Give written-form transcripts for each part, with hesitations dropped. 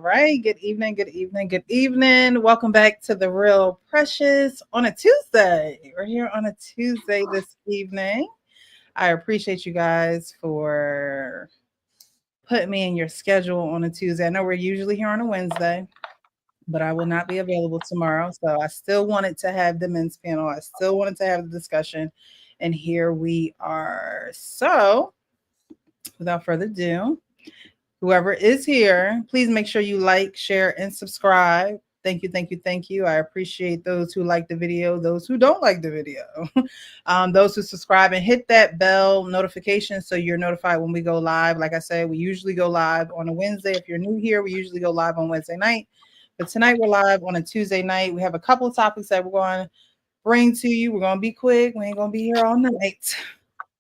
right. Good evening. Good evening. Good evening. Welcome back to the Real Precious on a Tuesday. We're here on a Tuesday this evening. I appreciate you guys for putting me in your schedule on a Tuesday. I know we're usually here on a Wednesday, but I will not be available tomorrow. So I still wanted to have the men's panel. I still wanted to have the discussion. And here we are. So without further ado, whoever is here, please make sure you like, share, and subscribe. Thank you, thank you, thank you. I appreciate those who like the video, those who don't like the video, those who subscribe and hit that bell notification so you're notified when we go live. Like I said, we usually go live on a Wednesday. If you're new here, we usually go live on Wednesday night. But tonight we're live on a Tuesday night. We have a couple of topics that we're going to bring to you. We're going to be quick. We ain't going to be here all night.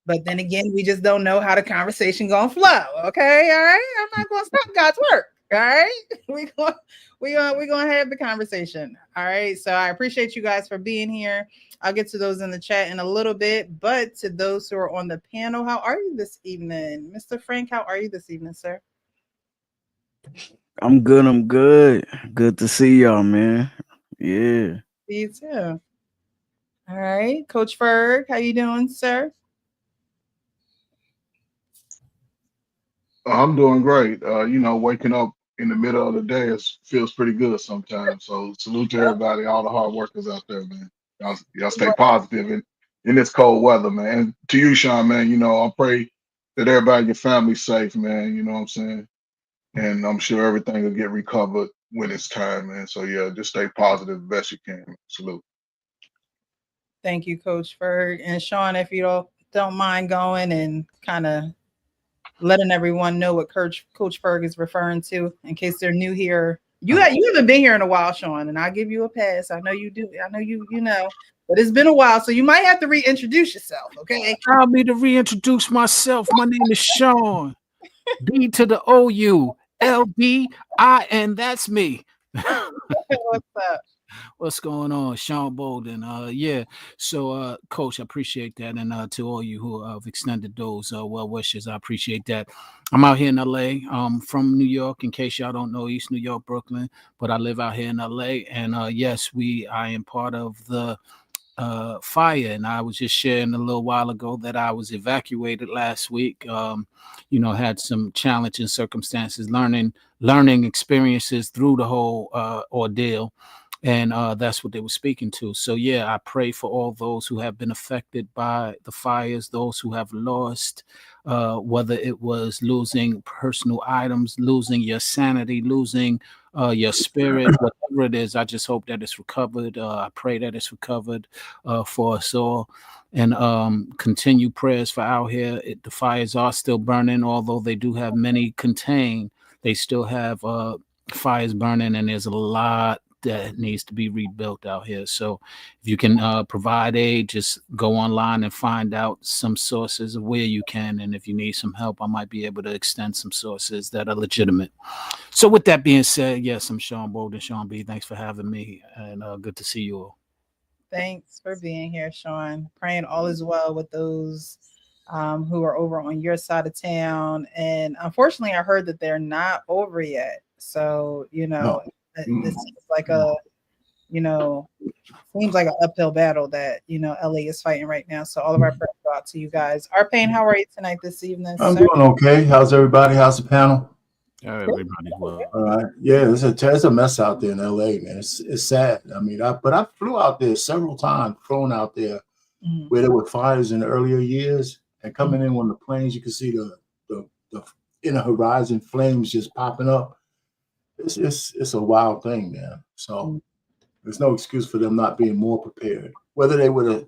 But then again, we just don't know how the conversation gonna flow. Okay, all right. I'm not gonna stop God's work. All right, we gonna have the conversation. All right. So I appreciate you guys for being here. I'll get to those in the chat in a little bit. But to those who are on the panel, how are you this evening, Mr. Frank? How are you this evening, sir? I'm good. I'm good. Good to see y'all, man. Yeah. See you too. All right, Coach Ferg, how you doing, sir? I'm doing great. Waking up in the middle of the day feels pretty good sometimes. So salute to everybody, all the hard workers out there, man. Y'all stay positive in this cold weather, man. And to you, Sean, man, I pray that everybody in your family's safe, man. You know what I'm saying? And I'm sure everything will get recovered when it's time, man. So yeah, just stay positive the best you can. Salute. Thank you, Coach Ferg. And Sean, if you don't mind going and kind of letting everyone know what Coach Ferg is referring to in case they're new here. You haven't been here in a while, Sean, and I'll give you a pass. I know you do. I know you know, but it's been a while, so you might have to reintroduce yourself. Okay. Allow me to reintroduce myself. My name is Sean. B to the OU. LDIN. That's me. What's up? What's going on? Sean Bolden. Yeah. So Coach, I appreciate that. And to all you who have extended those well wishes, I appreciate that. I'm out here in LA. From New York, in case y'all don't know, East New York, Brooklyn, but I live out here in LA. And yes, I am part of the fire, and I was just sharing a little while ago that I was evacuated last week. Had some challenging circumstances, learning experiences through the whole ordeal. And that's what they were speaking to. So, yeah, I pray for all those who have been affected by the fires, those who have lost, whether it was losing personal items, losing your sanity, losing your spirit, whatever it is. I just hope that it's recovered. I pray that it's recovered for us all. And continue prayers for out here. The fires are still burning, although they do have many contained. They still have fires burning, and there's a lot that needs to be rebuilt out here. So if you can provide aid, just go online and find out some sources of where you can. And if you need some help, I might be able to extend some sources that are legitimate. So with that being said, yes, I'm Sean Bolden, Sean B. Thanks for having me, and good to see you all. Thanks for being here, Sean. Praying all is well with those who are over on your side of town. And unfortunately, I heard that they're not over yet. So, this is like seems like an uphill battle that, LA is fighting right now. So all of our prayers go out to you guys. Arpain, how are you tonight this evening? I'm doing okay. How's everybody? How's the panel? Everybody's well. All right. Yeah, it's a mess out there in LA, man. It's sad. I mean, I flew out there several times, flown out there where there were fires in the earlier years, and coming in on the planes, you can see the in the horizon flames just popping up. It's a wild thing, man. So there's no excuse for them not being more prepared. Whether they would have,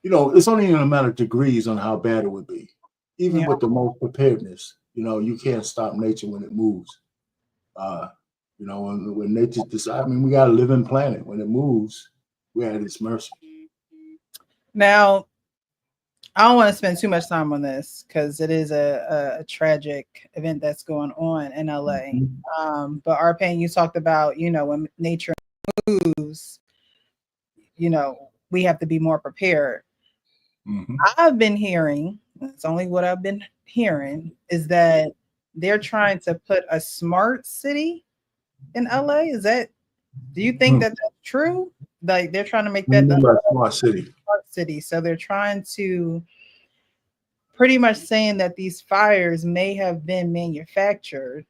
it's only in a matter of degrees on how bad it would be. Even with the most preparedness, you can't stop nature when it moves. When nature decides, we got a living planet. When it moves, we're at its mercy. Now, I don't want to spend too much time on this because it is a tragic event that's going on in LA. But Arpain, you talked about, when nature moves, we have to be more prepared. I've been hearing, it's only what I've been hearing, is that they're trying to put a smart city in LA? Do you think that that's true? Like they're trying to make What do that you the mean by smart city? smart city. So they're trying to pretty much saying that these fires may have been manufactured,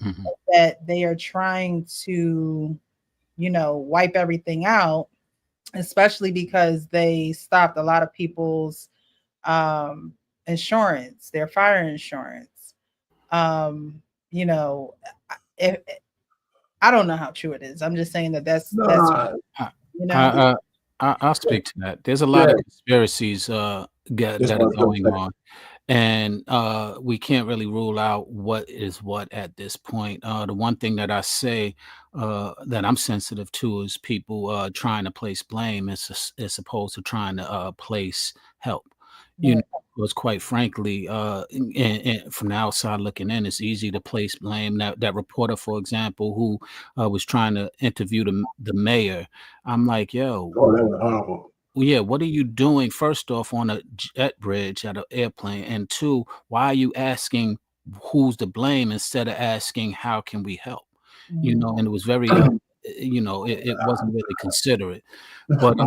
Mhm. that they are trying to, wipe everything out, especially because they stopped a lot of people's um, insurance, their fire insurance. Um, you know, if, I don't know how true it is. I'm just saying that that's No, I, you know. I, I'll speak to that. There's a lot yeah, of conspiracies that's that what I are was gonna going say. on, and we can't really rule out what is what at this point. The one thing that I say that I'm sensitive to is people trying to place blame as opposed to trying to place help. You know, Right. because quite frankly, and from the outside looking in, it's easy to place blame. That reporter, for example, who was trying to interview the mayor, I'm like, yo, Oh, that was horrible. well, yeah, what are you doing first off on a jet bridge at an airplane? And two, why are you asking who's to blame instead of asking how can we help? Mhm. And it was very it wasn't really considerate. But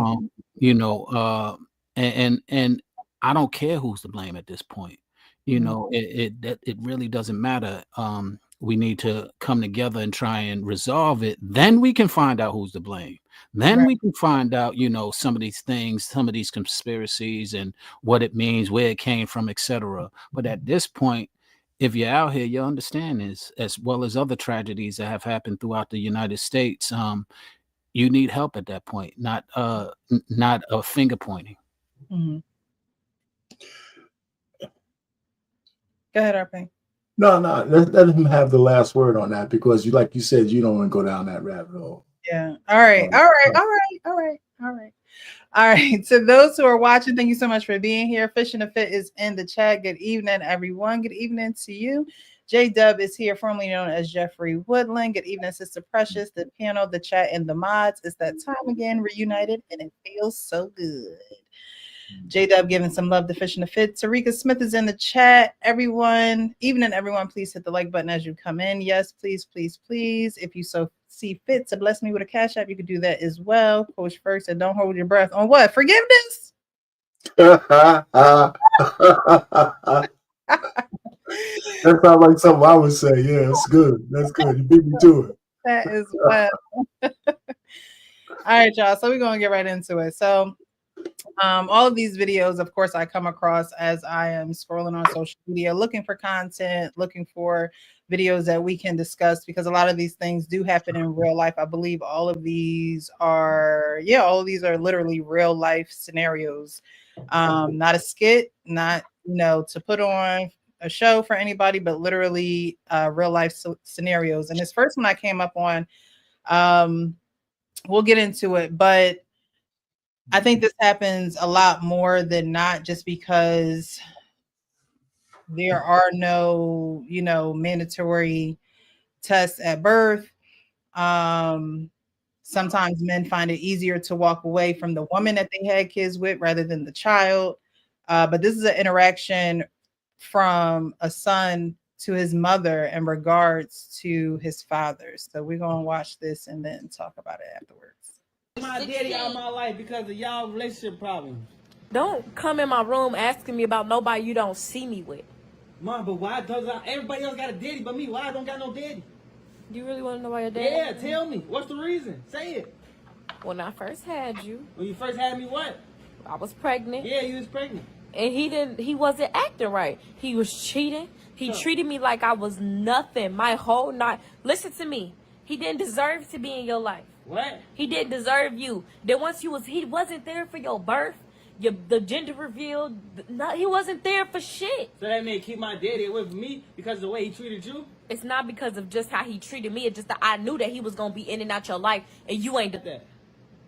and I don't care who's to blame at this point. Mhm. It really doesn't matter. We need to come together and try and resolve it. Then we can find out who's to blame. Then Right. we can find out, some of these things, some of these conspiracies and what it means, where it came from, etc. But at this point, if you're out here, you understand this, as well as other tragedies that have happened throughout the United States. You need help at that point, not a finger pointing. Mhm. Go ahead, RP. No, no, let him have the last word on that because like you said, you don't want to go down that rabbit hole. Yeah. All right. Um, All right. All right. All right. All right. All right. To those who are watching, thank you so much for being here. Fishing the Fit is in the chat. Good evening, everyone. Good evening to you. J Dub is here, formerly known as Jeffrey Woodland. Good evening, Sister Precious, the panel, the chat, and the mods. It's that time again, reunited, and it feels so good. J Dub giving some love to Fish and the Fit. Tarika Smith is in the chat. Everyone, evening, everyone, please hit the like button as you come in. Yes, please, please, please. If you so see fit to bless me with a cash app, you could do that as well. Coach first, and don't hold your breath on what? Forgiveness? that sounds like something I would say. Yeah, it's good. That's good. You beat me to it. That is well. All right, y'all. So we're gonna get right into it. So all of these videos, of course, I come across as I am scrolling on social media, looking for content, looking for videos that we can discuss because a lot of these things do happen in real life. I believe all of these are, all of these are literally real life scenarios. Not a skit, not, to put on a show for anybody, but literally real life scenarios. And this first one I came up on, um, we'll get into it, but I think this happens a lot more than not just because there are no, mandatory tests at birth. Um, Sometimes men find it easier to walk away from the woman that they had kids with rather than the child. But this is an interaction from a son to his mother in regards to his father. So we're going to watch this and then talk about it afterwards. My daddy all my life because of y'all relationship problems. Don't come in my room asking me about nobody you don't see me with. Mom, but why does everybody else got a daddy but me? Why I don't got no daddy? You really want to know why your dad? Yeah, tell me. What's the reason? Say it. When I first had you, When you first had me, what? I was pregnant. Yeah, you was pregnant. And he wasn't acting right. He was cheating. He treated me like I was nothing my whole night. Listen to me. He didn't deserve to be in your life. What? He didn't deserve you. Then once he wasn't there for your birth, the gender reveal. He wasn't there for shit. So that mean keep my daddy away from me because of the way he treated you? It's not because of just how he treated me. It's just that I knew that he was gonna be in and out your life, and you ain't That.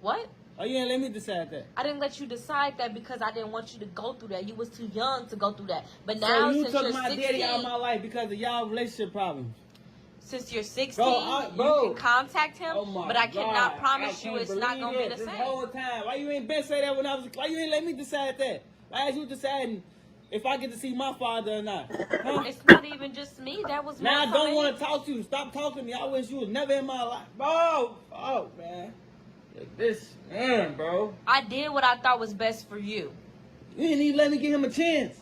What? Oh, you didn't let me decide that. I didn't let you decide that because I didn't want you to go through that. You was too young to go through that. But now, so you since took you're my 16, daddy out of my life because of y'all relationship problems. since you're 16, Bro, you can contact him. Oh my but I cannot God. promise I you can't it's not gonna be believe the this same. whole time. Why you ain't been say that when I was? Why you ain't let me decide that? Why is you deciding if I get to see my father or not. Huh? It's not even just me. That was Now I one don't from want to talk to you. Stop talking to me. I wish you was never in my life. Bro, oh, man. This, man, bro. I did what I thought was best for you. You didn't even let me give him a chance.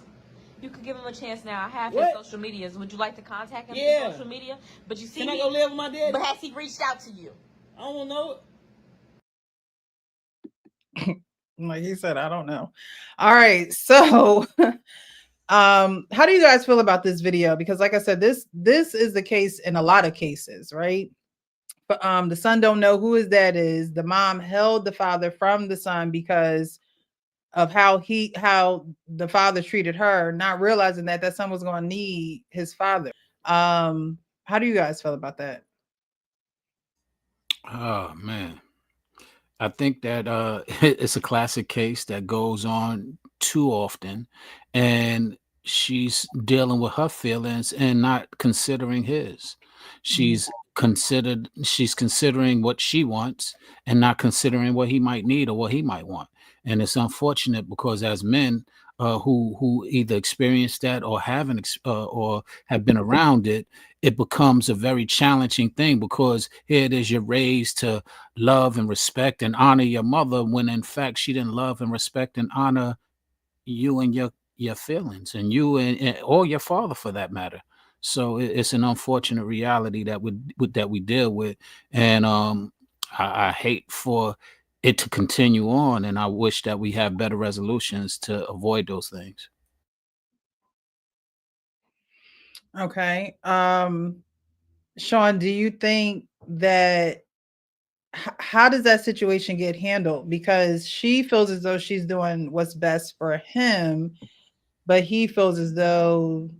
You could give him a chance now. I have What? his social medias. Would you like to contact him Yeah. through social media? But you see, Can I go live with my daddy? but has he reached out to you? I don't know it. Like he said, I don't know. All right. So how do you guys feel about this video? Because like I said, this is the case in a lot of cases, right? But the son don't know who his dad is. The mom held the father from the son because of how the father treated her, not realizing that that son was going to need his father. How do you guys feel about that? Oh man. I think that it's a classic case that goes on too often, and she's dealing with her feelings and not considering his. She's she's considering what she wants and not considering what he might need or what he might want. And it's unfortunate because as men who either experience that or haven't or have been around it, it becomes a very challenging thing because here it is, you're raised to love and respect and honor your mother when in fact she didn't love and respect and honor you and your feelings and you and or your father for that matter. So it's an unfortunate reality that that we deal with, and I hate for it to continue on, and I wish that we have better resolutions to avoid those things. Okay. Sean, do you think that how does that situation get handled? Because she feels as though she's doing what's best for him, but he feels as though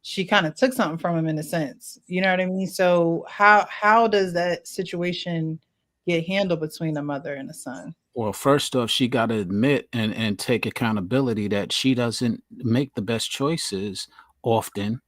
she kind of took something from him in a sense. You know what I mean? So how does that situation get handled between a mother and a son? Well, first off, she got to admit and take accountability that she doesn't make the best choices often,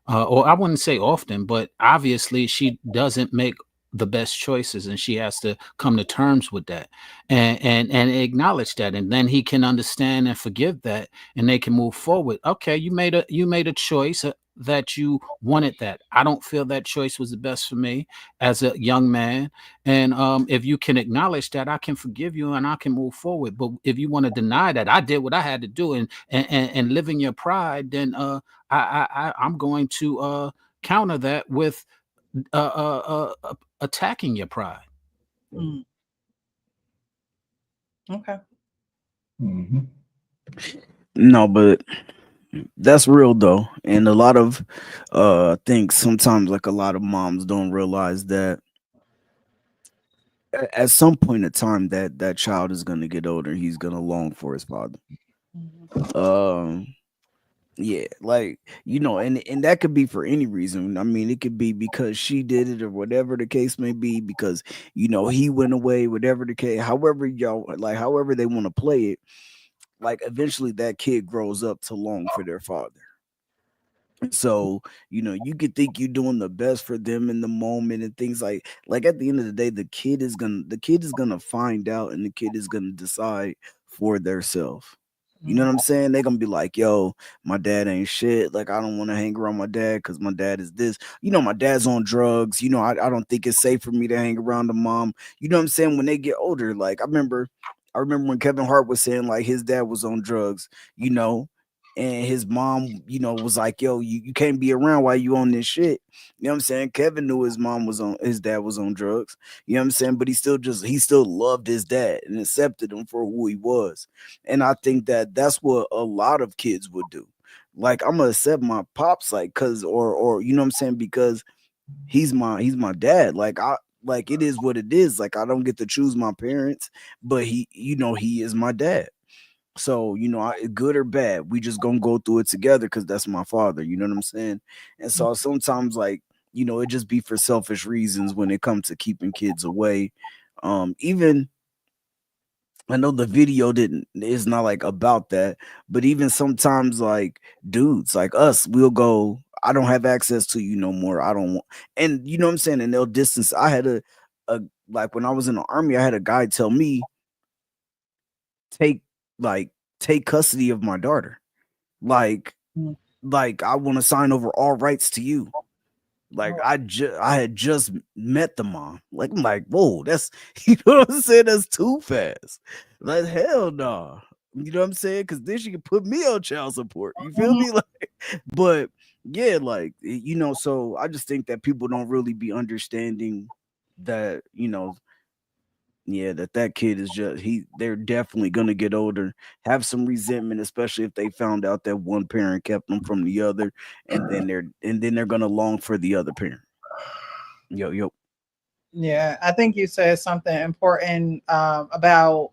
or I wouldn't say often, but obviously she doesn't make the best choices, and she has to come to terms with that and acknowledge that, and then he can understand and forgive that, and they can move forward. Okay, you made a choice. That you wanted that. I don't feel that choice was the best for me as a young man. And if you can acknowledge that, I can forgive you and I can move forward. But if you want to deny that I did what I had to do and live in your pride, then I'm going to counter that with attacking your pride. Mm. Okay. Mm-hmm. No, but that's real though. And a lot of I think sometimes like a lot of moms don't realize that at some point in time that child is gonna get older, he's gonna long for his father. Mhm. Um yeah, like and that could be for any reason. I mean, it could be because she did it or whatever the case may be, because he went away, whatever the case, however y'all like, however they want to play it, like eventually that kid grows up to long for their father. So you could think you're doing the best for them in the moment and things like at the end of the day, the kid is gonna find out, and the kid is gonna decide for their self. You know what I'm saying? They're gonna be like, yo, my dad ain't shit. Like, I don't want to hang around my dad because my dad is this. My dad's on drugs. I don't think it's safe for me to hang around the mom. You know what I'm saying? When they get older, like I remember when Kevin Hart was saying like his dad was on drugs, you know, and his mom, was like, yo, you can't be around while you on this shit. You know what I'm saying? Kevin knew his dad was on drugs. You know what I'm saying? But he still loved his dad and accepted him for who he was. And I think that that's what a lot of kids would do. Like, I'm gonna accept my pops, like, cause or you know what I'm saying, because he's my dad. Like it is what it is. Like, I don't get to choose my parents, but he is my dad. So, good or bad, we just gonna go through it together because that's my father. You know what I'm saying? And so sometimes, like, it just be for selfish reasons when it comes to keeping kids away. Even I know the video didn't is not like about that, but even sometimes like dudes like us, we'll go, I don't have access to you no more. I don't want, and you know what I'm saying? And they'll distance. I had a like when I was in the army, I had a guy tell me, take take custody of my daughter. like Mm. like I want to sign over all rights to you. Like Oh, I had just met the mom. Like I'm like, whoa, that's you know what I'm saying? That's too fast. Like hell no. You know what I'm saying? Because then she can put me on child support. You feel mhm. me? Like, but yeah, like you know. So I just think that people don't really be understanding that you know, yeah, that kid is just they're definitely gonna get older, have some resentment, especially if they found out that one parent kept them from the other, and then they're gonna long for the other parent. Yo, yo. Yeah, I think you said something important about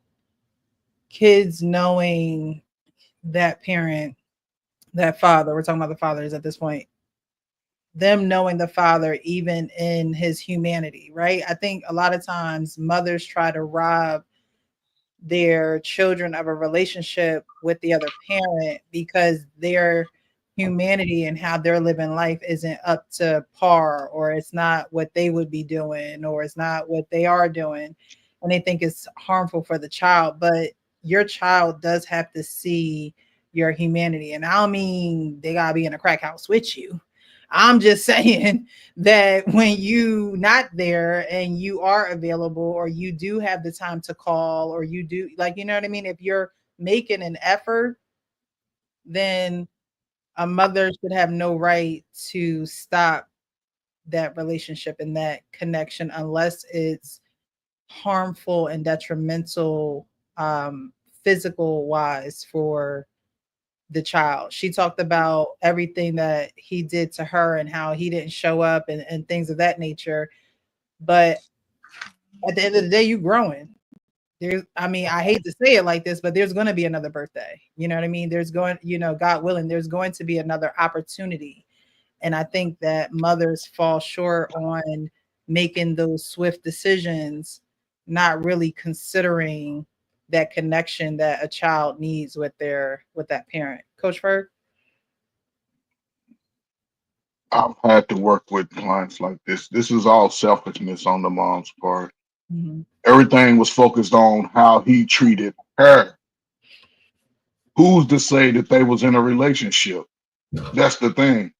kids knowing that parent, that father. We're talking about the fathers at this point. Them knowing the father, even in his humanity, right? I think a lot of times mothers try to rob their children of a relationship with the other parent because their humanity and how they're living life isn't up to par, or it's not what they would be doing, or it's not what they are doing, and they think it's harmful for the child. But your child does have to see your humanity, and I don't mean they gotta be in a crack house with you. I'm just saying that when you not there and you are available, or you do have the time to call, or you do, like, you know what I mean, if you're making an effort, then a mother should have no right to stop that relationship and that connection unless it's harmful and detrimental, um physical wise, for the child. She talked about everything that he did to her and how he didn't show up, and things of that nature. But at the end of the day, you growing. There's, I mean, I hate to say it like this, but there's going to be another birthday. You know what I mean? There's going, God willing, there's going to be another opportunity. And I think that mothers fall short on making those swift decisions, not really considering that connection that a child needs with that parent. Coach Ferg? I've had to work with clients like this. This is all selfishness on the mom's part. Mhm. Everything was focused on how he treated her. Who's to say that they was in a relationship? That's the thing.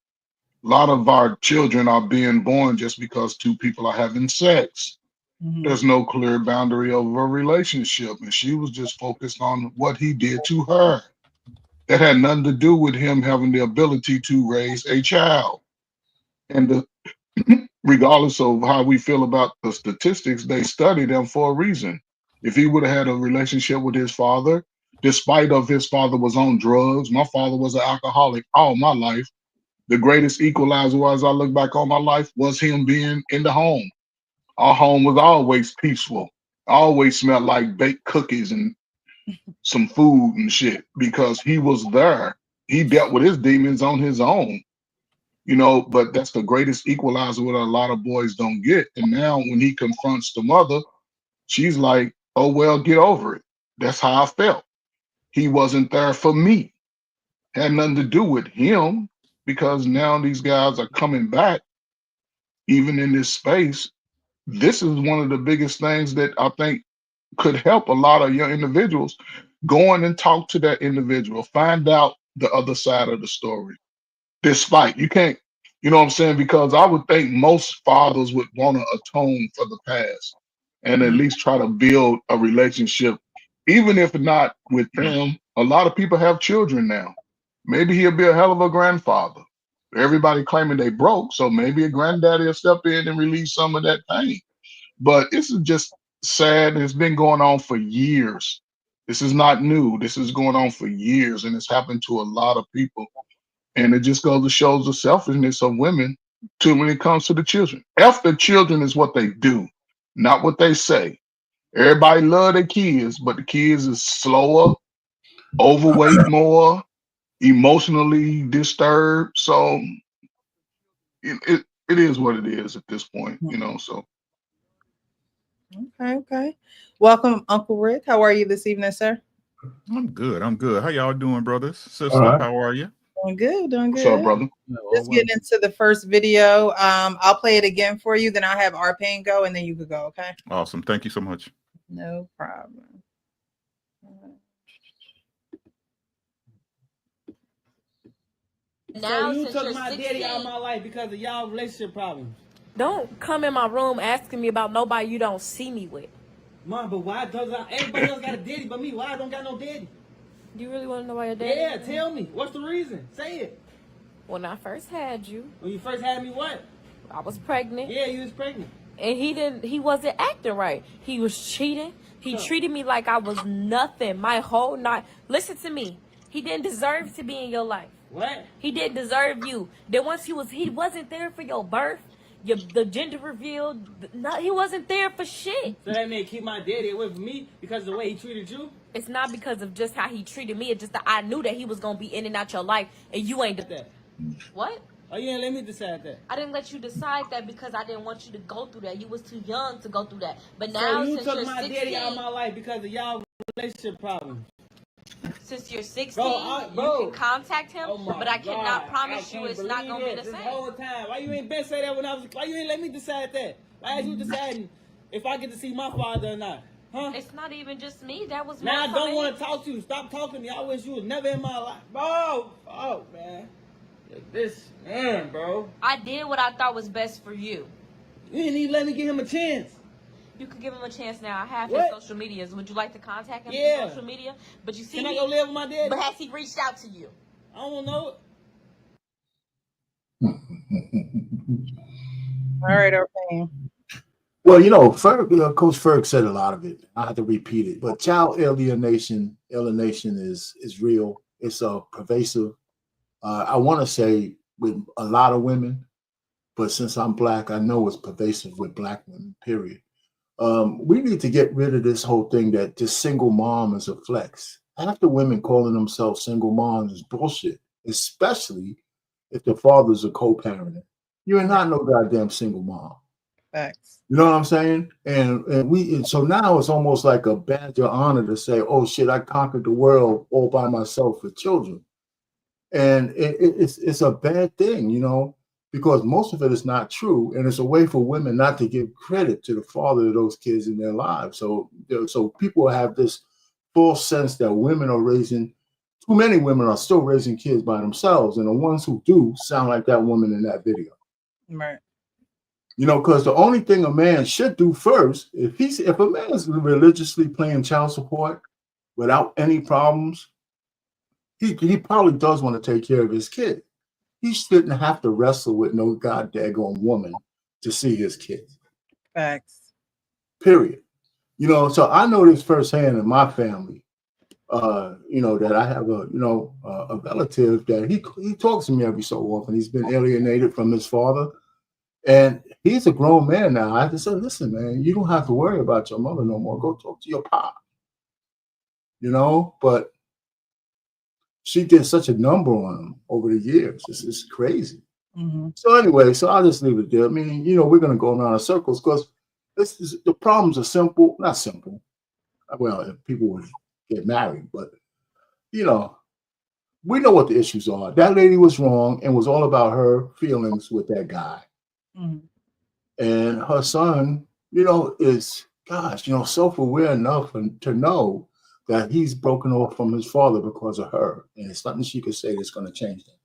A lot of our children are being born just because two people are having sex. Mhm. There's no clear boundary of a relationship, and she was just focused on what he did to her. That had nothing to do with him having the ability to raise a child. And regardless of how we feel about the statistics, they study them for a reason. If he would have had a relationship with his father, despite of his father was on drugs, my father was an alcoholic all my life. The greatest equalizer, as I look back on my life, was him being in the home. Our home was always peaceful, always smelled like baked cookies and some food and shit because he was there. He dealt with his demons on his own, but that's the greatest equalizer what a lot of boys don't get. And now when he confronts the mother, she's like, oh, well, get over it. That's how I felt. He wasn't there for me. Had nothing to do with him because now these guys are coming back, even in this space. This is one of the biggest things that I think could help a lot of young individuals. Go in and talk to that individual, find out the other side of the story. Despite you can't, you know what I'm saying? Because I would think most fathers would want to atone for the past and at Mhm. least try to build a relationship, even if not with them. A lot of people have children now. Maybe he'll be a hell of a grandfather. Everybody claiming they broke, so maybe a granddaddy will step in and release some of that pain. But this is just sad, and it's been going on for years. This is not new. This is going on for years, and it's happened to a lot of people. And it just goes to shows the selfishness of women too when it comes to the children. F the children is what they do, not what they say. Everybody love their kids, but the kids is slower, overweight more, emotionally disturbed. So it is what it is at this point. So Okay, okay. Welcome, Uncle Rick. How are you this evening, sir? I'm good. I'm good. How y'all doing, brothers? All Sister, right. how are you? Doing good, doing what's up, good. brother? Yeah, all Just well. getting into the first video. I'll play it again for you, then I'll have our pain go, and then you could go, okay? Awesome. Thank you so much. No problem. Now, you since took you're my 16, daddy out of my life because of y'all relationship problems. don't come in my room asking me about nobody you don't see me with. Mom, but why does everybody else got a daddy but me? Why I don't got no daddy? Do you really want to know why your daddy? Yeah, tell me. What's the reason? Say it. When I first had you, When you first had me, what? I was pregnant. Yeah, you was pregnant. And he wasn't acting right. He was cheating. He treated me like I was nothing my whole night. Listen to me. He didn't deserve to be in your life. What? He didn't deserve you. Then once he wasn't there for your birth, the gender reveal. He wasn't there for shit. So that meant keep my daddy away from me because of the way he treated you? It's not because of just how he treated me. It's just that I knew that he was gonna be in and out your life, and you ain't That. What? Oh, you didn't let me decide that. I didn't let you decide that because I didn't want you to go through that. You was too young to go through that. But now, so you since took you're my 16, daddy out of my life because of y'all relationship problems. since you're 16, Bro, you can contact him, oh my but I cannot God, promise I you can't it's not gonna be believe the it same. This whole time, why you ain't been say that when I was? Why you ain't let me decide that? Why is you deciding if I get to see my father or not? Huh? It's not even just me. That was Now I more don't from want him. to talk to you. Stop talking to me. I wish you was never in my life, bro. Oh man, this man, bro. I did what I thought was best for you. You didn't even let me give him a chance. You could give him a chance now. I have What? his social medias. Would you like to contact him Yeah. through social media? But you see, Can I go live with my daddy? but has he reached out to you? I don't know it. All right, okay. Well, Coach Ferg said a lot of it. I have to repeat it, but child alienation is real. It's pervasive. I want to say with a lot of women, but since I'm black, I know it's pervasive with black women. Period. We need to get rid of this whole thing that just single mom is a flex. Half the women calling themselves single moms is bullshit, especially if the father's a co-parenting. You are not no goddamn single mom. Facts. You know what I'm saying? And so now it's almost like a badge of honor to say, "Oh shit, I conquered the world all by myself with children," and it's a bad thing, because most of it is not true, and it's a way for women not to give credit to the father of those kids in their lives. So people have this false sense that women are raising. Too many women are still raising kids by themselves, and the ones who do sound like that woman in that video. Right. Because the only thing a man should do first, if a man is religiously paying child support without any problems, he probably does want to take care of his kid. He shouldn't have to wrestle with no goddamn woman to see his kids. Facts. Period. So I know this firsthand in my family. That I have a relative that he talks to me every so often. He's been alienated from his father. And he's a grown man now. I just said, listen, man, you don't have to worry about your mother no more. Go talk to your pop. But she did such a number on him over the years. It's crazy. Mm-hmm. So anyway, I'll just leave it there. I mean, we're going to go around in circles because the problems are simple. Not simple. Well, if people would get married, but, we know what the issues are. That lady was wrong and was all about her feelings with that guy. Mm-hmm. And her son, is, self-aware enough to know that he's broken off from his father because of her. And it's nothing she could say that's going to change that.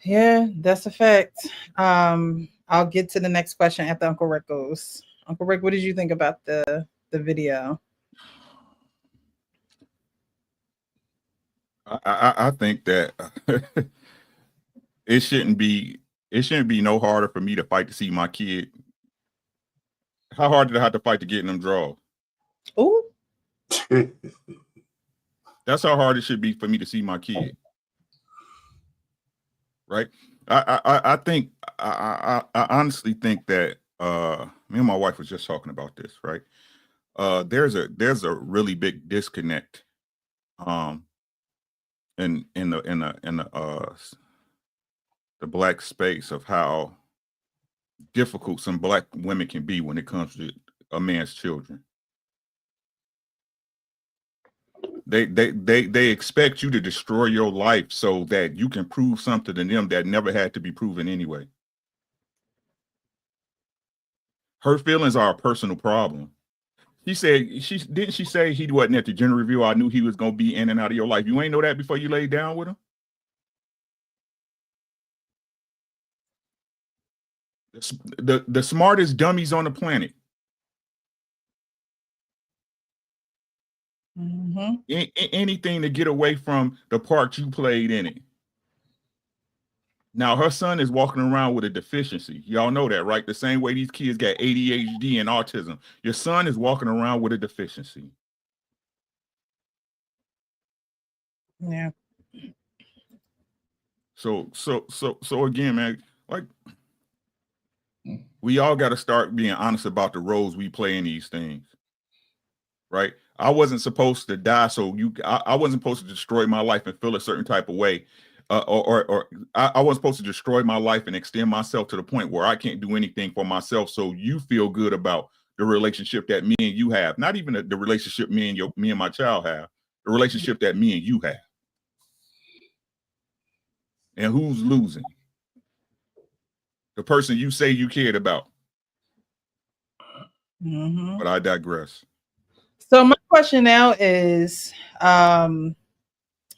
Yeah, that's a fact. I'll get to the next question after Uncle Rick goes. Uncle Rick, what did you think about the video? I think that it shouldn't be no harder for me to fight to see my kid. How hard did I have to fight to get in them draws? Oh, That's how hard it should be for me to see my kid. Right? I think I honestly think that me and my wife was just talking about this, right? There's a really big disconnect in the black space of how difficult some black women can be when it comes to a man's children. They expect you to destroy your life so that you can prove something to them that never had to be proven anyway. Her feelings are a personal problem. She said she say he wasn't at the gender review. I knew he was gonna be in and out of your life. You ain't know that before you laid down with him? the smartest dummies on the planet. Anything to get away from the part you played in it. Now her son is walking around with a deficiency. Y'all know that, right? The same way these kids got ADHD and autism. Your son is walking around with a deficiency. Yeah. So again, man, like we all got to start being honest about the roles we play in these things, right? I wasn't supposed to die, so I wasn't supposed to destroy my life and feel a certain type of way, or I wasn't supposed to destroy my life and extend myself to the point where I can't do anything for myself. So you feel good about the relationship that me and you have, not even the relationship me and my child have, the relationship that me and you have. And who's losing? The person you say you cared about. But I digress. So my question now is,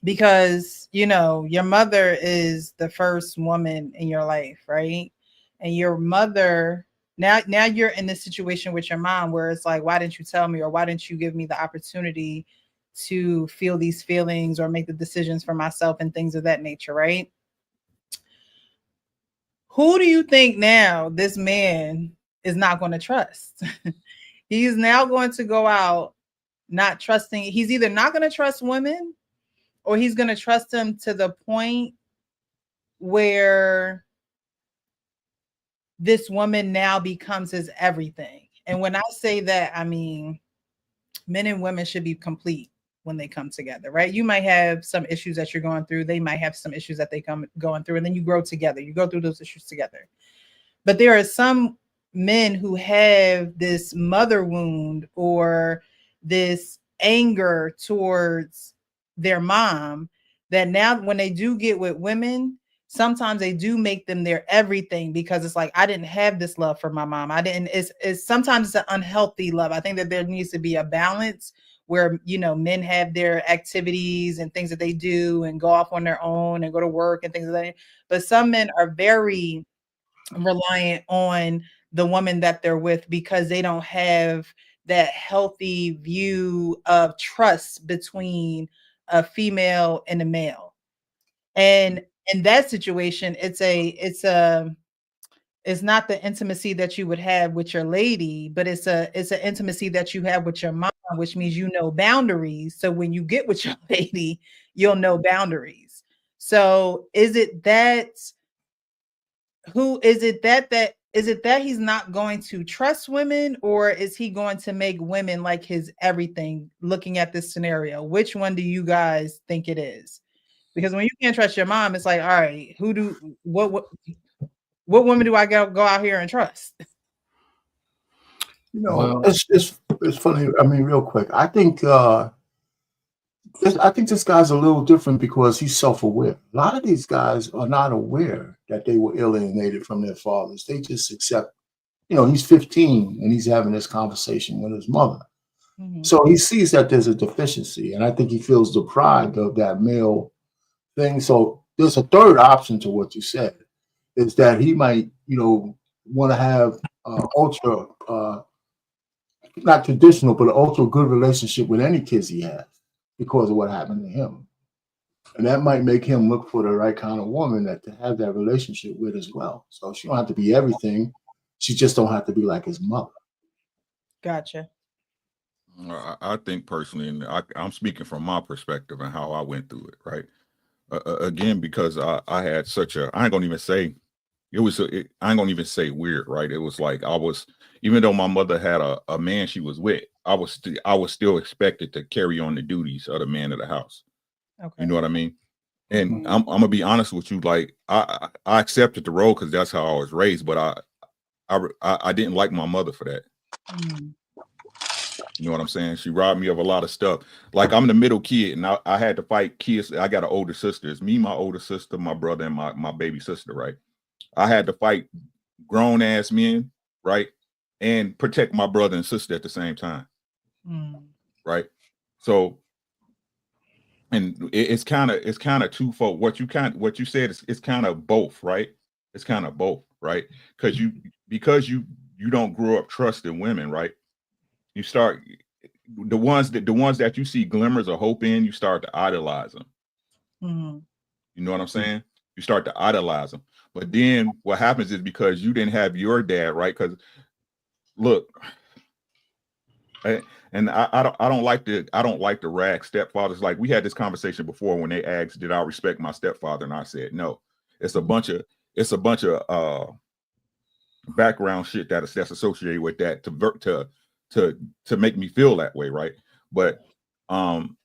because your mother is the first woman in your life, right? And your mother now you're in this situation with your mom where it's like, why didn't you tell me, or why didn't you give me the opportunity to feel these feelings or make the decisions for myself and things of that nature, right? Who do you think now this man is not going to trust? He's now going to go out not trusting. He's either not going to trust women, or he's going to trust them to the point where this woman now becomes his everything. And when I say that, I mean, men and women should be complete when they come together, right? You might have some issues that you're going through. They might have some issues that they going through, and then you grow together. You go through those issues together. But there are some men who have this mother wound or this anger towards their mom that now when they do get with women, sometimes they do make them their everything, because it's like, I didn't have this love for my mom. I didn't, it's sometimes it's an unhealthy love. I think that there needs to be a balance where, men have their activities and things that they do and go off on their own and go to work and things like that. But some men are very reliant on the woman that they're with because they don't have that healthy view of trust between a female and a male. And in that situation, it's not the intimacy that you would have with your lady, but it's an intimacy that you have with your mom, which means boundaries. So when you get with your lady, you'll know boundaries. So is it that he's not going to trust women, or is he going to make women like his everything? Looking at this scenario, which one do you guys think it is? Because when you can't trust your mom, it's like, all right, what woman do I go out here and trust? It's funny. I mean, real quick, I think this guy's a little different because he's self-aware. A lot of these guys are not aware that they were alienated from their fathers. They just accept, he's 15 and he's having this conversation with his mother. So he sees that there's a deficiency, and I think he feels deprived of that male thing. So there's a third option to what you said, is that he might, want to have ultra, not traditional, but an ultra good relationship with any kids he has because of what happened to him. And that might make him look for the right kind of woman to have that relationship with as well. So she don't have to be everything. She just don't have to be like his mother. Gotcha. I think personally, and I'm speaking from my perspective and how I went through it, right? Again, because I had such a, I ain't gonna even say weird, right? It was like even though my mother had a man she was with, I was still expected to carry on the duties of the man of the house. Okay. You know what I mean? And I'm gonna be honest with you, like I accepted the role because that's how I was raised, but I didn't like my mother for that. You know what I'm saying? She robbed me of a lot of stuff. Like I'm the middle kid, and I had to fight kids. I got an older sister. It's me, my older sister, my brother, and my baby sister, right? I had to fight grown ass men, right? And protect my brother and sister at the same time. Right? So, and it's kind of twofold. What you said is it's kind of both, right? It's kind of both. right? Because you don't grow up trusting women, right? You start the ones that you see glimmers of hope in, you start to idolize them. Mhm. You know what I'm saying? You start to idolize them. But then what happens is because you didn't have your dad, right? Because look, and I don't like the rag stepfathers. Like we had this conversation before when they asked, did I respect my stepfather? And I said no. It's a bunch of background shit that's associated with that to make me feel that way, right? But um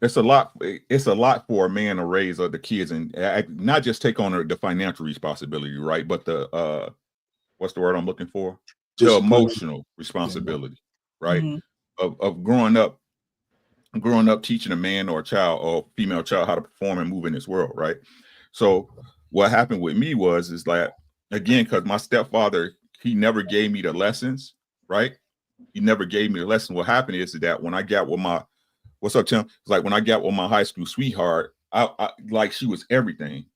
it's a lot for a man to raise the kids and not just take on the financial responsibility, right? But the what's the word I'm looking for? The Discipline. emotional responsibility, right? Mhm. Of growing up teaching a man or a child or female child how to perform and move in this world, right? So what happened with me is like, again, because my stepfather, he never gave me the lessons, right? He never gave me the lesson. What happened is that when I got with my what's up, Tim? It's like when I got with my high school sweetheart, I like she was everything.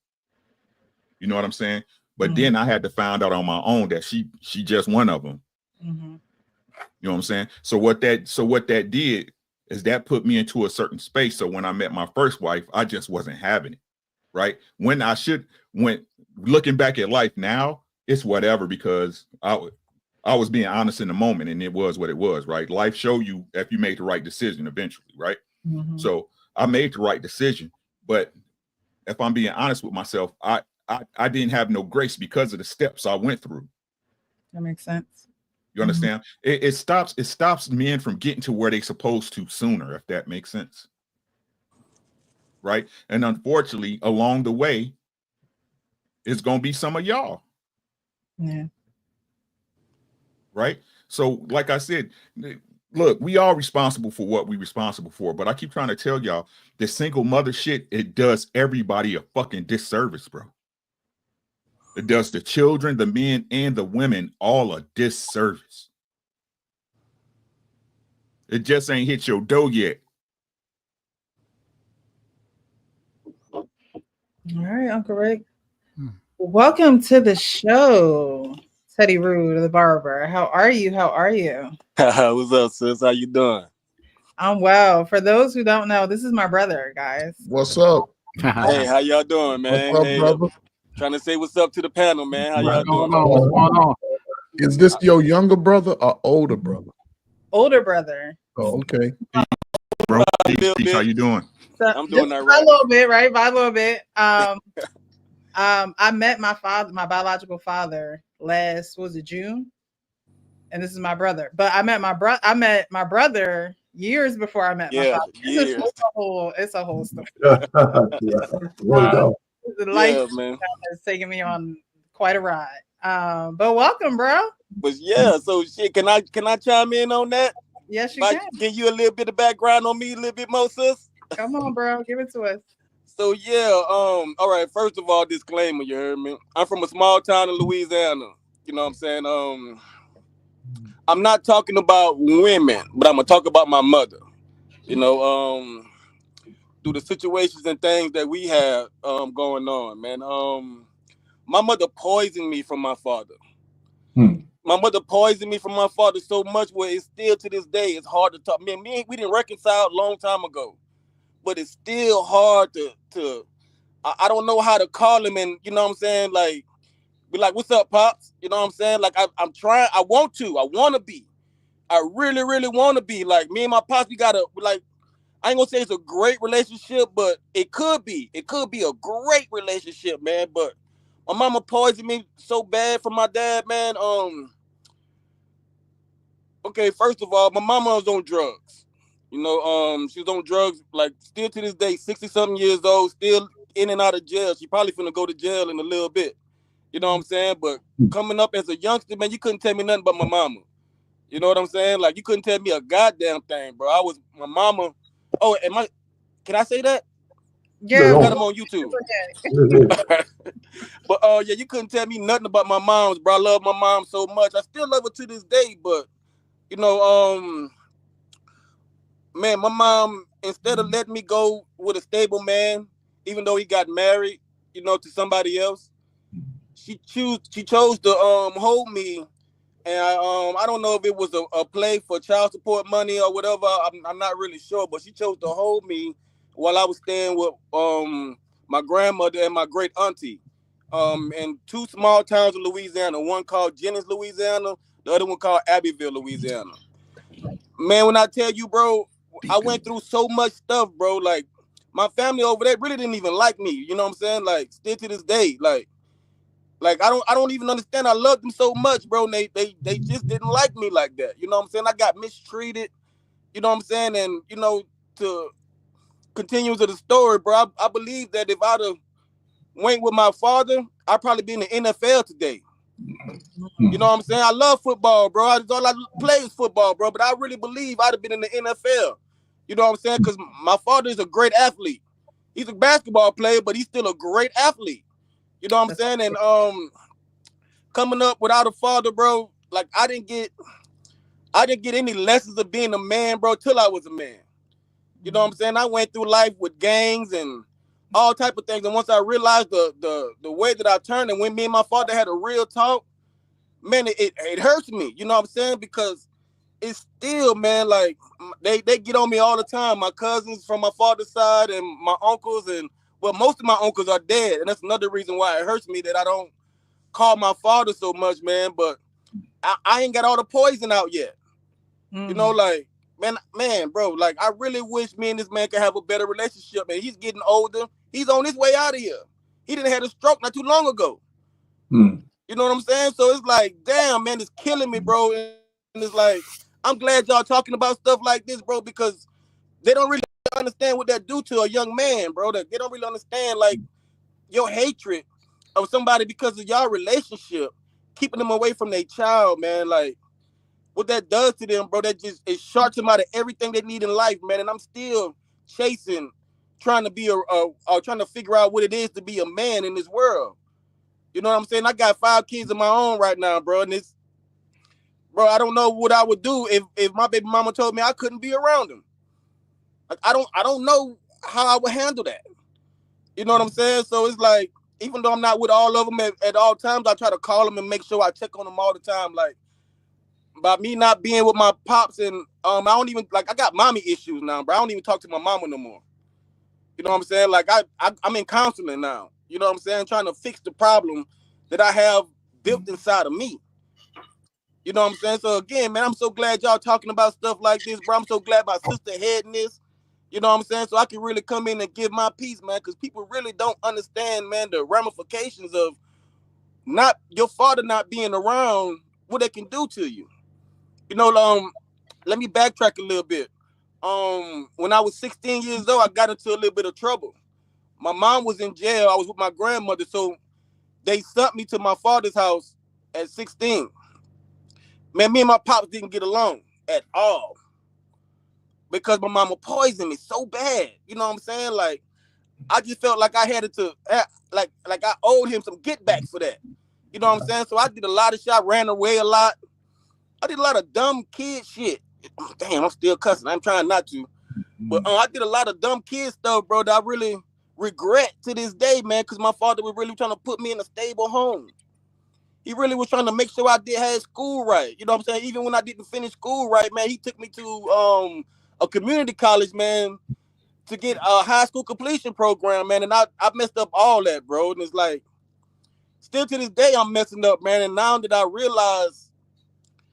You know what I'm saying? But then I had to find out on my own that she just one of them. Mhm. You know what I'm saying? So what that did is that put me into a certain space. So when I met my first wife, I just wasn't having it. Right. When looking back at life now, it's whatever because I was being honest in the moment and it was what it was, right? Life show you if you made the right decision eventually, right? Mhm. So I made the right decision, but if I'm being honest with myself, I didn't have no grace because of the steps I went through. That makes sense. You understand? It stops men from getting to where they supposed to sooner, if that makes sense. Right. And unfortunately, along the way, it's gonna be some of y'all. Yeah. Right. So, like I said, look, we all responsible for what we responsible for, but I keep trying to tell y'all the single mother shit, it does everybody a fucking disservice, bro. It does the children, the men, and the women all a disservice. It just ain't hit your door yet. All right, Uncle Rick. Welcome to the show, Teddy Rude, the barber. How are you? How are you? What's up, sis? How you doing? I'm well. For those who don't know, this is my brother, guys. What's up? Hey, how y'all doing, What's man? up, Hey, brother? trying to say what's up to the panel, man. How y'all What's going doing? on? What's going on? Is this your younger brother or older brother? Older brother. Oh, okay. Bro, A little Teach, how bit. you doing? So I'm just doing that by a right. little bit, right? By a little bit. I met my father, my biological father, last was it June, and this is my brother. But I met my brother years before I met my Yeah, father. years. It's a whole story. Yeah. Way to Um, go. the life Yeah, man. has taken me on quite a ride. But welcome, bro. But yeah, so shit, can I chime in on that? Yes, If you I can. give you a little bit of background on me, a little bit more, sis? Come on, bro. Give it to us. So yeah, all right, first of all, disclaimer, you heard me. I'm from a small town in Louisiana. You know what I'm saying? I'm not talking about women, but I'm gonna talk about my mother. You know, through the situations and things that we have going on, man. My mother poisoned me from my father. Hmm. My mother poisoned me from my father so much where it's still to this day it's hard to talk. Man, we didn't reconcile a long time ago, but it's still hard to I don't know how to call him and you know what I'm saying, like be like, what's up, pops? You know what I'm saying? Like I'm trying. I want to be. I really, really want to be. Like me and my pops, we gotta like. I ain't gonna say it's a great relationship, but it could be. It could be a great relationship, man. But my mama poisoned me so bad from my dad, man. Okay, first of all, my mama was on drugs. You know, she was on drugs like still to this day, 60 something years old, still in and out of jail. She probably finna go to jail in a little bit. You know what I'm saying? But coming up as a youngster, man, you couldn't tell me nothing about my mama. You know what I'm saying? Like you couldn't tell me a goddamn thing, bro. I was my mama. Oh, can I say that? Yeah, Yeah, I we got don't. them on YouTube. Yeah. But yeah, you couldn't tell me nothing about my mom's, bro. I love my mom so much. I still love her to this day, but you know, man, my mom, instead of letting me go with a stable man, even though he got married, you know, to somebody else, she chose to hold me. And I don't know if it was a play for child support money or whatever. I'm not really sure, but she chose to hold me while I was staying with my grandmother and my great auntie in two small towns in Louisiana. One called Jennings, Louisiana. The other one called Abbeville, Louisiana. Man, when I tell you, bro, I went through so much stuff, bro. Like my family over there really didn't even like me. You know what I'm saying? Like still to this day, like I don't even understand. I loved them so much, bro. And they just didn't like me like that. You know what I'm saying? I got mistreated. You know what I'm saying? And you know, to continue to the story, bro, I believe that if I'd have went with my father, I'd probably be in the NFL today. You know what I'm saying? I love football, bro. All I play is football, bro. But I really believe I'd have been in the NFL. You know what I'm saying? Because my father is a great athlete. He's a basketball player, but he's still a great athlete. You know what I'm saying? And coming up without a father, bro, like I didn't get any lessons of being a man, bro, till I was a man. You know what I'm saying? I went through life with gangs and all type of things. And once I realized the way that I turned, and when me and my father had a real talk, man, it hurts me. You know what I'm saying? Because it's still, man, like they get on me all the time. My cousins from my father's side and my uncles, and well, most of my uncles are dead. And that's another reason why it hurts me that I don't call my father so much, man. But I ain't got all the poison out yet. You know, like, man, bro, like I really wish me and this man could have a better relationship. And he's getting older. He's on his way out of here. He didn't have a stroke not too long ago. You know what I'm saying? So it's like, damn, man, it's killing me, bro. And it's like, I'm glad y'all talking about stuff like this, bro, because they don't really understand what that do to a young man, bro. That they don't really understand, like, your hatred of somebody because of y'all relationship, keeping them away from their child, man. Like, what that does to them, bro, that just it sharks them out of everything they need in life, man. And I'm still chasing, trying to be trying to figure out what it is to be a man in this world. You know what I'm saying? I got 5 kids of my own right now, bro, and it's, bro, I don't know what I would do if my baby mama told me I couldn't be around them. Like, I don't know how I would handle that. You know what I'm saying? So it's like, even though I'm not with all of them at all times, I try to call them and make sure I check on them all the time. Like, by me not being with my pops, and I don't even, like, I got mommy issues now, bro. I don't even talk to my mama no more. You know what I'm saying? Like, I'm in counseling now. You know what I'm saying? Trying to fix the problem that I have built inside of me. You know what I'm saying? So again, man, I'm so glad y'all talking about stuff like this, bro. I'm so glad my sister heading this. You know what I'm saying? So I can really come in and give my piece, man, because people really don't understand, man, the ramifications of not your father not being around, what they can do to you. You know, let me backtrack a little bit. When I was 16 years old, I got into a little bit of trouble. My mom was in jail. I was with my grandmother, so they sent me to my father's house at 16. Man, me and my pops didn't get along at all because my mama poisoned me so bad. You know what I'm saying? Like, I just felt like I had to, like I owed him some get backs for that. You know what I'm saying? So I did a lot of shit. I ran away a lot. I did a lot of dumb kid shit. Damn, I'm still cussing. I'm trying not to. But I did a lot of dumb kid stuff, bro, that I really regret to this day, man, because my father was really trying to put me in a stable home. He really was trying to make sure I had school right. You know what I'm saying? Even when I didn't finish school right, man, he took me to a community college, man, to get a high school completion program, man. And I messed up all that, bro. And it's like, still to this day, I'm messing up, man. And now that I realize,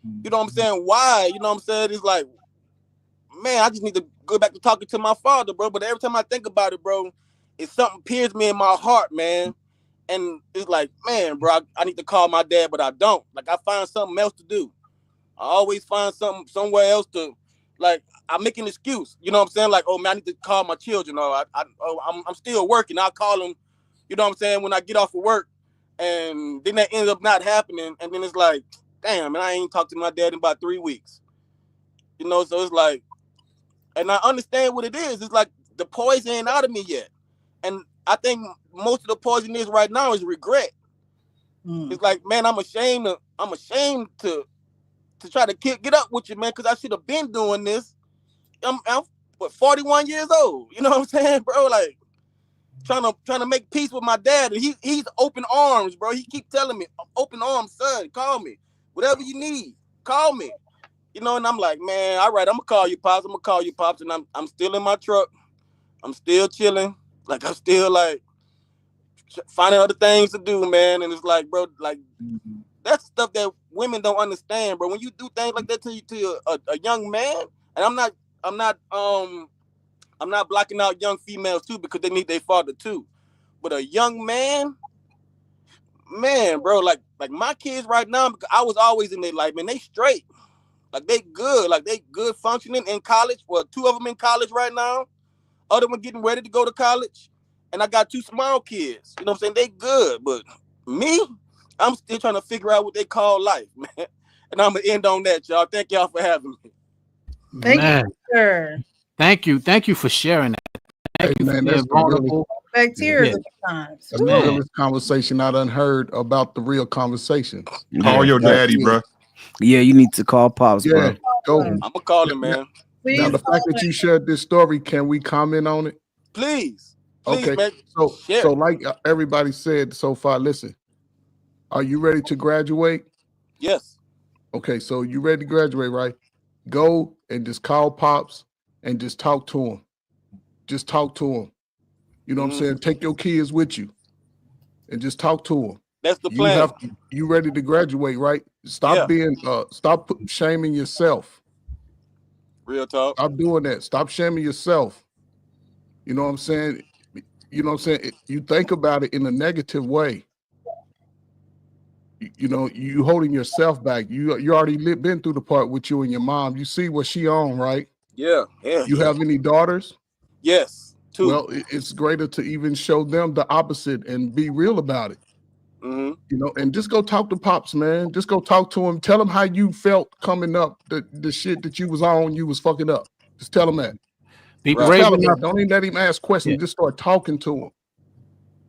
you know what I'm saying, why, you know what I'm saying, it's like, man, I just need to go back to talking to my father, bro. But every time I think about it, bro, it's something pierced me in my heart, man. And it's like, man, bro, I need to call my dad, but I don't. Like, I find something else to do. I always find something somewhere else to, like, I make an excuse. You know what I'm saying? Like, oh, man, I need to call my children. Or I'm still working. I'll call them, you know what I'm saying, when I get off of work. And then that ends up not happening. And then it's like, damn, man, I ain't talked to my dad in about 3 weeks. You know, so it's like, and I understand what it is. It's like the poison ain't out of me yet. And I think most of the poison is right now is regret. It's like, man, I'm ashamed to try to get up with you, man, because I should have been doing this. I'm what, 41 years old. You know what I'm saying, bro? Like, trying to make peace with my dad, and he's open arms, bro. He keep telling me, open arms, son, call me, whatever you need, call me. And I'm like, man, all right, I'm gonna call you, pops. I'm gonna call you, pops, and I'm still in my truck. I'm still chilling, like I'm still like finding other things to do, man. And it's like, bro, like that's stuff that women don't understand, bro. When you do things like that to a young man, and I'm not blocking out young females too, because they need their father too. But a young man, bro, like my kids right now, because I was always in their life, man, they straight. Like they good functioning in college. Well, 2 of them in college right now. Other one getting ready to go to college. And I got 2 small kids. You know what I'm saying? They good. But me, I'm still trying to figure out what they call life, man. And I'm gonna end on that, y'all. Thank y'all for having me. Thank you, sir. Thank you for sharing that. Thank you for being vulnerable. Back tears at times. That's the realest conversation I done heard about the real conversations. Call your daddy, bro. Yeah, you need to call Pops, bro. Go. I'm gonna call him, man. Now, the fact that you shared this story, can we comment on it? Please, okay. Man, so like everybody said so far, listen, are you ready to graduate? Yes. Okay, so you ready to graduate, right? Go and just call Pops and just talk to him. Just talk to him. You know what I'm saying? Take your kids with you and just talk to them. That's the plan. You ready to graduate, right? Stop being stop shaming yourself. Real talk. Stop doing that. Stop shaming yourself. You know what I'm saying? You know what I'm saying? You think about it in a negative way. You holding yourself back. You already been through the part with you and your mom. You see what she on, right? Yeah. You have any daughters? Yes, 2. Well, it's greater to even show them the opposite and be real about it. And just go talk to Pops, man. Just go talk to him. Tell him how you felt coming up, the shit that you was on, you was fucking up. Just tell him that. Be brave enough. Don't even let him ask questions. Just start talking to him.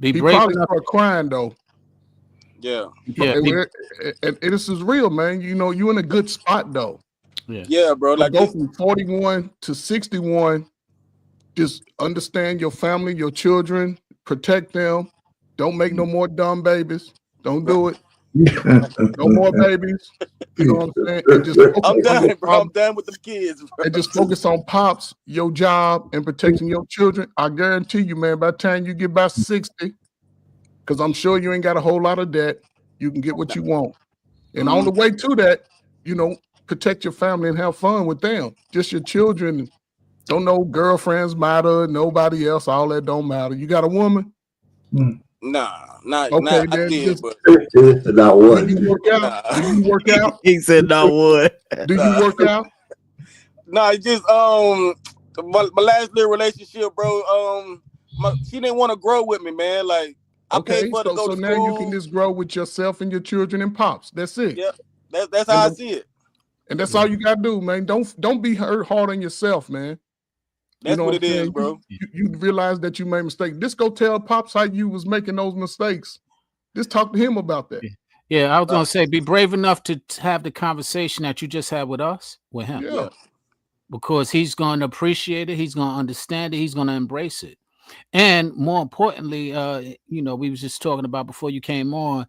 He probably start crying though. Yeah. And this is real, man. You in a good spot though. Yeah, bro. Like go from 41 to 61. Just understand your family, your children, protect them. Don't make no more dumb babies. Don't do it. No more babies. You know what I'm saying? And just I'm done, bro. I'm done with the kids, bro. And just focus on Pops, your job, and protecting your children. I guarantee you, man, by the time you get about 60, because I'm sure you ain't got a whole lot of debt, you can get what you want. And on the way to that, protect your family and have fun with them. Just your children. Don't know girlfriends matter, nobody else, all that don't matter. You got a woman? Nah, not okay, I did, but not one. Do you work out? Nah. Do you work out? He said not one. Do you work out? Nah, it's just my last little relationship, bro. She didn't want to grow with me, man. Like I paid for her to go to school. So now you can just grow with yourself and your children and Pops. That's it. Yeah, that's how I see it. And that's all you gotta do, man. Don't be hard on yourself, man. That's what it is, bro. You realize that you made mistakes. Just go tell Pops how you was making those mistakes. Just talk to him about that. Yeah, I was gonna say, be brave enough to have the conversation that you just had with us, with him. Yeah. Because he's gonna appreciate it, he's gonna understand it, he's gonna embrace it. And more importantly, we was just talking about before you came on,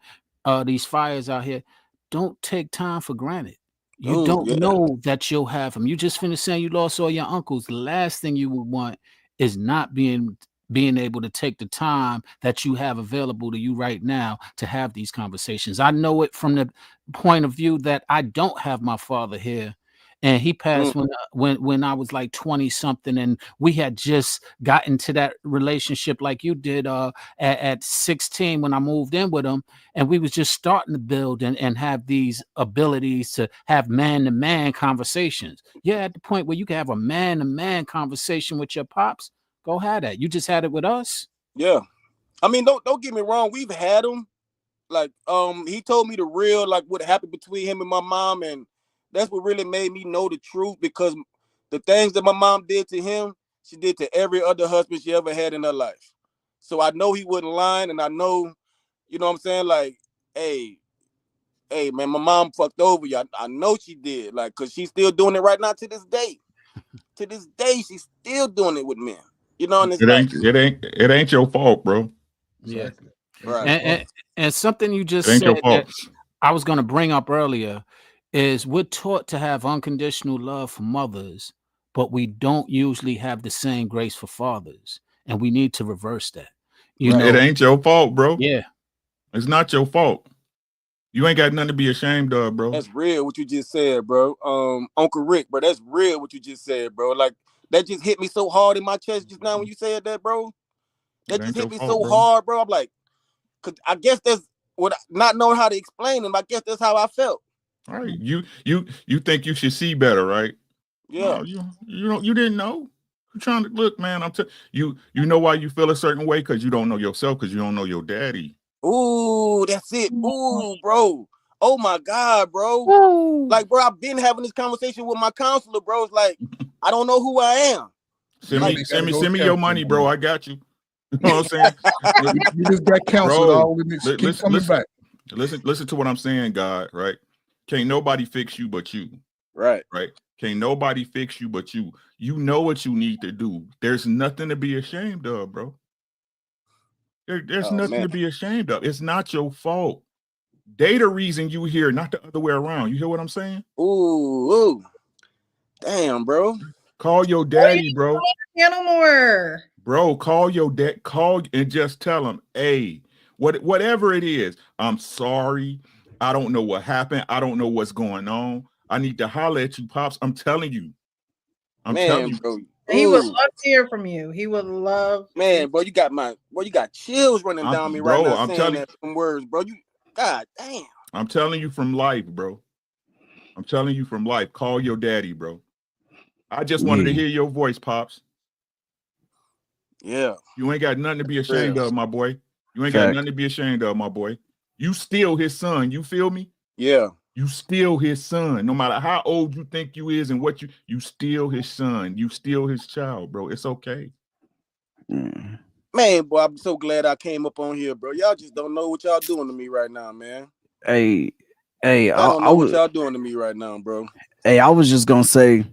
these fires out here. Don't take time for granted. You don't know that you'll have them. You just finished saying you lost all your uncles. The last thing you would want is not being able to take the time that you have available to you right now to have these conversations. I know it from the point of view that I don't have my father here. And he passed when I was like 20 something, and we had just gotten to that relationship like you did at 16 when I moved in with him, and we was just starting to build and have these abilities to have man-to-man conversations. Yeah, at the point where you can have a man-to-man conversation with your pops, go have that. You just had it with us. Yeah, I mean, don't get me wrong, we've had them. Like, he told me the real, like what happened between him and my mom, and that's what really made me know the truth, because the things that my mom did to him, she did to every other husband she ever had in her life. So I know he wasn't lying, and I know, you know what I'm saying? Like, hey, man, my mom fucked over you. I know she did, like, because she's still doing it right now to this day. To this day, she's still doing it with men. You know, and it's It like, ain't your fault, bro. Yeah. Exactly. right. And something you It just ain't your said fault. that I was going to bring up earlier is we're taught to have unconditional love for mothers, but we don't usually have the same grace for fathers, and we need to reverse that. You Right. It know, ain't your fault, bro. yeah, It's not your fault. You ain't got nothing to be ashamed of, bro. That's real what you just said, bro. Uncle Rick, bro, that's real what you just said, bro. Like that just hit me so hard in my chest just now when you said that, bro. It That just ain't hit your me fault, so bro. hard, bro. I'm like, cause I guess that's what not knowing how to explain it. I guess that's how I felt. All right. You think you should see better, right? Yeah. No, you didn't know. You trying to look, man. You know why you feel a certain way because you don't know yourself because you don't know your daddy. Ooh, that's it. Ooh, bro. Oh my God, bro. Like, bro, I've been having this conversation with my counselor, bro. It's like, I don't know who I am. Send Like, me send me your money, bro. I got you. You know what I'm saying? You just got counseled Bro, all in this. Keep coming back. listen to what I'm saying, God, right? Can't nobody fix you but you, right. right? Can't nobody fix you but you. You know what you need to do. There's nothing to be ashamed of, bro. There's Oh nothing man. to be ashamed of. It's not your fault. They the reason you here, not the other way around. You hear what I'm saying? Ooh. Damn, bro. Call your Why you daddy, bro. no more? Bro, call your dad. Call and just tell him, hey, whatever it is, I'm sorry. I don't know what happened. I don't know what's going on. I need to holler at you, pops. I'm telling you. I'm telling Man, you. bro. He would Ooh. love to hear from you. He would love to. Man, bro, you got chills running down me right now I'm saying telling that some words, bro. You God damn. I'm telling you from life, bro. I'm telling you from life. Call your daddy, bro. I just wanted to Yeah. hear your voice, pops. Yeah. You ain't got nothing to be ashamed Real. of, my boy. You ain't got Fact. nothing to be ashamed of, my boy. You still his son. You feel me? Yeah. You still his son. No matter how old you think you is and what you still his son. You still his child, bro. It's okay. Mm. Man, boy, I'm so glad I came up on here, bro. Y'all just don't know what y'all doing to me right now, man. Hey, Y'all don't I know what was y'all doing to me right now, bro. I was just gonna say,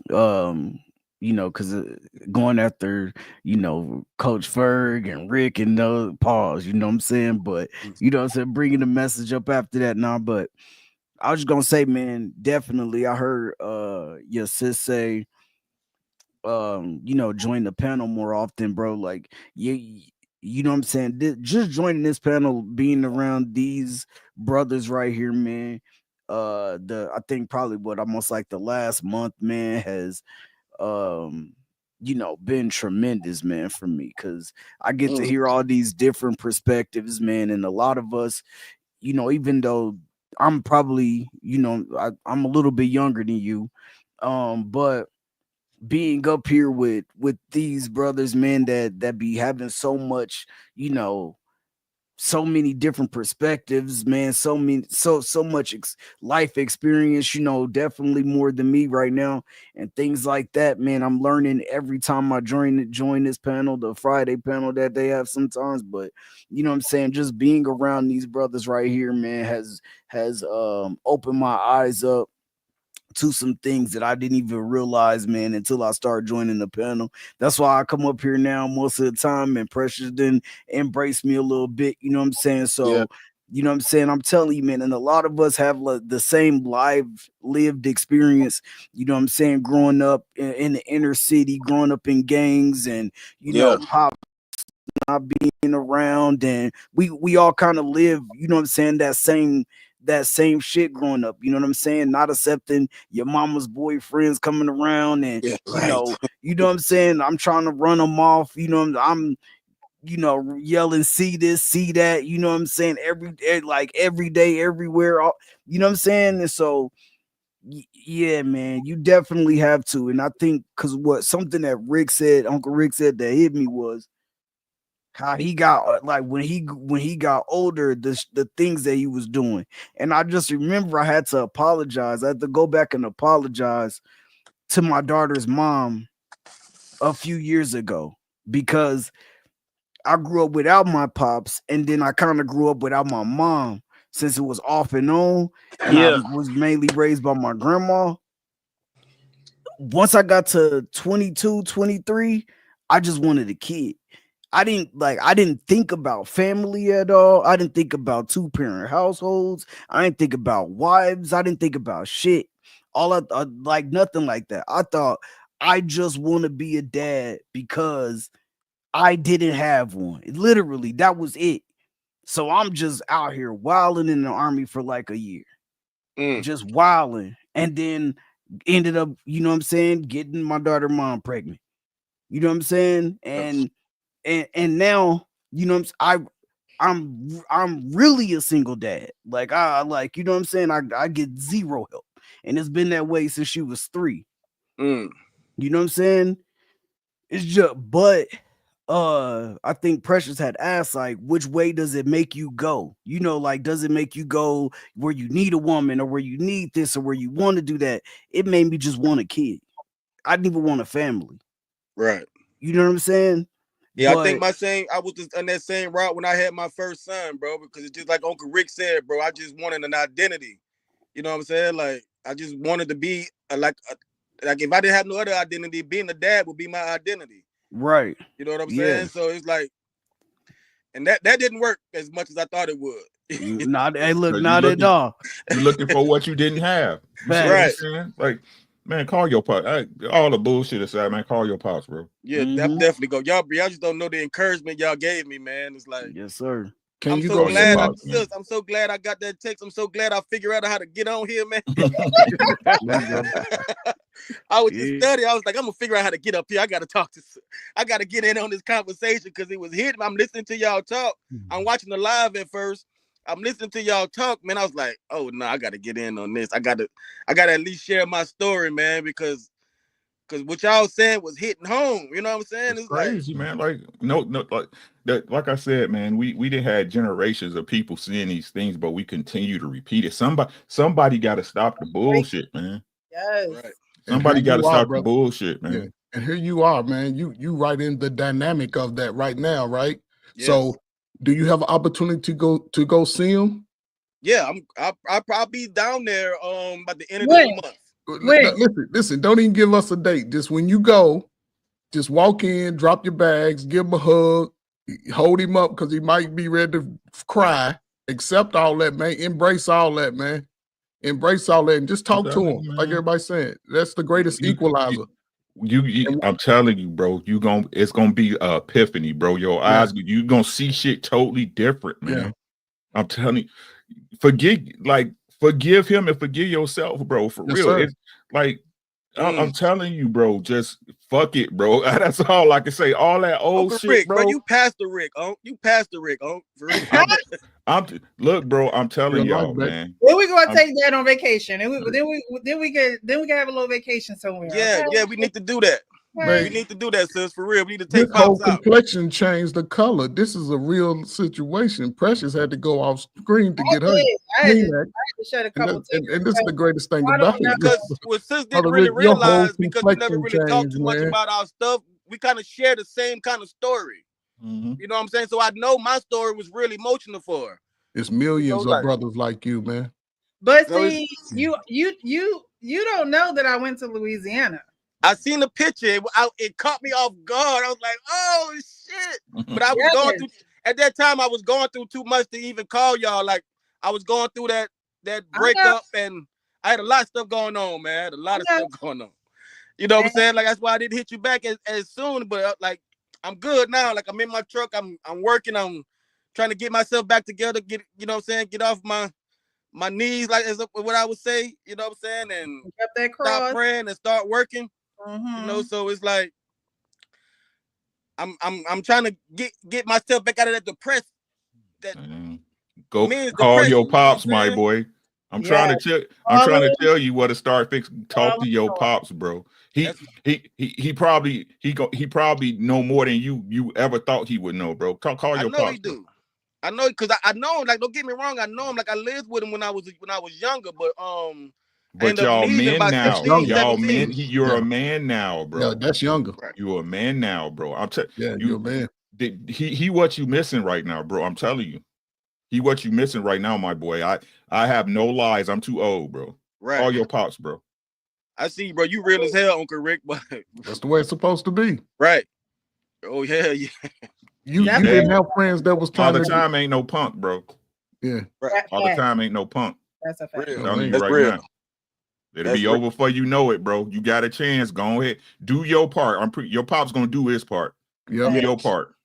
because going after, Coach Ferg and Rick and those pause, you know what I'm saying? But, what I'm saying, bringing the message up after that now. But I was just gonna say, man, definitely, I heard your sis say, join the panel more often, bro. Like, you know what I'm saying? Just joining this panel, being around these brothers right here, man. I think probably what almost like the last month, man, has been tremendous, man, for me, because I get to hear all these different perspectives, man, and a lot of us, even though I'm probably, I'm a little bit younger than you, but being up here with these brothers, man, that be having so much, so many different perspectives, man, so much life experience, definitely more than me right now, and things like that, man. I'm learning every time I join this panel, the Friday panel that they have sometimes. But you know what I'm saying, just being around these brothers right here, man, has opened my eyes up to some things that I didn't even realize, man, until I started joining the panel. That's why I come up here now most of the time, and Precious didn't embrace me a little bit, you know what I'm saying? Yeah. So, you know what I'm saying? I'm telling you, man, and a lot of us have the same lived experience, you know what I'm saying, growing up in the inner city, growing up in gangs, and, Yeah. pop not being around, and we all kind of live, you know what I'm saying, that same shit growing up, you know what I'm saying, not accepting your mama's boyfriends coming around, and Yeah. Right. you know what I'm saying, I'm trying to run them off, I'm yelling, see this, see that, you know what I'm saying, like every day, everywhere, you know what I'm saying. And so yeah, man, you definitely have to. And I think because something that Uncle Rick said that hit me was how he got like when he got older, the things that he was doing. And I just remember I had to apologize. I had to go back and apologize to my daughter's mom a few years ago, because I grew up without my pops, and then I kind of grew up without my mom since it was off and on, and I Yeah. was mainly raised by my grandma. Once I got to 22, 23, I just wanted a kid. I didn't think about family at all. I didn't think about 2-parent households. I didn't think about wives. I didn't think about shit. Like nothing like that. I thought I just want to be a dad because I didn't have one. Literally, that was it. So I'm just out here wilding in the army for like a year. Just wilding. And then ended up, you know what I'm saying, getting my daughter mom pregnant. You know what I'm saying? And now, you know what I'm really a single dad. Like you know what I'm saying? I get zero help. And it's been that way since she was 3. You know what I'm saying? It's just but I think Precious had asked, like, which way does it make you go? You know, like, does it make you go where you need a woman or where you need this or where you want to do that? It made me just want a kid. I didn't even want a family. Right. You know what I'm saying? Yeah, But I think I was just on that same route when I had my first son, bro, because it's just like Uncle Rick said, bro, I just wanted an identity. You know what I'm saying? Like, I just wanted to be like if I didn't have no other identity, being a dad would be my identity. Right. You know what I'm saying? So it's like, and that didn't work as much as I thought it would. Not at all. You're looking for what you didn't have. You see what I'm saying? Like, man, call your pops. All the bullshit aside, man, call your pops, bro. Yeah, definitely go. Y'all just don't know the encouragement y'all gave me, man. It's like, yes, sir. Can you so go glad see I'm so glad I got that text. I'm so glad I figured out how to get on here, man. I was just studying. I was like, I'm gonna figure out how to get up here. I gotta get in on this conversation because it was hitting. I'm listening to y'all talk. I'm watching the live at first. I'm listening to y'all talk, man. I was like, oh no, I gotta get in on this. I gotta at least share my story, man, because what y'all saying was hitting home. You know what I'm saying? It's crazy, man. Like no, like that. Like I said, man, we didn't had generations of people seeing these things, but we continue to repeat it. Somebody got to stop the bullshit, man. Yes. Right. Somebody got to stop the bullshit, man. Yeah. And here you are, man. You right in the dynamic of that right now, right? Yes. So, do you have an opportunity to go see him? Yeah, I'll probably be down there by the end of the month. Listen, don't even give us a date. Just when you go, just walk in, drop your bags, give him a hug, hold him up because he might be ready to cry. Accept all that, man. Embrace all that, man. Embrace all that and just talk to him, like everybody's saying. That's the greatest equalizer. I'm telling you, bro, it's gonna be a epiphany, bro. Your eyes, you gonna see shit totally different, man. Yeah. I'm telling you, forgive him and forgive yourself, bro. For real. Sir. It's like I'm telling you, bro, just fuck it, bro. That's all I can say. All that old Uncle shit, Rick, bro. You Pastor Rick, you Pastor Rick, for real. Look, bro, I'm telling y'all, man. Then we gonna take that on vacation, and then we can have a little vacation somewhere. Yeah, okay? we need to do that. Man, we need to do that, sis, for real. We need to take this whole pops out. complexion changed the color. This is a real situation. Precious had to go off screen to get her. I had to shed a couple and this is the greatest thing about it. Because what sis didn't really realize, because we never really talked too much about our stuff, we kind of share the same kind of story. You know what I'm saying? So I know my story was really emotional for her. It's millions of brothers like you, man. But see, you don't know that I went to Louisiana. I seen the picture. It caught me off guard. I was like, "Oh shit!" But I was going through at that time. I was going through too much to even call y'all. Like I was going through that breakup, and I had a lot of stuff going on, man. I had a lot of stuff going on. You know what I'm saying? Like that's why I didn't hit you back as soon. But like I'm good now. Like I'm in my truck. I'm working. I'm trying to get myself back together. Get you know what I'm saying? Get off my knees, like as what I would say. You know what I'm saying? And stop praying and start working. You know, so it's like I'm trying to get myself back out of that depressed. Go call your pops, my boy. I'm trying to tell you what to start fixing. Talk to your pops, bro. He probably know more than you ever thought he would know, bro. Call your pops. I know he do. I know because I know him. Like, don't get me wrong. I know him. Like I lived with him when I was younger, but y'all men now. 16, y'all 17. men. You're a man now, bro. Yeah, that's younger. You're a man now, bro. I'm telling you, you're a man. He what you missing right now, bro. I'm telling you. He what you missing right now, my boy. I have no lies. I'm too old, bro. Right. Call your pops, bro. I see, bro. You real as hell, Uncle Rick, but that's the way it's supposed to be. Right. Oh yeah, yeah. You That didn't man, have friends that was All trying the to. time ain't no punk, bro. Yeah. Right. All the fact. time ain't no punk. That's a fact. I'm Real. No, telling you ain't. That's right real. now. It'll That's be real. over before you know it, bro. You got a chance. Go ahead. Do your part. Your pop's gonna do his part. Yep. Do Yeah. your part.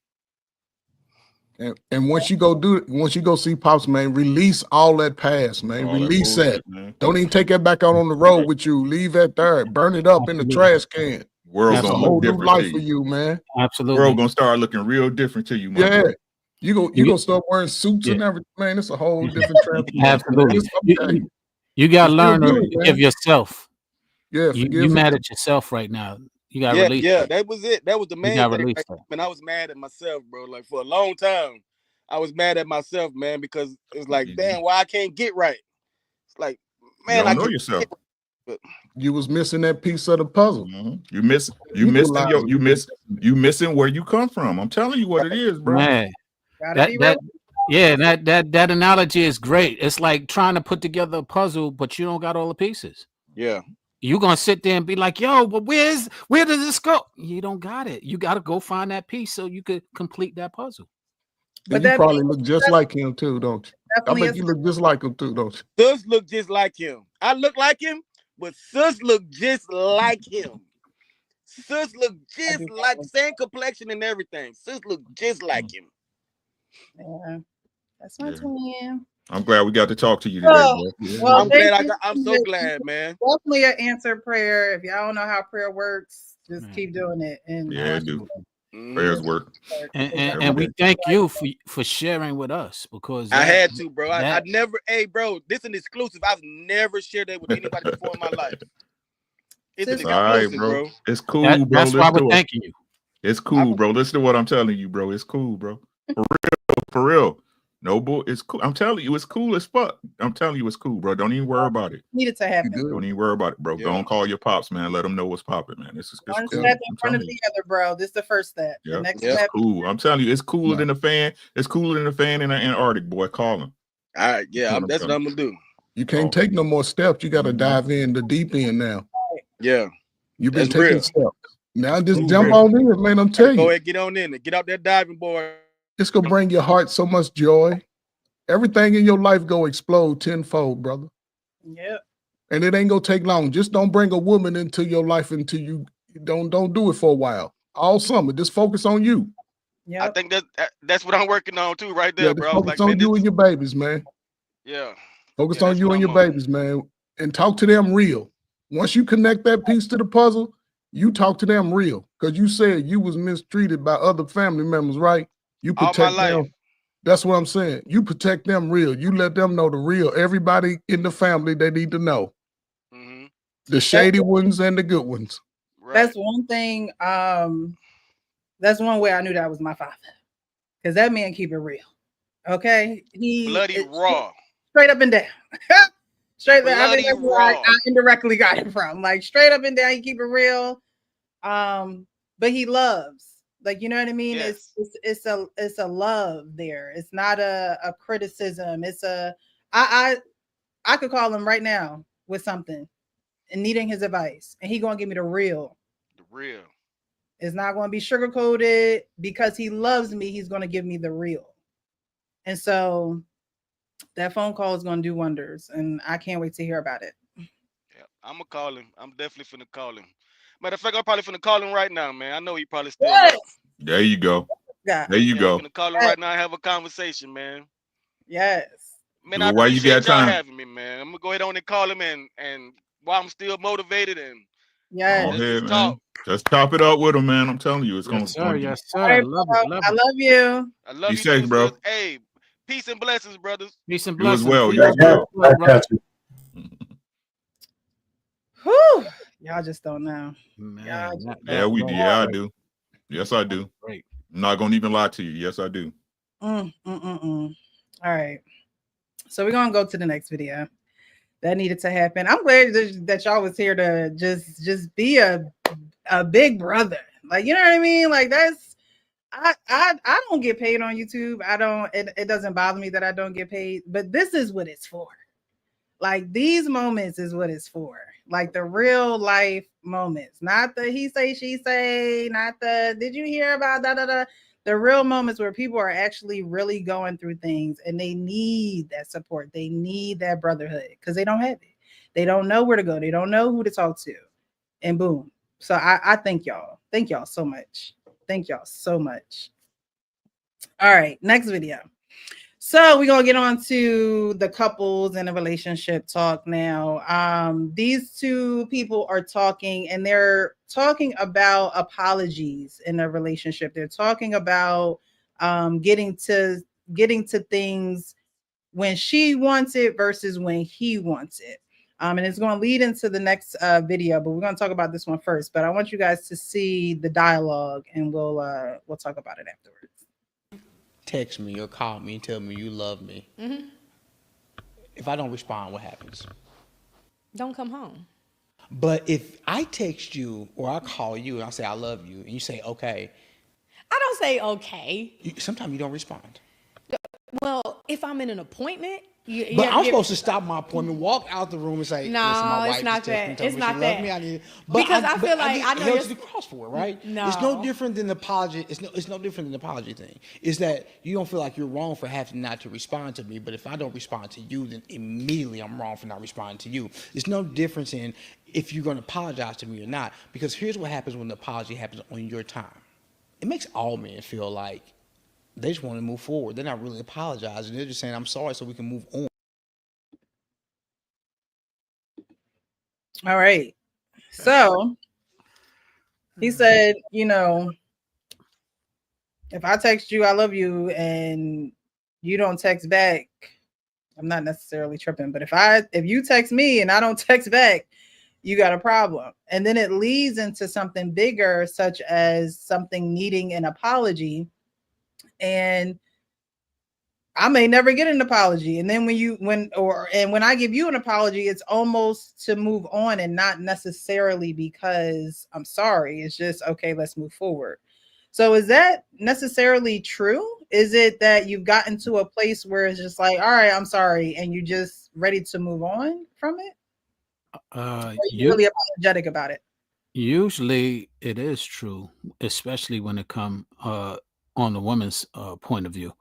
And once you go see Pops, man, release all that past, man. All that Release that. bullshit, man. Don't even take that back out on the road with you. Leave that there. Burn it up in the Absolutely. trash can. World It's a gonna Absolutely. look whole new different to life for you. you, man. Absolutely. World gonna start looking real different to you, my Yeah. brother. You You- gonna start wearing suits Yeah. and everything, man. It's a whole different transformation, man. Absolutely. It's okay. You got to You still learn to good, forgive man. yourself. Yeah, You forgive mad him. at yourself right now. You got to Yeah, release yeah, that. that was it. That was the You main got to thing. release Right? that. Man, I was mad at myself, bro. Like for a long time, I was mad at myself, man, because it's like, You damn, why I can't get right. It's like, man, I don't know can yourself. get right. You was missing that piece of the puzzle. You missing where you come from. I'm telling you what it is, bro. Man, Gotta be real. that analogy is great. It's like trying to put together a puzzle, but you don't got all the pieces. Yeah. You're gonna sit there and be like, yo, but where does this go? You don't got it. You gotta go find that piece so you could complete that puzzle. And But you that probably look just like him too, don't you? I definitely bet is. you look just like him too, don't you? Sus look just like him. I look like him, but Sus look just like him. Sus look I just do like follow. same complexion and everything. Sus look just like him. Yeah, that's my Yeah. twin. I'm glad we got to talk to you today, Oh, bro. well, I'm thank glad you. I'm so glad, man. Definitely an answered prayer. If y'all don't know how prayer works, just Man. keep doing it. And Yeah, it do. Mhm. Prayers work. And we thank you for sharing with us because I that, had to, bro. I that never, hey, bro, this is an exclusive. I've never shared that with anybody before in my life. It's an Sis, All right, exclusive, bro. bro. It's cool, bro. that's why Listen we're to it. thanking you. It's cool, bro. Listen to what I'm telling you, bro. It's cool, bro. For real. No bull. It's cool. I'm telling you, it's cool as fuck. I'm telling you, it's cool, bro. Don't even worry about it. needed to You happen. good? Don't even worry about it, bro. Yeah. Go and call your pops, man. Let them know what's popping, man. It's One cool. step in I'm front of telling you. the other, bro. This is the first step. The Yep. next Yep. step. It's cool. I'm telling you, it's cooler Right. than a fan. It's cooler than a fan in the Antarctic, boy. Call him. All right, yeah, That's what that's what I'm I'm gonna do. You can't Oh. take no more steps. You got to Mhm. dive in the deep end now. Yeah, You've been that's taking real. steps. Now just Cool, jump bro. on in, man. I'm Gotta telling go you, ahead, get on in it. Get out that diving board. it's gonna bring your heart so much joy. Everything in your life go explode tenfold, brother. Yep. And it ain't gonna take long. Just don't bring a woman into your life until you don't do it for a while. All summer, just focus on you. Yep. I think that's what I'm working on too, right Yeah, there, just bro. I was focus like, on man, you this, and your babies, man. yeah, Focus yeah, on that's you what and I'm your on. babies, man. And talk to them real. Once you connect that piece to the puzzle, you talk to them real. Because you said you was mistreated by other family members, right? You All my protect life. them. That's what I'm saying. You protect them real. You let them know the real. Everybody in the family, they need to know. Mm-hmm. The shady ones and the good ones. Right. That's one thing. That's one way I knew that was my father. Because that man keep it real. Okay. Bloody raw. Straight up and down. Straight up. I think Bloody that's where I raw. indirectly got it from. Like straight up and down, he keep it real. But he loves. Like, you know what I mean? Yes. It's a love there. It's not a criticism. It's a I could call him right now with something and needing his advice. And he gonna give me the real. The real. It's not going to be sugar coated because he loves me. He's going to give me the real. And so that phone call is going to do wonders. And I can't wait to hear about it. Yeah, I'm gonna call him. I'm definitely finna call him. Matter of fact, I'm probably finna call him right now, man. I know he probably still Yes. up. There you go. Yeah. There you Yeah, go. I'm finna call him right now and have a conversation, man. Yes. Man, Do I it while you appreciate got y'all time. having me, man. I'm gonna go ahead on and call him and while I'm still motivated and Yes. Go let's ahead, just man. talk. Just chop it up with him, man. I'm telling you, it's Yes, sir. going to Yes, All sir. right, Love bro. it. Love I it. love you. I love be you safe, too, bro. sis. Hey, peace and blessings, brothers. Peace and You as blessings. well. See You you as later, well. brother. Whew. Y'all just don't know. Man, Y'all just Yeah, don't we know. do. Yeah, I do. Yes, I do. Great. I'm not going to even lie to you. Yes, I do. All right. So we're going to go to the next video. That needed to happen. I'm glad that y'all was here to just be a big brother. Like, you know what I mean? Like that's I don't get paid on YouTube. I don't it doesn't bother me that I don't get paid, but this is what it's for. Like these moments is what it's for. like the real life moments, not the he say, she say, not the did you hear about da da da. The real moments where people are actually really going through things and they need that support. They need that brotherhood because they don't have it. They don't know where to go. They don't know who to talk to. And boom. So I thank y'all. Thank y'all so much. Thank y'all so much. All right, next video. So we're gonna get on to the couples and the relationship talk now. These two people are talking and they're talking about apologies in their relationship. They're talking about getting to things when she wants it versus when he wants it. And it's going to lead into the next video, but we're going to talk about this one first. But I want you guys to see the dialogue, and we'll talk about it afterwards. Text me or call me and tell me you love me. If I don't respond, what happens? Don't come home. But if I text you or I call you and I say I love you and you say okay, I don't say okay. Sometimes you don't respond. Well, if I'm in an appointment, but I'm supposed to stop my appointment, walk out the room, and say, "No, my it's not that. It's not that." Because I feel like I know you're to the cross for it, right? No, it's no different than the apology. It's no different than the apology thing. Is that you don't feel like you're wrong for having not to respond to me, but if I don't respond to you, then immediately I'm wrong for not responding to you. There's no difference in if you're going to apologize to me or not. Because here's what happens when the apology happens on your time. It makes all men feel like they just want to move forward. They're not really apologizing. They're just saying, I'm sorry so we can move on. All right. So he said, if I text you, I love you, and you don't text back, I'm not necessarily tripping. But if you text me and I don't text back, you got a problem. And then it leads into something bigger, such as something needing an apology. And I may never get an apology. And then when I give you an apology, it's almost to move on and not necessarily because I'm sorry. It's just, okay, let's move forward. So is that necessarily true? Is it that you've gotten to a place where it's just like, all right, I'm sorry, and you're just ready to move on from it? Or you're really apologetic about it? Usually it is true, especially when it comes on the woman's point of view,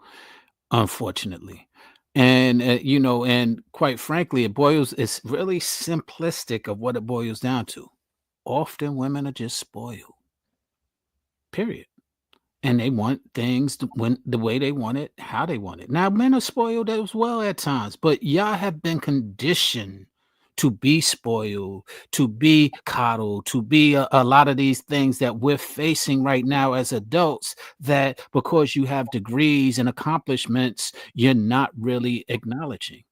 unfortunately. And and quite frankly, it's really simplistic of what it boils down to. Often women are just spoiled. Period. And they want things when the way they want it, how they want it. Now, men are spoiled as well at times, but y'all have been conditioned to be spoiled, to be coddled, to be a lot of these things that we're facing right now as adults, that because you have degrees and accomplishments, you're not really acknowledging.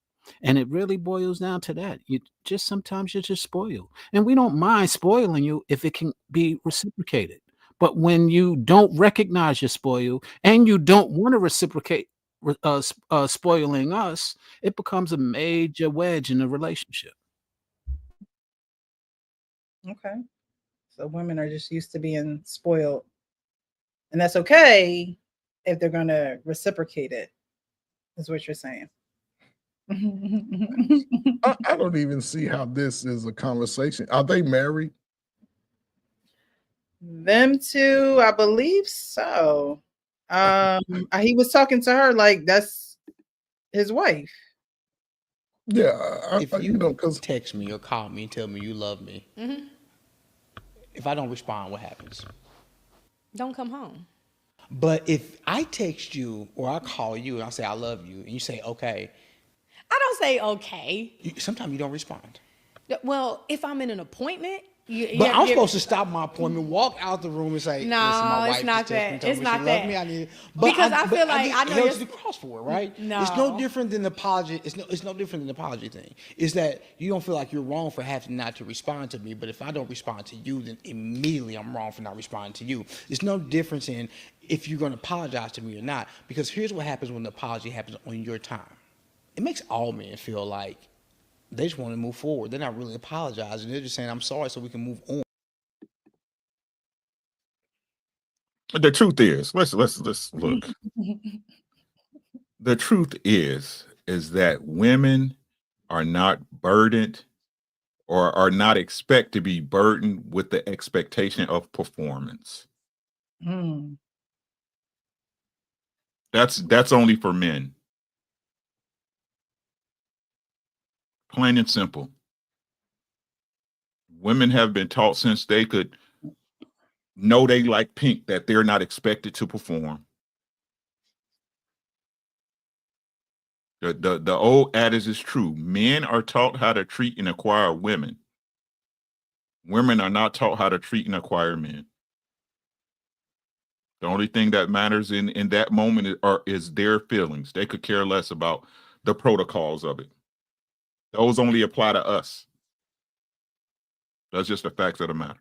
And it really boils down to that. Sometimes you're just spoiled. And we don't mind spoiling you if it can be reciprocated. But when you don't recognize you're spoiled and you don't want to reciprocate spoiling us, it becomes a major wedge in the relationship. Okay. So women are just used to being spoiled. And that's okay if they're going to reciprocate it, is what you're saying. I don't even see how this is a conversation. Are they married? Them two, I believe so. He was talking to her like that's his wife. Yeah, if you text me or call me and tell me you love me, if I don't respond, what happens? Don't come home. But if I text you or I call you and I say I love you and you say okay, I don't say okay. Sometimes you don't respond. Well, if I'm in an appointment, but I'm supposed to stop my appointment, walk out the room, and say, "No, my wife it's not that. It's not that." Me, I need it. Because I feel like I know you're to the cross for it, right? No, it's no different than the apology. It's no different than the apology thing. Is that you don't feel like you're wrong for having not to respond to me, but if I don't respond to you, then immediately I'm wrong for not responding to you. There's no difference in if you're going to apologize to me or not. Because here's what happens when the apology happens on your time. It makes all men feel like they just want to move forward. They're not really apologizing. They're just saying, I'm sorry so we can move on. The truth is, let's look. The truth is that women are not burdened or are not expect to be burdened with the expectation of performance. Mm. That's only for men. Plain and simple. Women have been taught since they could know they like pink that they're not expected to perform. The old adage is true. Men are taught how to treat and acquire women. Women are not taught how to treat and acquire men. The only thing that matters in that moment is their feelings. They could care less about the protocols of it. Those only apply to us. That's just the facts of the matter.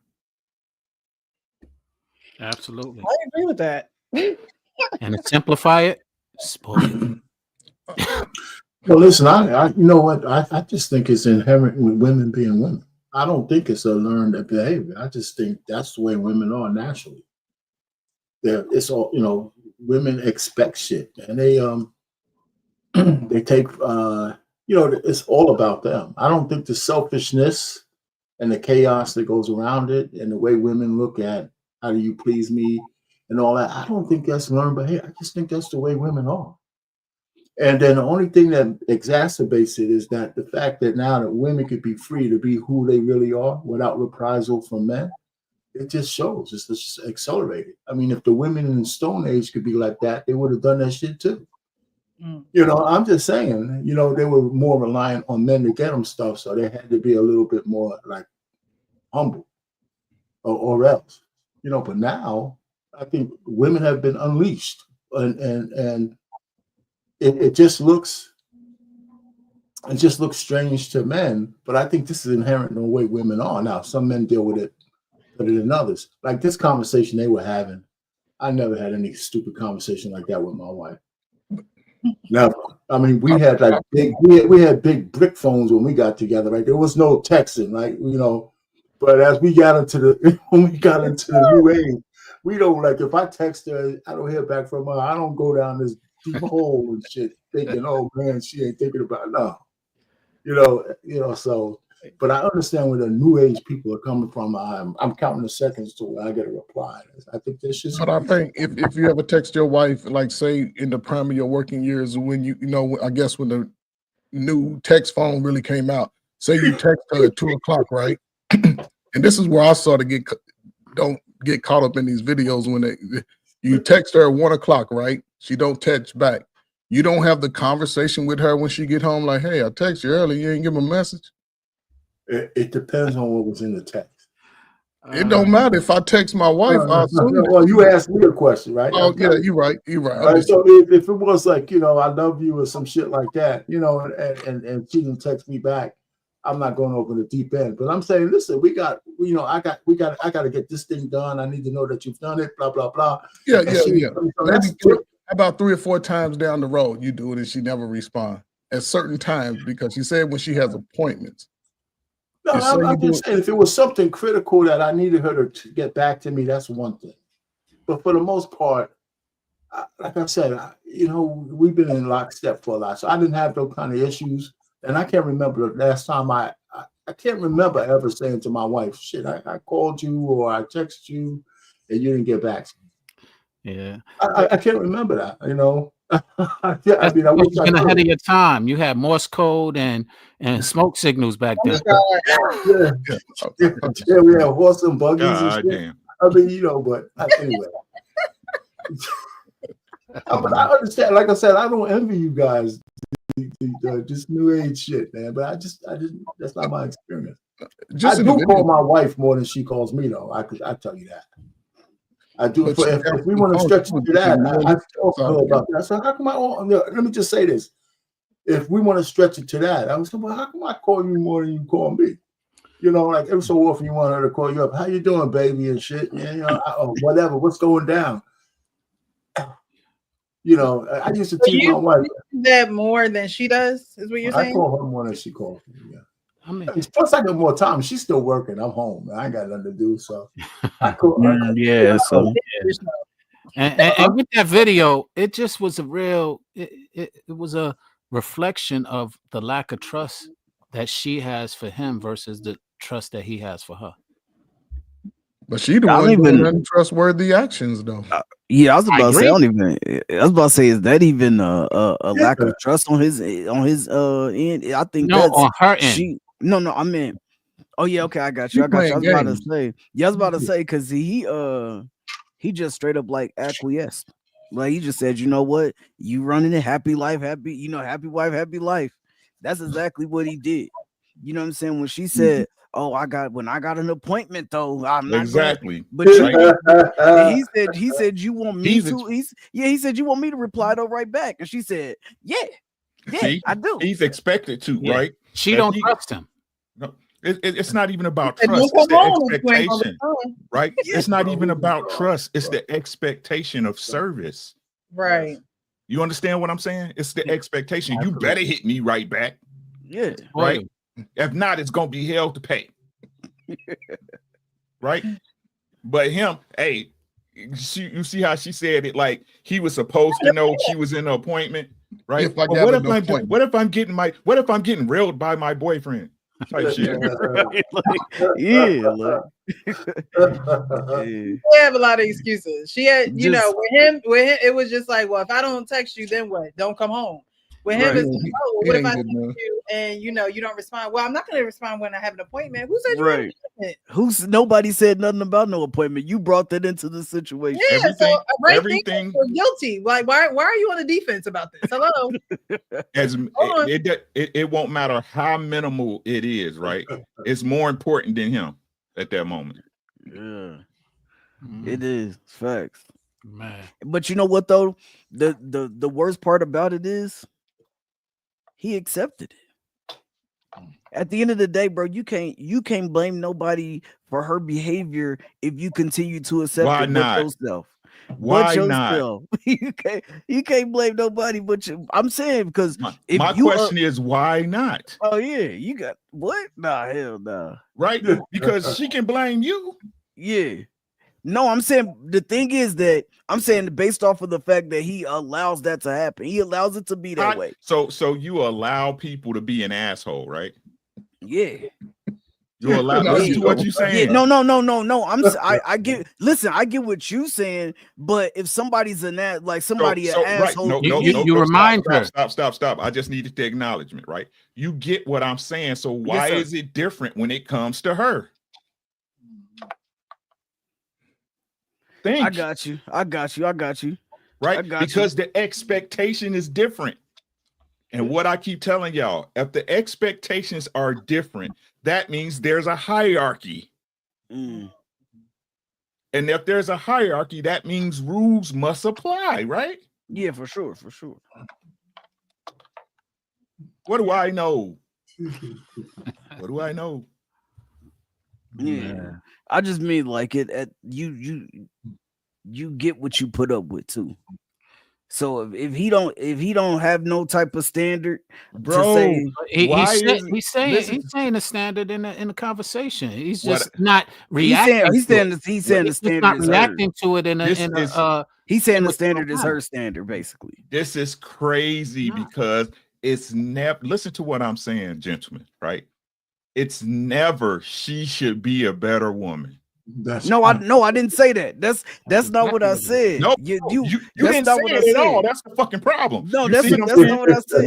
Absolutely. I agree with that. And to simplify it, spoken. Well, listen, I you know what? I just think it's inherent with women being women. I don't think it's a learned behavior. I just think that's the way women are naturally. It's all, women expect shit, and they take it's all about them. I don't think the selfishness and the chaos that goes around it and the way women look at how do you please me and all that, I don't think that's learned behavior. I just think that's the way women are. And then the only thing that exacerbates it is that the fact that now that women could be free to be who they really are without reprisal from men, it just shows. It's just accelerated. I mean, if the women in the Stone Age could be like that, they would have done that shit too. Mm. I'm just saying, they were more reliant on men to get them stuff, so they had to be a little bit more like humble or else. But now I think women have been unleashed and it just looks strange to men, but I think this is inherent in the way women are. Now, some men deal with it better than others. Like this conversation they were having, I never had any stupid conversation like that with my wife. Never. I mean, we had like we had big brick phones when we got together, right? There was no texting, right? But as we got into the new age, we don't, like, if I text her, I don't hear back from her. I don't go down this deep hole and shit thinking, oh man, she ain't thinking about it. No. So, but I understand where the new age people are coming from. I'm counting the seconds to where I get a reply. I think this just. But I think if you ever text your wife, like say in the prime of your working years, when I guess when the new text phone really came out, say you text her at 2:00, right? And this is where I sort of don't get caught up in these videos when you text her at 1:00, right? She don't text back. You don't have the conversation with her when she get home, like, hey, I text you early, you ain't give a message. It depends on what was in the text. It don't matter if I text my wife. Well, you asked me a question, right? Oh yeah, you're right. Right? So if it was like, I love you or some shit like that, and she didn't text me back, I'm not going over the deep end. But I'm saying, listen, I got to get this thing done. I need to know that you've done it. Blah blah blah. Yeah. Maybe about 3 or 4 times down the road, you do it, and she never respond at certain times because she said when she has appointments. No, I'm just saying, if it was something critical that I needed her to get back to me, that's one thing. But for the most part, like I said, we've been in lockstep for a lot, so I didn't have those kind of issues. And I can't remember the last time I can't remember ever saying to my wife, "Shit, I called you or I texted you, and you didn't get back to me." Yeah, I can't remember that. Yeah, I mean, I wish you've been ahead of your time. You had Morse code and smoke signals back then. Yeah, we had horse and buggies and shit. Damn. I mean, but anyway. But I understand. Like I said, I don't envy you guys. Just new age shit, man. But I didn't. That's not my experience. I do call my wife more than she calls me, though. I tell you that. I do. If we want to stretch it to that, I talk to her about that. So how come let me just say this. If we want to stretch it to that, I was saying, well, how come I call you more than you call me? Like every so often you want her to call you up. How you doing, baby, and shit. Whatever. What's going down? I used to tease my wife. You do that more than she does, is what you're saying? I call her more than she calls me. Yeah. Plus, I got more time. She's still working. I'm home. I ain't got nothing to do, so I call. And with that video, it just was a real. It was a reflection of the lack of trust that she has for him versus the trust that he has for her. But she the I don't one doing even. untrustworthy actions though. Yeah, I was I about to say. I agree. don't even. I was about to say, is that even a lack of trust on his end? I think No, that's on her end. she. No, I mean. Oh yeah, okay, I got She you. I got you. I playing was about to games. say. Yeah, I was about to say because he just straight up like acquiesced. Like he just said, you know what, you running a happy life, happy, happy wife, happy life. That's exactly what he did. You know what I'm saying? When she said, "Oh, when I got an appointment though, I'm not gonna." Exactly. But Right. he said you want me He's to. He said you want me to reply though right back, and she said, yeah, see, I do. he's expected to, Yeah. right? She If don't he, trust him. no, it's not even about And don't trust. It's come the home if you ain't gonna expectation, return. right? Yeah. It's not even about trust. It's the expectation of service. Right. You understand what I'm saying? It's the expectation. You Absolutely. better hit me right back, Yeah, right? If not, it's gonna be hell to pay. Right? But him, hey, you see how she said it, like he was supposed to know she was in an appointment, right? If I But got an appointment. what if I'm getting railed by my boyfriend? Type shit. right. Like, yeah, like, yeah. She have a lot of excuses. She had, Just with him, it was just like, well, if I don't text you, then what? Don't come home. With him, right. it's like, oh, well, He what if ain't I getting text none. you and you don't respond? Well, I'm not going to respond when I have an appointment. Who said you had an Right. appointment? Nobody said nothing about no appointment. You brought that into the situation. Yeah, Everything, so right everything there, you're guilty. Like, why are you on the defense about this? Hello, as hold on. it won't matter how minimal it is, right? It's more important than him at that moment. Yeah, it is facts. Man. But you know what though? The worst part about it is he accepted it. At the end of the day, bro, you can't blame nobody for her behavior if you continue to accept Why it but not? yourself. Why not? You can't blame nobody but you. I'm saying because if My you question is why not? oh yeah, you got what? Nah, hell nah. Right? Because she can blame you. Yeah. No, I'm saying the thing is that I'm saying based off of the fact that he allows that to happen. He allows it to be that way. So you allow people to be an asshole, right? Yeah. You allow listen to what you're saying. Yeah, no. I get listen, I get what you saying, but if somebody's an an Right. asshole, You remind her. Stop. I just needed the acknowledgement, right? You get what I'm saying. So why Yes, is it different when it comes to her? I got you. Right? Because the expectation is different. And what I keep telling y'all, if the expectations are different, that means there's a hierarchy. And if there's a hierarchy, that means rules must apply, right? Yeah, for sure. What do I know? What do I know? Yeah. I just mean like it at you get what you put up with too. So if he don't have no type of standard, bro, to say he's saying the standard in the conversation. He's just not reacting. He's saying the standard not is reacting hers. to it He's saying the standard is her standard, basically. This is crazy because it's never, listen to what I'm saying, gentlemen, right? It's never she should be a better woman. I didn't say that. That's not what I said. No, you didn't say it at all. That's the fucking problem. No, you that's not what I said.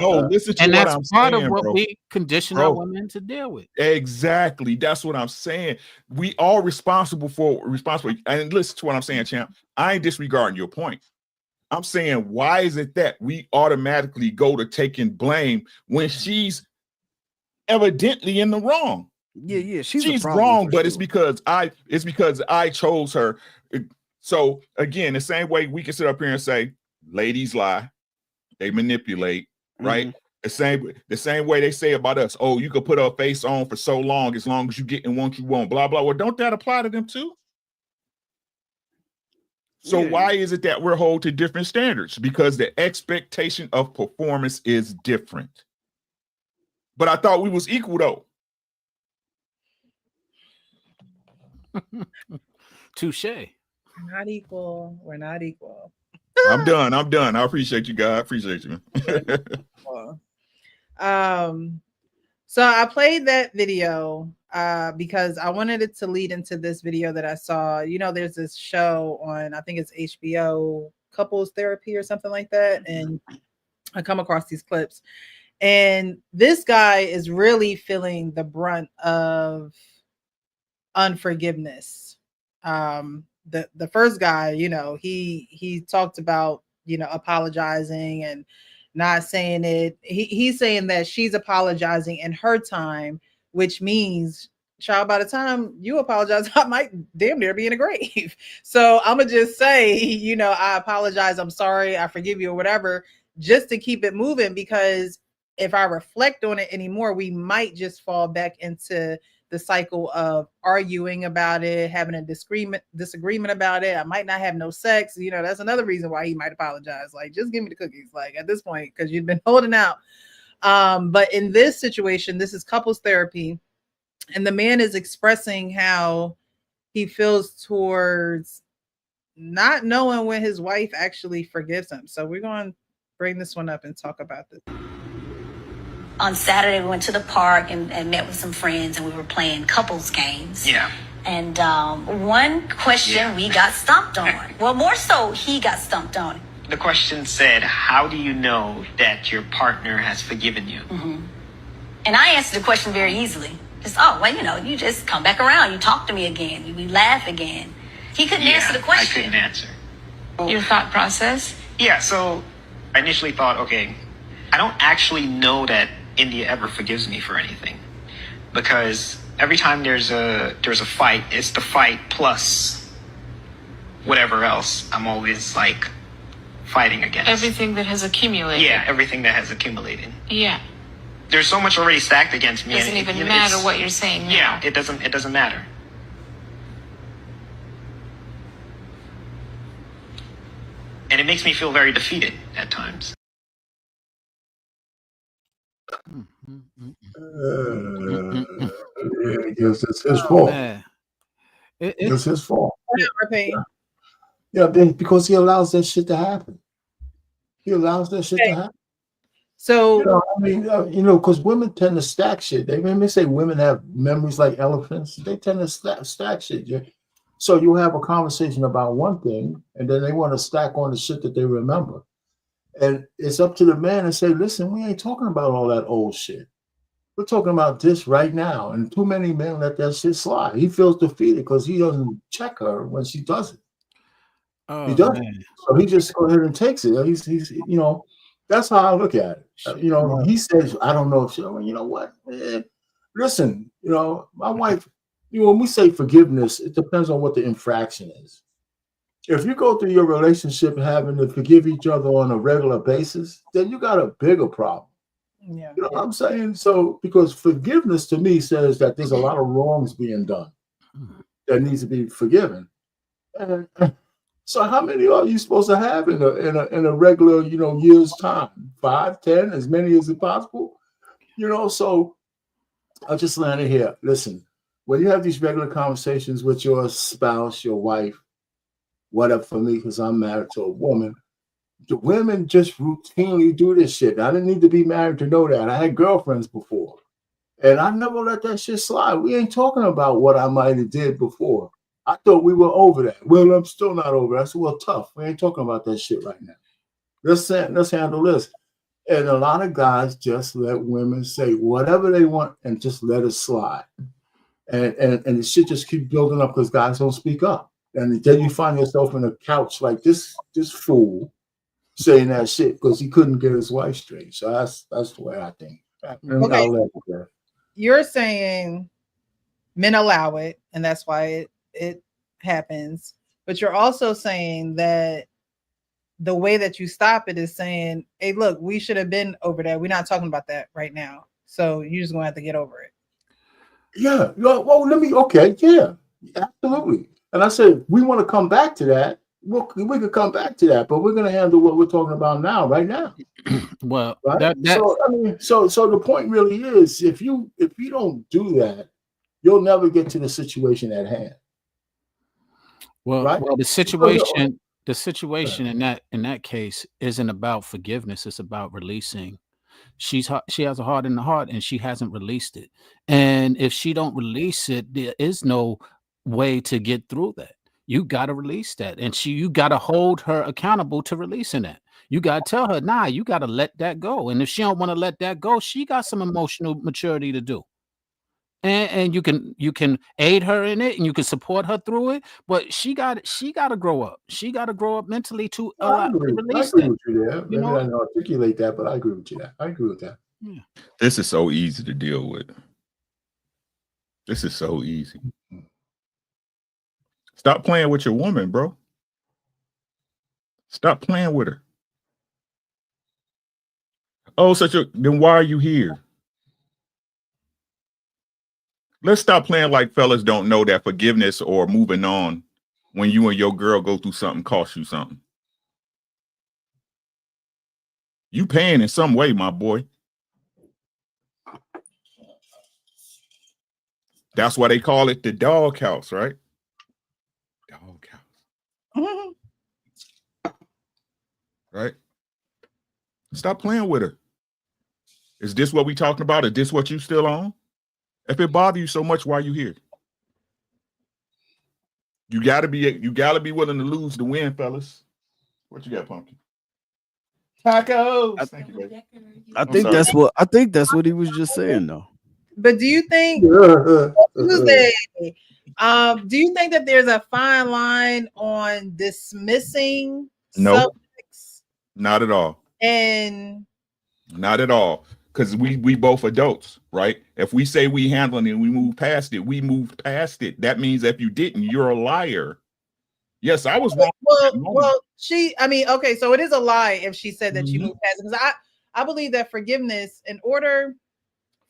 No, listen to and what that's I'm part saying, of what bro. we condition our women to deal with. Exactly. That's what I'm saying. We are responsible. And listen to what I'm saying, champ. I ain't disregarding your point. I'm saying, why is it that we automatically go to taking blame when she's evidently in the wrong? Yeah, she's wrong, but it's because I chose her. So again, the same way we can sit up here and say, ladies lie, they manipulate, right? The same way they say about us. Oh, you could put a face on for so long as you getting what you want, blah blah. Well, don't that apply to them too? So why is it that we're held to different standards? Because the expectation of performance is different. But I thought we was equal though. Touche. We're not equal. I'm done. I appreciate you guys. I appreciate you. So I played that video because I wanted it to lead into this video that I saw. You know, there's this show on, I think it's HBO, Couples Therapy or something like that. And I come across these clips. And this guy is really feeling the brunt of unforgiveness. The first guy, you know, he talked about, you know, apologizing and not saying it. He's saying that she's apologizing in her time, which means, child, by the time you apologize, I might damn near be in a grave. So I'm gonna just say, you know, I apologize, I'm sorry, I forgive you, or whatever, just to keep it moving. Because if I reflect on it anymore, we might just fall back into the cycle of arguing about it, having a disagreement about it. I might not have no sex. You know, that's another reason why he might apologize. Like, just give me the cookies, like, at this point, because you've been holding out. But in this situation, this is couples therapy, and the man is expressing how he feels towards not knowing when his wife actually forgives him. So we're going to bring this one up and talk about this. On Saturday, we went to the park and met with some friends, and we were playing couples games. Yeah. And one question we got stumped on. Well, more so, he got stumped on. The question said, how do you know that your partner has forgiven you? Mm-hmm. And I answered the question very easily. Just, oh, well, you know, you just come back around. You talk to me again. We laugh again. He couldn't answer the question. I couldn't answer. Your thought process? Yeah, so I initially thought, okay, I don't actually know that India ever forgives me for anything, because every time there's a fight, it's the fight plus whatever else I'm always like fighting against. Everything that has accumulated. Yeah, everything that has accumulated. Yeah. There's so much already stacked against me. It doesn't even matter what you're saying now. Yeah, it doesn't matter. And it makes me feel very defeated at times. Because it's his fault. It's his fault. Yeah, because he allows that shit to happen. He allows that shit to happen. So, you know, I mean, because women tend to stack shit. They say women have memories like elephants. They tend to stack shit. Yeah? So you have a conversation about one thing, and then they want to stack on the shit that they remember. And it's up to the man to say, listen, we ain't talking about all that old shit. We're talking about this right now. And too many men let that shit slide. He feels defeated because he doesn't check her when she does it. Oh, he doesn't. Man. So he just goes ahead and takes it. He's you know, that's how I look at it. You know, he says, I don't know if she, you know what, man, listen, you know, my wife, you know, when we say forgiveness, it depends on what the infraction is. If you go through your relationship having to forgive each other on a regular basis, then you got a bigger problem. Yeah. You know what I'm saying? So, because forgiveness to me says that there's a lot of wrongs being done that needs to be forgiven. And so how many are you supposed to have in a regular, you know, year's time? 5, 10, as many as possible? You know, so I'll just land it here. Listen, when you have these regular conversations with your spouse, your wife, whatever, for me, because I'm married to a woman, the women just routinely do this shit. I didn't need to be married to know that. I had girlfriends before, and I never let that shit slide. We ain't talking about what I might have did before. I thought we were over that. Well, I'm still not over it. I said, well, tough. We ain't talking about that shit right now. Let's handle this. And a lot of guys just let women say whatever they want and just let it slide. And the shit just keep building up because guys don't speak up. And then you find yourself in a couch like this fool saying that shit because he couldn't get his wife straight. So that's the way I think. Okay. I'll let it go. You're saying men allow it, and that's why it happens. But you're also saying that the way that you stop it is saying, hey, look, we should have been over that. We're not talking about that right now. So you're just going to have to get over it. Yeah. Well, yeah, absolutely. And I said, we want to come back to that. We could come back to that, but we're going to handle what we're talking about now, right now. Well, right. So I mean, so the point really is, if you don't do that, you'll never get to the situation at hand. Well, right? well, the situation in that case isn't about forgiveness. It's about releasing She has a heart in the heart, and she hasn't released it. And if she don't release it, there is no way to get through that. You got to release that, and you got to hold her accountable to releasing that. You got to tell her, nah, you got to let that go. And if she don't want to let that go, she got some emotional maturity to do. And you can aid her in it, and you can support her through it. But she got to grow up. She got to grow up mentally to No, I agree. I release agree that. with you there. You Maybe know? I didn't articulate that, but I agree with you there. I agree with that. Yeah. This is so easy to deal with. This is so easy. Stop playing with your woman, bro. Stop playing with her. Oh, then why are you here? Let's stop playing like fellas don't know that forgiveness or moving on when you and your girl go through something costs you something. You paying in some way, my boy. That's why they call it the doghouse, right? Doghouse. Right? Stop playing with her. Is this what we talking about? Is this what you still on? If it bothers you so much, why are you here? You gotta be willing to lose to win, fellas. What you got, Pumpkin? Tacos. Thank you, baby. I think that's what he was just saying, though. But do you think Tuesday? Do you think that there's a fine line on dismissing subjects? Not at all. And not at all. Because we both adults, right? If we say we handling it and we move past it, we moved past it. That means if you didn't, you're a liar. Yes, I was wrong. Well, okay, so it is a lie if she said that you moved past it. Because I believe that forgiveness, in order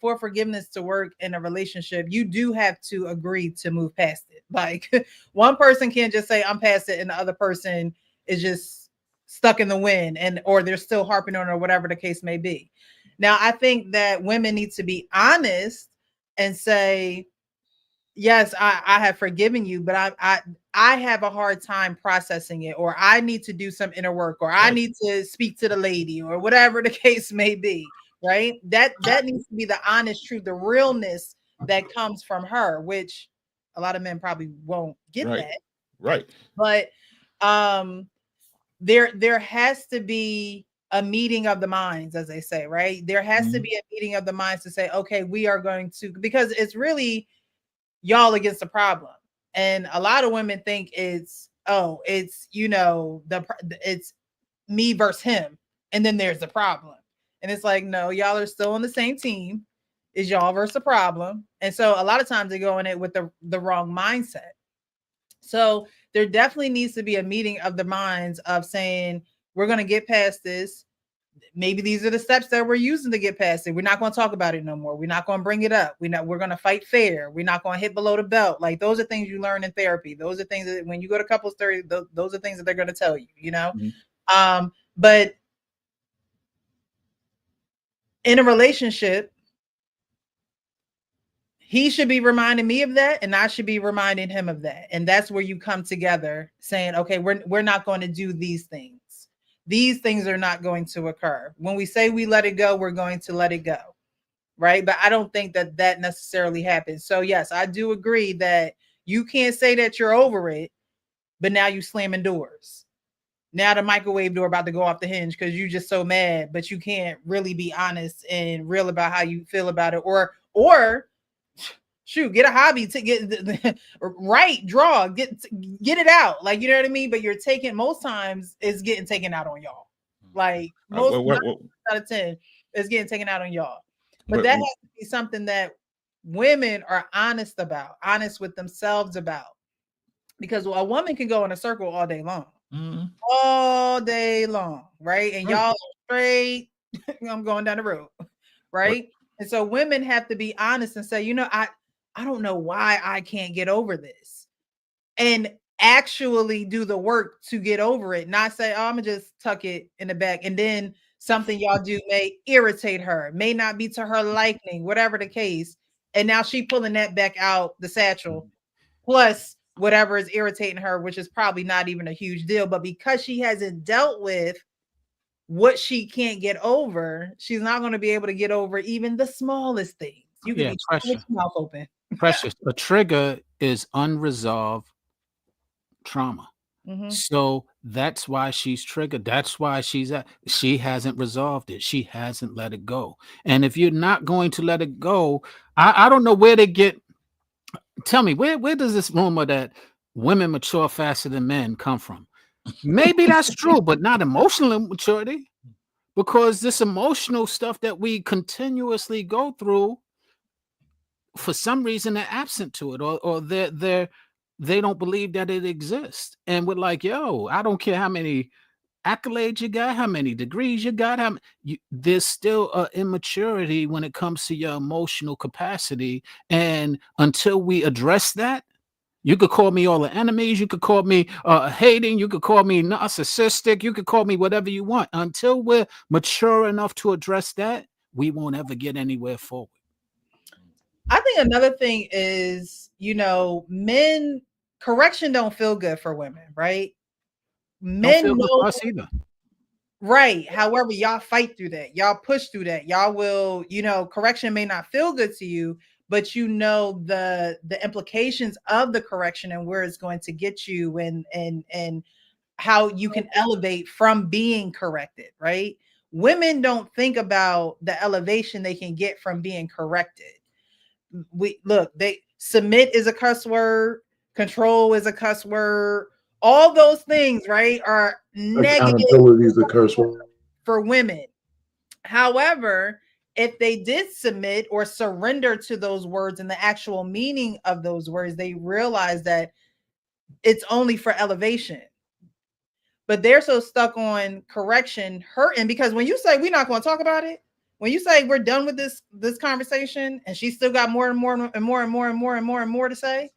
for forgiveness to work in a relationship, you do have to agree to move past it. Like one person can't just say I'm past it and the other person is just stuck in the wind or they're still harping on it or whatever the case may be. Now, I think that women need to be honest and say, yes, I have forgiven you, but I have a hard time processing it, or I need to do some inner work, or I need to speak to the lady, or whatever the case may be. Right? That needs to be the honest truth, the realness that comes from her, which a lot of men probably won't get that. Right. But there has to be a meeting of the minds, as they say, right? There has to be a meeting of the minds to say, okay, we are going to, because it's really y'all against the problem. And a lot of women think it's it's me versus him, and then there's the problem. And it's like, no, y'all are still on the same team. Is y'all versus the problem. And so a lot of times they go in it with the wrong mindset. So there definitely needs to be a meeting of the minds of saying, we're going to get past this. Maybe these are the steps that we're using to get past it. We're not going to talk about it no more. We're not going to bring it up. We're going to fight fair. We're not going to hit below the belt. Like, those are things you learn in therapy. Those are things that when you go to couples therapy, those are things that they're going to tell you, but in a relationship, he should be reminding me of that, and I should be reminding him of that. And that's where you come together saying, okay, we're not going to do these things. These things are not going to occur. When we say we let it go, we're going to let it go. Right. But I don't think that necessarily happens. So yes, I do agree that you can't say that you're over it, but now you slamming doors. Now the microwave door about to go off the hinge because you're just so mad, but you can't really be honest and real about how you feel about it. Or shoot, get a hobby to get write, draw, get it out. Like, you know what I mean? But you're taking, most times it's getting taken out on y'all. Like most out of 10 is getting taken out on y'all. But that has to be something that women are honest about, honest with themselves about. Because a woman can go in a circle all day long. All day long, right? And y'all straight, I'm going down the road, right? And so women have to be honest and say, I don't know why I can't get over this, and actually do the work to get over it. Not say, oh, I'm gonna just tuck it in the back, and then something y'all do may irritate her, may not be to her liking, whatever the case, and now she pulling that back out the satchel, plus whatever is irritating her, which is probably not even a huge deal, but because she hasn't dealt with what she can't get over, she's not going to be able to get over even the smallest things. You could Yeah, be with pressure. your mouth open. Precious. A trigger is unresolved trauma. Mhm. So that's why she's triggered. That's why she hasn't resolved it. She hasn't let it go. And if you're not going to let it go, I don't know where they get. Tell me, where does this rumor that women mature faster than men come from? Maybe that's true, but not emotional maturity, because this emotional stuff that we continuously go through, for some reason they're absent to it, or they don't believe that it exists. And we're like, yo, I don't care how many accolades you got, how many degrees you got, there's still a immaturity when it comes to your emotional capacity. And until we address that, you could call me all the enemies, you could call me hating, you could call me narcissistic, you could call me whatever you want. Until we're mature enough to address that, we won't ever get anywhere forward. I think another thing is, men, correction don't feel good for women, right? Don't feel Men good for know, us either. right. However, y'all fight through that. Y'all push through that. Y'all will, correction may not feel good to you, but the implications of the correction and where it's going to get you, and how you can elevate from being corrected, right? Women don't think about the elevation they can get from being corrected. They submit is a cuss word, control is a cuss word. All those things, right, are negative Accountability is a curse word for women. However, if they did submit or surrender to those words and the actual meaning of those words, they realize that it's only for elevation. But they're so stuck on correction, hurting, because when you say we're not going to talk about it, when you say we're done with this conversation, and she still got more and more and more and more and more and more and more to say,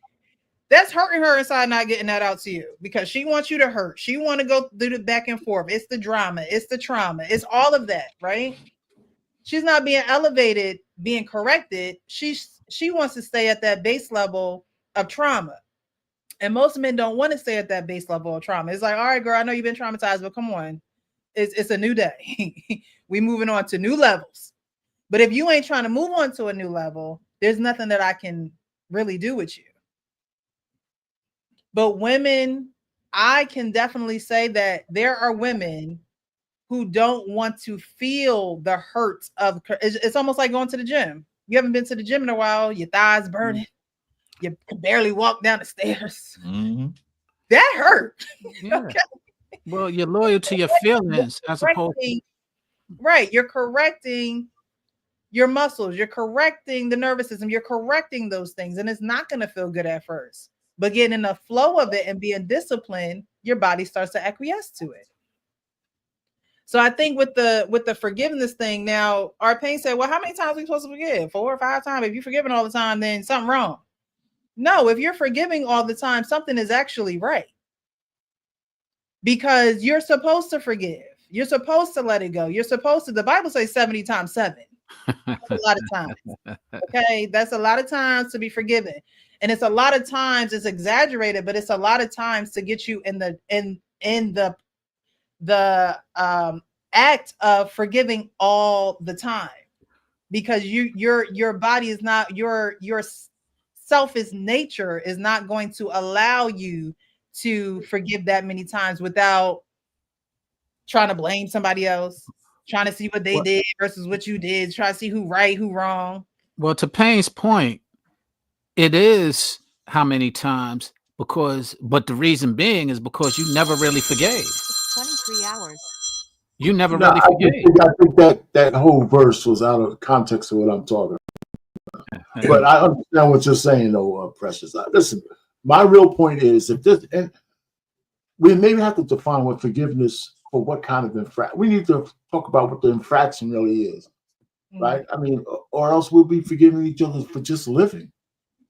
that's hurting her inside, not getting that out to you, because she wants you to hurt. She want to go through the back and forth. It's the drama, it's the trauma, it's all of that, right? She's not being elevated, being corrected. She wants to stay at that base level of trauma. And most men don't want to stay at that base level of trauma. It's like, all right, girl, I know you've been traumatized, but come on. It's a new day. We moving on to new levels. But if you ain't trying to move on to a new level, there's nothing that I can really do with you. But women, I can definitely say that there are women who don't want to feel the hurt of it's almost like going to the gym. You haven't been to the gym in a while, your thighs burning, you can barely walk down the stairs. Mm-hmm. That hurt. Yeah. Okay. Well, you're loyal to your feelings as opposed to... Right. You're correcting your muscles, you're correcting the nervous system, you're correcting those things, and it's not going to feel good at first. But getting in the flow of it and being disciplined, your body starts to acquiesce to it. So I think with the forgiveness thing, now our pain said, well, how many times are we supposed to forgive? 4 or 5 times? If you're forgiving all the time, then something wrong. No, if you're forgiving all the time, something is actually right. Because you're supposed to forgive. You're supposed to let it go. You're supposed to, the Bible says 70 times 7. That's a lot of times. Okay. That's a lot of times to be forgiven. And it's a lot of times, it's exaggerated, but it's a lot of times to get you in the act of forgiving all the time, because your body is not, your selfish nature is not going to allow you to forgive that many times without trying to blame somebody else, trying to see what they did versus what you did, try to see who right, who wrong. Well, to Payne's point, it is how many times, but the reason being is because you never really forgave. 23 hours. You never really forgave. I think that whole verse was out of context of what I'm talking about. But I understand what you're saying, though, Precious. Listen, my real point is, if this, and we maybe have to define what forgiveness for what kind of infraction. We need to talk about what the infraction really is, right? I mean, or else we'll be forgiving each other for just living,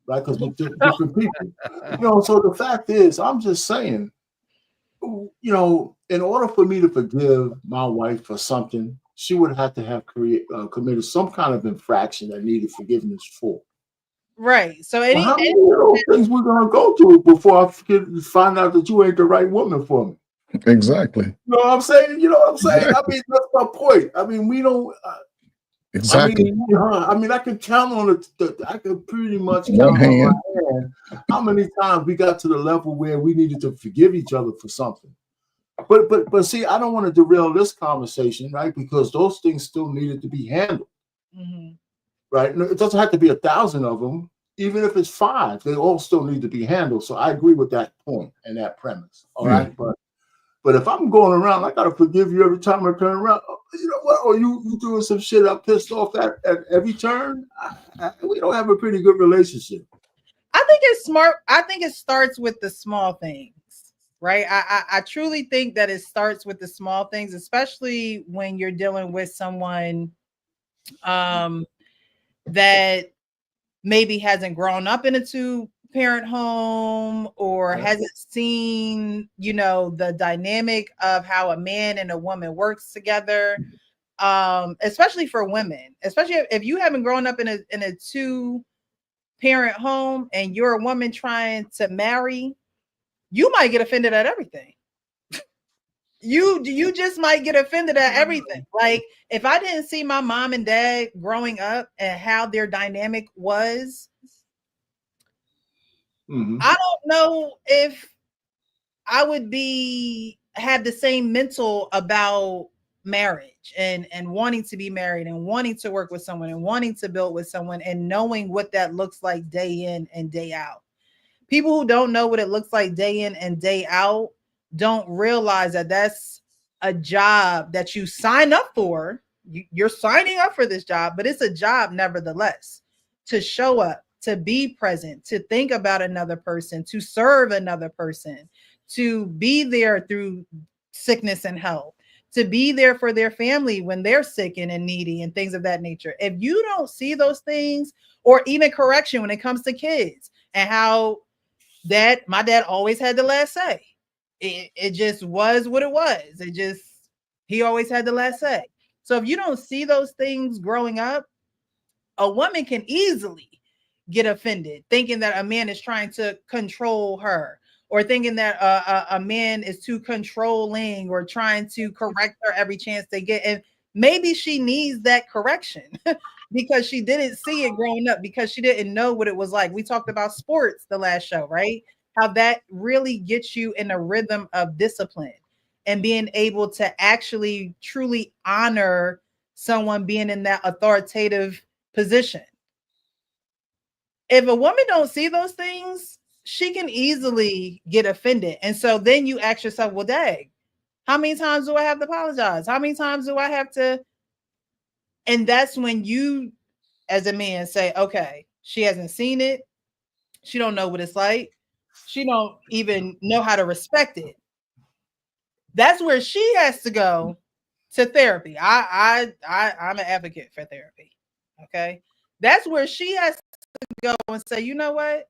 right? Because we're different people. So the fact is, I'm just saying, in order for me to forgive my wife for something, she would have to have committed some kind of infraction that needed forgiveness for. Right. So how many of those things we're gonna go through before I find out that you ain't the right woman for me? Exactly. You know what I'm saying? You know what I'm saying? I Exactly. mean, that's my point. I mean, we don't. Exactly. I mean, I can count on it. I can pretty much One count on hand. my hand how many times we got to the level where we needed to forgive each other for something. But see, I don't want to derail this conversation, right? Because those things still needed to be handled, right? It doesn't have to be 1,000 of them. Even if it's 5, they all still need to be handled. So I agree with that point and that premise. All right, but if I'm going around, I gotta forgive you every time I turn around. You know what? Or you doing some shit I'm pissed off at every turn. We don't have a pretty good relationship. I think it's smart. I think it starts with the small things, right? I truly think that it starts with the small things, especially when you're dealing with someone that maybe hasn't grown up in a two-parent home or hasn't seen, the dynamic of how a man and a woman works together. Especially for women, especially if you haven't grown up in a two-parent home and you're a woman trying to marry, you might get offended at everything. You just might get offended at everything. Like if I didn't see my mom and dad growing up and how their dynamic was, I don't know if I would have the same mental about marriage and wanting to be married and wanting to work with someone and wanting to build with someone and knowing what that looks like day in and day out. People who don't know what it looks like day in and day out don't realize that that's a job that you sign up for. You're signing up for this job, but it's a job nevertheless, to show up, to be present, to think about another person, to serve another person, to be there through sickness and health, to be there for their family when they're sick and needy and things of that nature. If you don't see those things, or even correction when it comes to kids and how my dad always had the last say. It just was what it was. He always had the last say. So if you don't see those things growing up, a woman can easily get offended thinking that a man is trying to control her, or thinking that a man is too controlling or trying to correct her every chance they get. And maybe she needs that correction because she didn't see it growing up, because she didn't know what it was like. We talked about sports the last show, right? How that really gets you in a rhythm of discipline and being able to actually truly honor someone being in that authoritative position. If a woman don't see those things, she can easily get offended. And so then you ask yourself, well, dang, how many times do I have to apologize? How many times do I have to? And that's when you, as a man, say, okay, she hasn't seen it. She don't know what it's like. She don't even know how to respect it. That's where she has to go to therapy. I'm an advocate for therapy. Okay. That's where she has to go and say, you know what?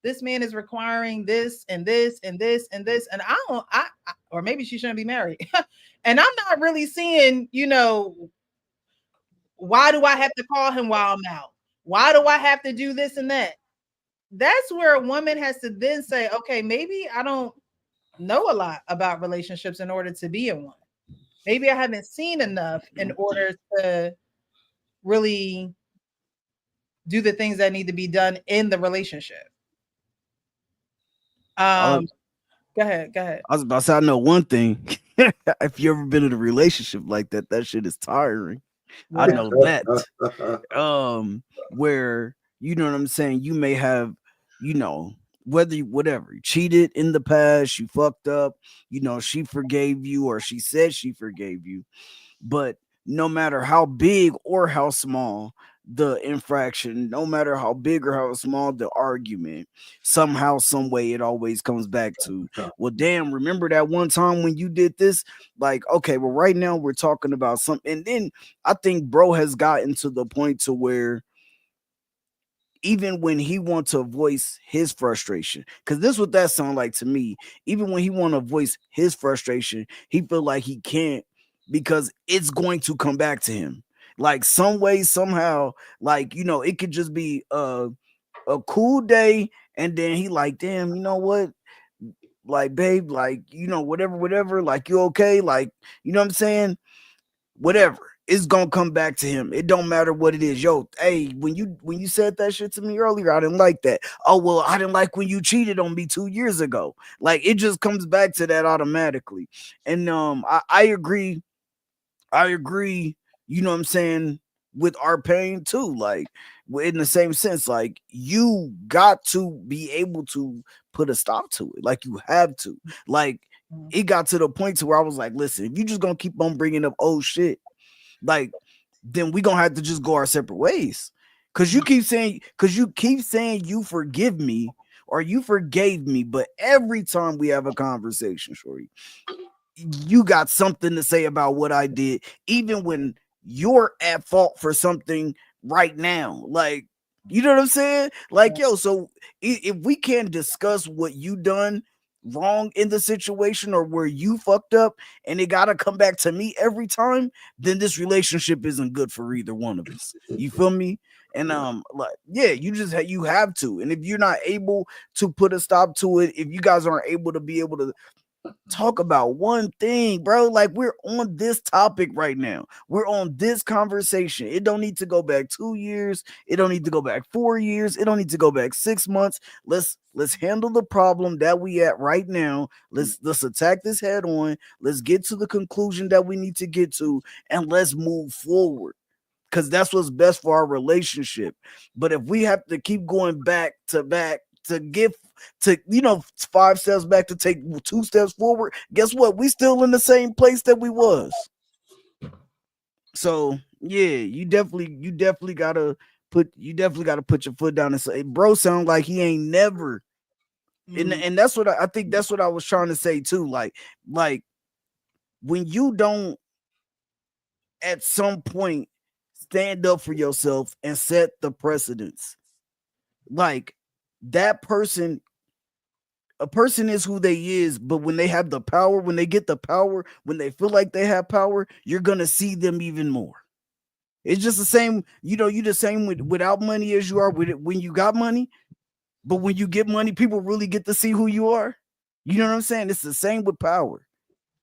This man is requiring this and this and this and this. And I don't, or maybe she shouldn't be married. And I'm not really seeing, why do I have to call him while I'm out? Why do I have to do this and that? That's where a woman has to then say, okay, maybe I don't know a lot about relationships in order to be in one. Maybe I haven't seen enough in order to really do the things that need to be done in the relationship. I, Go ahead. Go ahead. I was about to say, I know one thing. If you ever been in a relationship like that, that shit is tiring. I Yeah. know that. Where you know what I'm saying, you may have, whether whatever, you cheated in the past, you fucked up, she forgave you or she said she forgave you, but no matter how big or how small the infraction, no matter how big or how small the argument, somehow, some way, it always comes back to, well, damn, remember that one time when you did this? Like, okay, well, right now we're talking about something. And then I think bro has gotten to the point to where even when he wants to voice his frustration, because this what that sound like to me, even when he want to voice his frustration, he feel like he can't, because it's going to come back to him like some way, somehow. Like, it could just be a cool day, and then he like, damn, you know what, like, babe, like, whatever, like, you okay? Like, you know what I'm saying? Whatever. It's gonna come back to him. It don't matter what it is. Yo, hey, when you said that shit to me earlier, I didn't like that. Oh, well, I didn't like when you cheated on me 2 years ago. Like, it just comes back to that automatically. And I agree. I agree, you know what I'm saying, with our pain too. Like, in the same sense, like, you got to be able to put a stop to it. Like, you have to. Like, it got to the point to where I was like, listen, if you just gonna keep on bringing up old shit, like, then we gonna have to just go our separate ways. Cause you keep saying you forgive me or you forgave me, but every time we have a conversation, shorty, you got something to say about what I did, even when you're at fault for something right now. Like, you know what I'm saying? Like, yo, so if we can't discuss what you done wrong in the situation or where you fucked up and it gotta come back to me every time, then this relationship isn't good for either one of us. You feel me? And like, yeah, you have to. And if you're not able to put a stop to it, if you guys aren't able to talk about one thing, bro. Like, we're on this topic right now. We're on this conversation. It don't need to go back 2 years. It don't need to go back 4 years. It don't need to go back 6 months. Let's handle the problem that we at right now. Let's attack this head on. Let's get to the conclusion that we need to get to, and let's move forward. Because that's what's best for our relationship. But if we have to keep going back to give to 5 steps back to take 2 steps forward, guess what? We still in the same place that we was. So yeah, you definitely gotta put your foot down and say, bro, sound like he ain't never. And that's what I think that's what I was trying to say too. Like when you don't at some point stand up for yourself and set the precedence, like, that person, a person is who they is, but when they have the power, when they get the power, when they feel like they have power, you're gonna see them even more. It's just the same, you the same without money as you are with it when you got money. But when you get money, people really get to see who you are. You know what I'm saying? It's the same with power.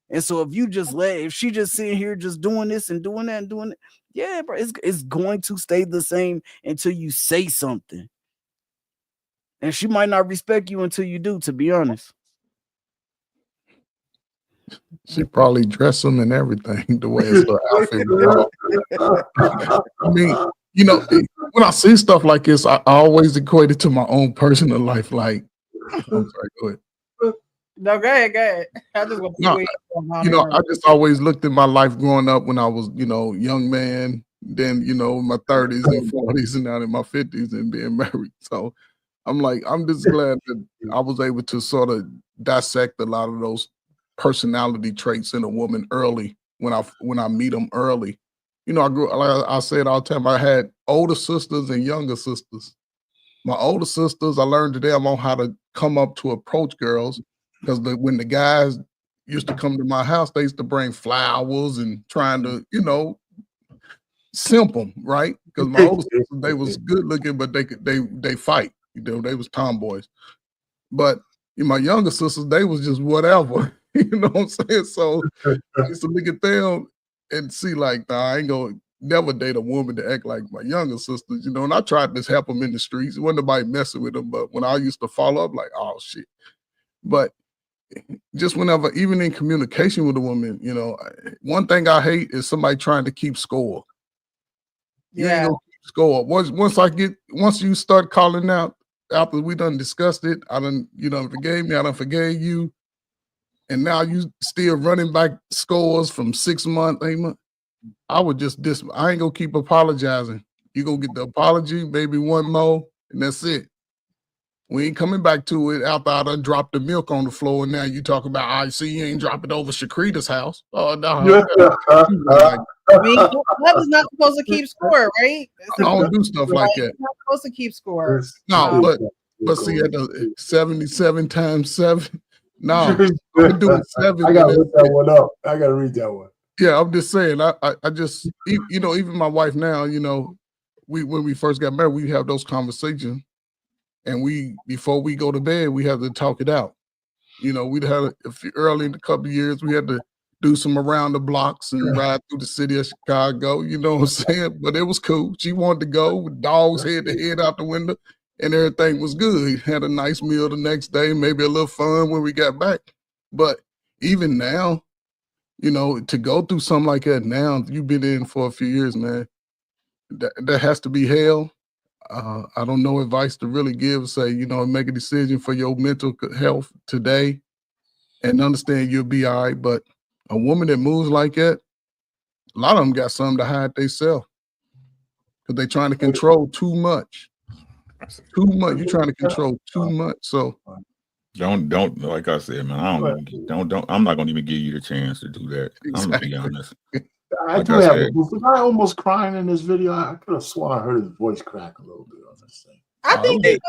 And so if she just sitting here just doing this and doing that and doing it, yeah, bro, it's going to stay the same until you say something. And she might not respect you until you do, to be honest. She probably dress them and everything the way it's her outfit. I mean, when I see stuff like this, I always equate it to my own personal life. Like, I'm sorry, go ahead. No, go ahead. I just want to I just always looked at my life growing up when I was, young man, then, my 30s and 40s, and now in my 50s and being married. So I'm just glad that I was able to sort of dissect a lot of those personality traits in a woman early when I meet them early. I grew, like I said all the time, I had older sisters and younger sisters. My older sisters, I learned today on how to come up to approach girls, because when the guys used to come to my house, they used to bring flowers and trying to, simp them, right? Because my older sisters, they was good looking, but they fight. They was tomboys. But my younger sisters, they was just whatever. You know what I'm saying? So I used to look at them and see, like, nah, I ain't gonna never date a woman to act like my younger sisters, and I tried to help them in the streets. Wasn't nobody messing with them, but when I used to follow up, like, oh shit. But just whenever, even in communication with a woman, one thing I hate is somebody trying to keep score. You ain't gonna keep score. Once you start calling out after we done discussed it, you done forgave me, I done forgave you. And now you still running back scores from 6 months, 8 months. I would I ain't gonna keep apologizing. You gonna get the apology, maybe one more, and that's it. We ain't coming back to it after I done dropped the milk on the floor, and now you talk about, I see you ain't dropping over Shakrita's house. Oh, no. Club is not supposed to keep score, right? I don't do stuff like that. Not supposed to keep score. No, but see, at the 77 times 7, no, I'm doing 7. I gotta look that one up. I gotta read that one. Yeah, I'm just saying. I just, even my wife now, when we first got married, we have those conversations, and before we go to bed, we have to talk it out. You know, we'd had a few early in a couple of years, we had to do some around the blocks and ride through the city of Chicago. You know what I'm saying? But it was cool. She wanted to go with dogs head to head out the window, and everything was good. Had a nice meal the next day, maybe a little fun when we got back. But even now, you know, to go through something like that now, you've been in for a few years, man. That has to be hell. I don't know advice to really give. Say, you know, make a decision for your mental health today, and understand you'll be all right. But a woman that moves like that, a lot of them got something to hide themselves because they're trying to control too much. Too much. You're trying to control too much. So don't like I said, man. Don't. I'm not gonna even give you the chance to do that. I'm gonna be honest. I do have a was I almost crying in this video? I could have sworn I heard his voice crack a little bit on this thing. I think it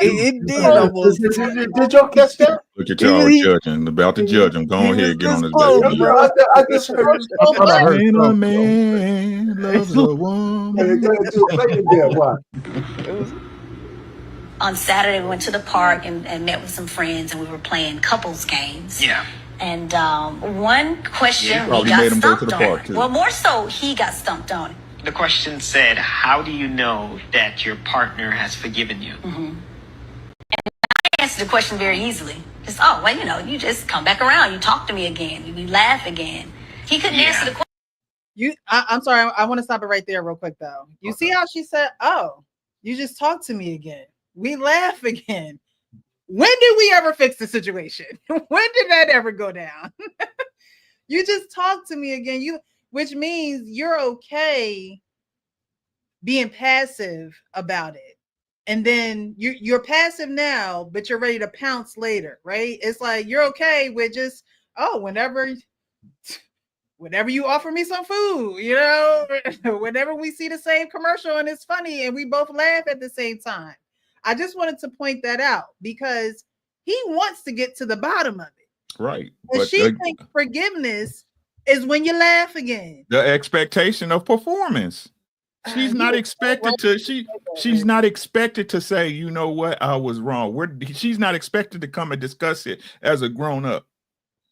did almost. Did y'all catch that? Look at y'all judging. About to judge him. Go ahead, get on this close, baby. bro. I just heard. I thought I heard When a something. man loves a woman. On Saturday, we went to the park and met with some friends, and we were playing couples games. Yeah. And one question we probably got made him go to stumped the park, on. too. Well, more so, he got stumped on. The question said, how do you know that your partner has forgiven you? And I answered the question very easily. Just, oh, well, you know, you just come back around. You talk to me again. We laugh again. He couldn't answer the question. I'm sorry. I want to stop it right there real quick, though. You see how she said, oh, you just talk to me again. We laugh again. When did we ever fix the situation? When did that ever go down? You just talk to me again. Which means you're okay being passive about it. And then you're passive now, but you're ready to pounce later, right? It's like you're okay with just, oh, whenever you offer me some food, you know, whenever we see the same commercial and it's funny and we both laugh at the same time. I just wanted to point that out because he wants to get to the bottom of it. Right. And she thinks forgiveness is when you laugh again. The expectation of performance. She's not expected to. She's not expected to say, you know what, I was wrong. She's not expected to come and discuss it as a grown up.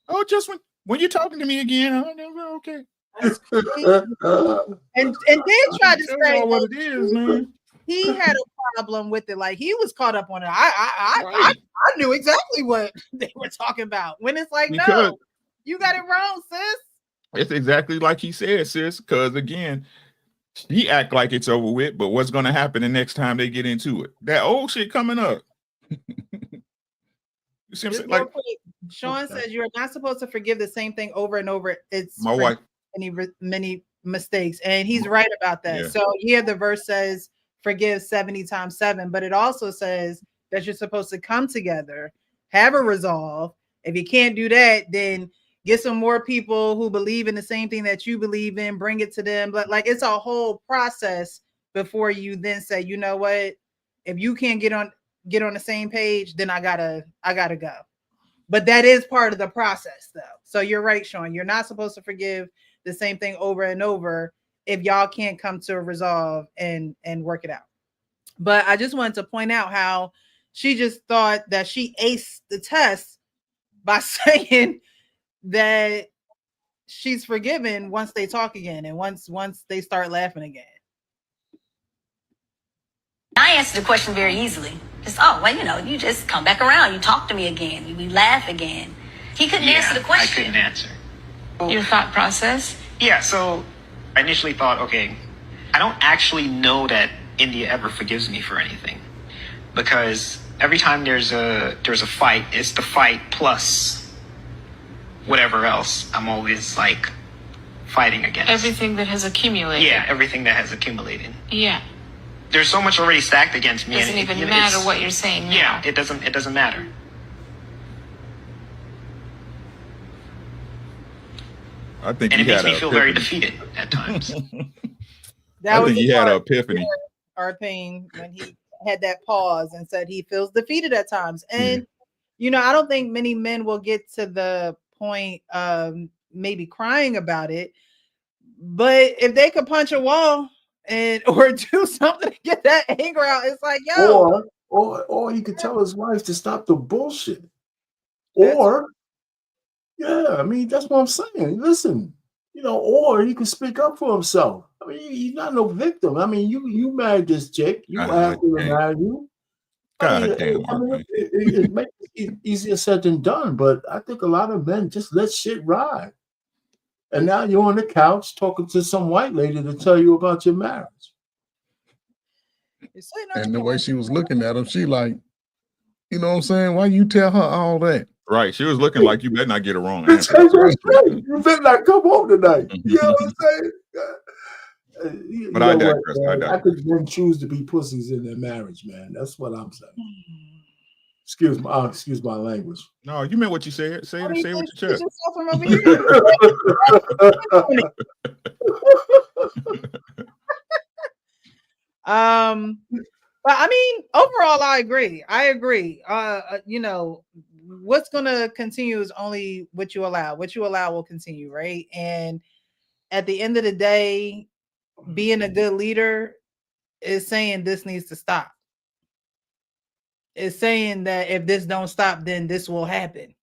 Oh, just when you're talking to me again, okay. and then try to say what it is, man. He had a problem with it, like he was caught up on it. I knew exactly what they were talking about. When it's like, no, you got it wrong, sis. It's exactly like he said, sis. Because again, he act like it's over with, but what's going to happen the next time they get into it? That old shit coming up. You see what I'm saying? Like Sean says, you are not supposed to forgive the same thing over and over. It's my wife. Many mistakes, and he's right about that. Yeah. So here the verse says, forgive 70 times 7, but it also says that you're supposed to come together, have a resolve. If you can't do that, then get some more people who believe in the same thing that you believe in, bring it to them. But like, it's a whole process before you then say, you know what, if you can't get on the same page, then I gotta go. But that is part of the process, though. So you're right, Sean. You're not supposed to forgive the same thing over and over if y'all can't come to a resolve and work it out. But I just wanted to point out how she just thought that she aced the test by saying that she's forgiven once they talk again and once they start laughing again. I answered the question very easily. Just, oh, well, you know, you just come back around. You talk to me again. We laugh again. He couldn't answer the question. I couldn't answer. Your thought process? Yeah, so I initially thought, okay, I don't actually know that India ever forgives me for anything. Because every time there's a fight, it's the fight plus whatever else. I'm always like fighting against. Everything that has accumulated. Yeah, everything that has accumulated. Yeah. There's so much already stacked against me. It doesn't even matter what you're saying now. Yeah, it doesn't matter. I think and it makes me feel very epiphany. defeated at times. That was he had an epiphany. Our pain when he had that pause and said he feels defeated at times. And you know, I don't think many men will get to the point of maybe crying about it, but if they could punch a wall or do something to get that anger out, it's like, yo. Or he could tell his wife to stop the bullshit. Or Yeah, I mean, that's what I'm saying. Listen, or he can speak up for himself. I mean, he's not no victim. I mean, you married this chick. You asked her to damn. marry you. God damn, It makes it easier said than done. But I think a lot of men just let shit ride. And now you're on the couch talking to some white lady to tell you about your marriage. And the way she was looking at him, she like, you know what I'm saying? Why you tell her all that? Right. She was looking like you better not get a wrong Bitch, answer. you better not come home tonight. You know what I'm saying? You But know I what, digress. man? I think men choose to be pussies in their marriage, man. That's what I'm saying. Excuse my language. No, you meant what you said. Say it with your chest. From over here. But I mean, overall, I agree. What's gonna continue is only what you allow. What you allow will continue, right? And at the end of the day, being a good leader is saying this needs to stop. It's saying that if this don't stop, then this will happen.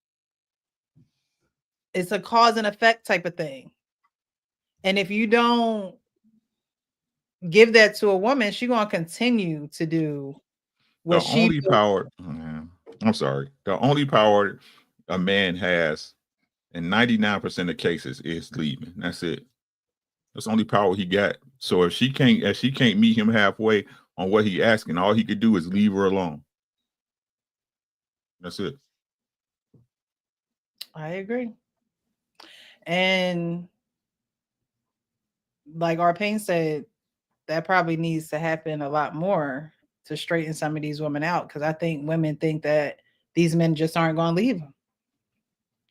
It's a cause and effect type of thing. And if you don't give that to a woman, she's gonna continue to do what The only power, I'm sorry, the only power a man has in 99% of cases is leaving. That's it. That's the only power he got. So if she can't meet him halfway on what he asking, all he could do is leave her alone. That's it. I agree. And like Arpane said, that probably needs to happen a lot more to straighten some of these women out. Because I think women think that these men just aren't going to leave them,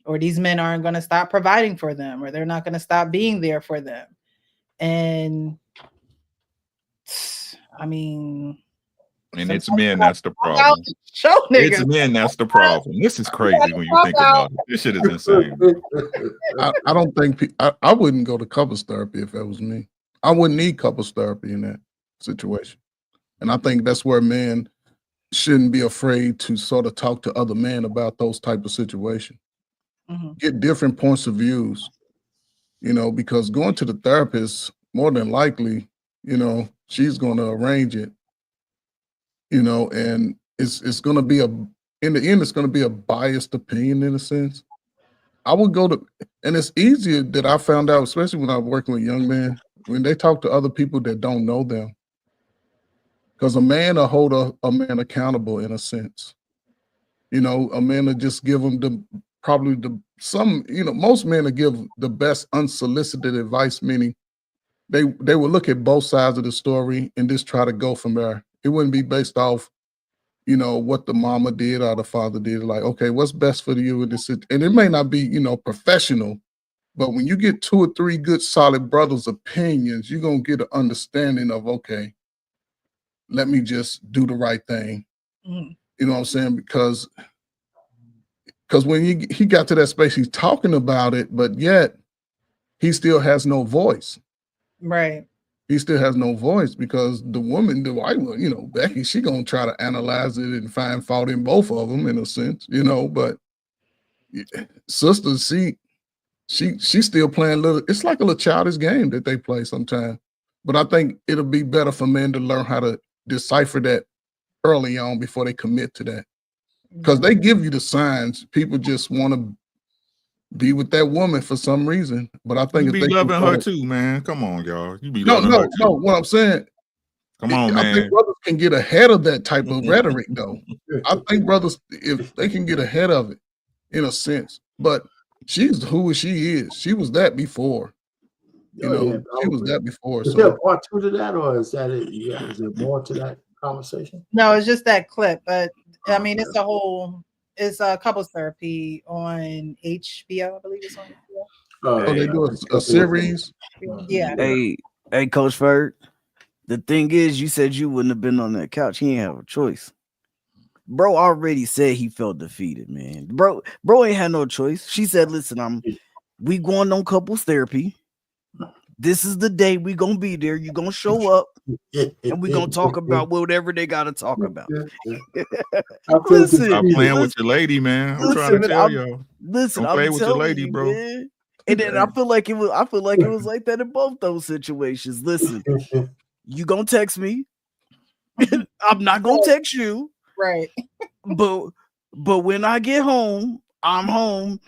or these men aren't going to stop providing for them, or they're not going to stop being there for them. And I mean, and it's men that's the problem. It's men that's the problem. This is crazy when you think about it. This shit is insane. I don't think I wouldn't go to couples therapy if that was me. I wouldn't need couples therapy in that situation. And I think that's where men shouldn't be afraid to sort of talk to other men about those type of situations. Get different points of views, because going to the therapist, more than likely, she's going to arrange it, and it's going to be in the end, it's going to be a biased opinion in a sense. I would go to, and it's easier that I found out, especially when I was working with young men, when they talk to other people that don't know them. Because a man will hold a man accountable in a sense. A man will just give them most men will give the best unsolicited advice, meaning they will look at both sides of the story and just try to go from there. It wouldn't be based off, what the mama did or the father did. Like, okay, what's best for you in this? And it may not be, professional, but when you get 2 or 3 good, solid brothers' opinions, you're going to get an understanding of, okay, let me just do the right thing. You know what I'm saying? Because when he got to that space, he's talking about it, but yet he still has no voice. Right. He still has no voice because the woman, the white one, Becky, she gonna try to analyze it and find fault in both of them in a sense, but sister, she's still playing it's like a little childish game that they play sometimes. But I think it'll be better for men to learn how to decipher that early on before they commit to that. Because they give you the signs. People just want to be with that woman for some reason. But I think you if be they loving her too, man. Come on, y'all. You be no, loving no, her too. no. What I'm saying, come on, man. I think brothers can get ahead of that type of rhetoric, though. I think brothers, if they can get ahead of it, in a sense. But she's who she is. She was that before. She was that before. Is there a part 2 to that, or is that it? Yeah, is there more to that conversation? No, it's just that clip. But I mean, it's a couples therapy on HBO, I believe it's on HBO. They do a series. Yeah. Hey, Coach Ferg. The thing is, you said you wouldn't have been on that couch. He ain't have a choice. Bro already said he felt defeated, man. Bro ain't had no choice. She said, listen, we going on couples therapy. This is the day we gonna be there. You gonna show up. and we're gonna talk about whatever they gotta talk about. Stop playing with your lady, man. I'm trying to tell y'all. Listen, Don't play I'm with your telling lady, you, bro. man. And then I feel like it was like that in both those situations. Listen, you gonna text me. I'm not gonna text you. Right. But when I get home, I'm home.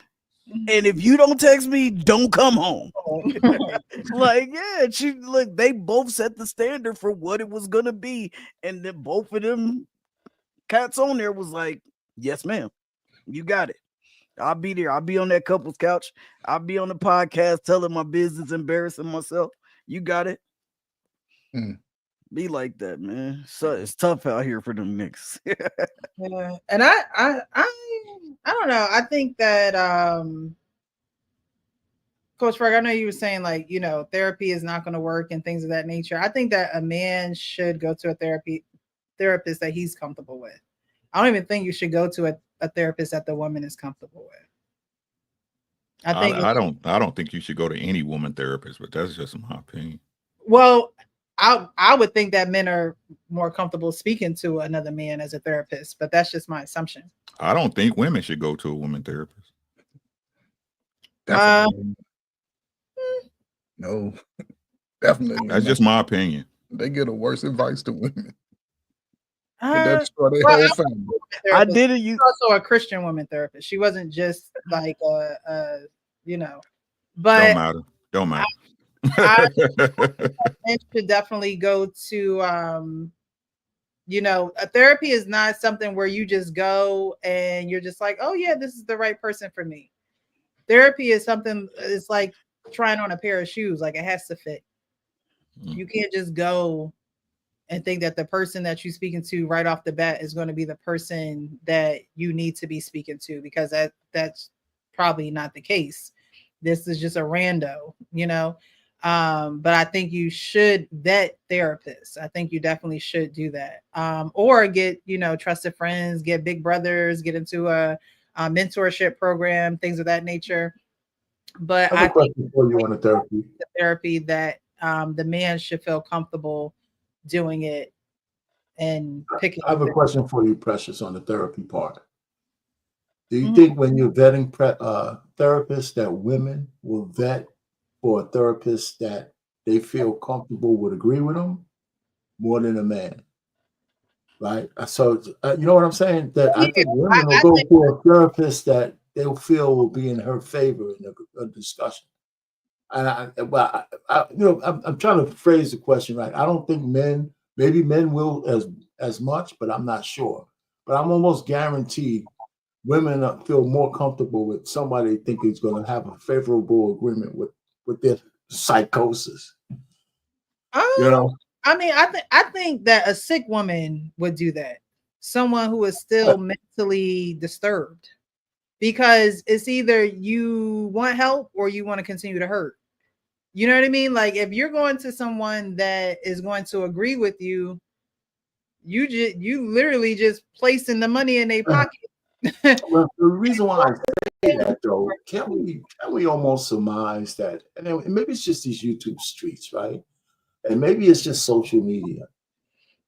And if you don't text me, don't come home. Like, yeah, they both set the standard for what it was gonna be. And then both of them cats on there was like, yes, ma'am, you got it. I'll be there. I'll be on that couple's couch. I'll be on the podcast telling my business, embarrassing myself. You got it. Be like that, man. So it's tough out here for them niggas. Yeah. And I don't know. I think that Coach Frank, I know you were saying like, therapy is not going to work and things of that nature. I think that a man should go to a therapist that he's comfortable with. I don't even think you should go to a therapist that the woman is comfortable with. I don't think you should go to any woman therapist, but that's just my opinion. Well, I would think that men are more comfortable speaking to another man as a therapist, but that's just my assumption. I don't think women should go to a woman therapist. No, definitely. That's just my opinion. They get a worse advice to women. That's whole family. I did it. She's also a Christian woman therapist. She wasn't just like but Don't matter. Men should definitely go to a therapy is not something where you just go and you're just like, oh yeah, this is the right person for me. Therapy is something, it's like trying on a pair of shoes, like it has to fit. You can't just go and think that the person that you're speaking to right off the bat is going to be the person that you need to be speaking to, because that's probably not the case. This is just a rando, but I think you should vet therapists. I think you definitely should do that. Or get, trusted friends, get big brothers, get into a mentorship program, things of that nature. But I think before you want the therapy that the man should feel comfortable doing it and picking. I have a question for you, Precious, on the therapy part. Do you think when you're vetting therapists that women will vet for a therapist that they feel comfortable would agree with them more than a man? Right? So, you know what I'm saying? That I think women will go for a therapist that they'll feel will be in her favor in a discussion. And I'm trying to phrase the question right. I don't think maybe men will as much, but I'm not sure. But I'm almost guaranteed women feel more comfortable with somebody they think is going to have a favorable agreement with their psychosis. I mean, I think that a sick woman would do that. Someone who is still mentally disturbed, because it's either you want help or you want to continue to hurt. You know what I mean? Like if you're going to someone that is going to agree with you, you literally just placing the money in their pocket. Well, the reason why I say that though, can we almost surmise that, and maybe it's just these YouTube streets, right? And maybe it's just social media,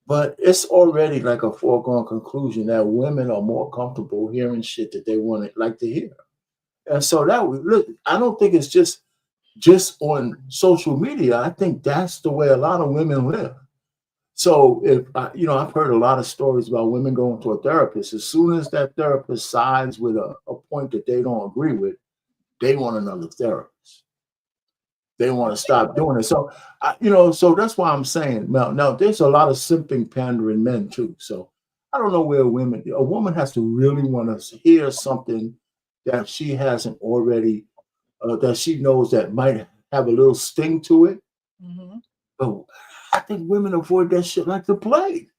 but it's already like a foregone conclusion that women are more comfortable hearing shit that they like to hear. And so look, I don't think it's just on social media. I think that's the way a lot of women live. So if I've heard a lot of stories about women going to a therapist. As soon as that therapist sides with a point that they don't agree with, they want another therapist. They want to stop doing it. So, so that's why I'm saying now there's a lot of simping, pandering men too. So I don't know where a woman has to really want to hear something that she hasn't already, that she knows that might have a little sting to it. But I think women avoid that shit like the plague.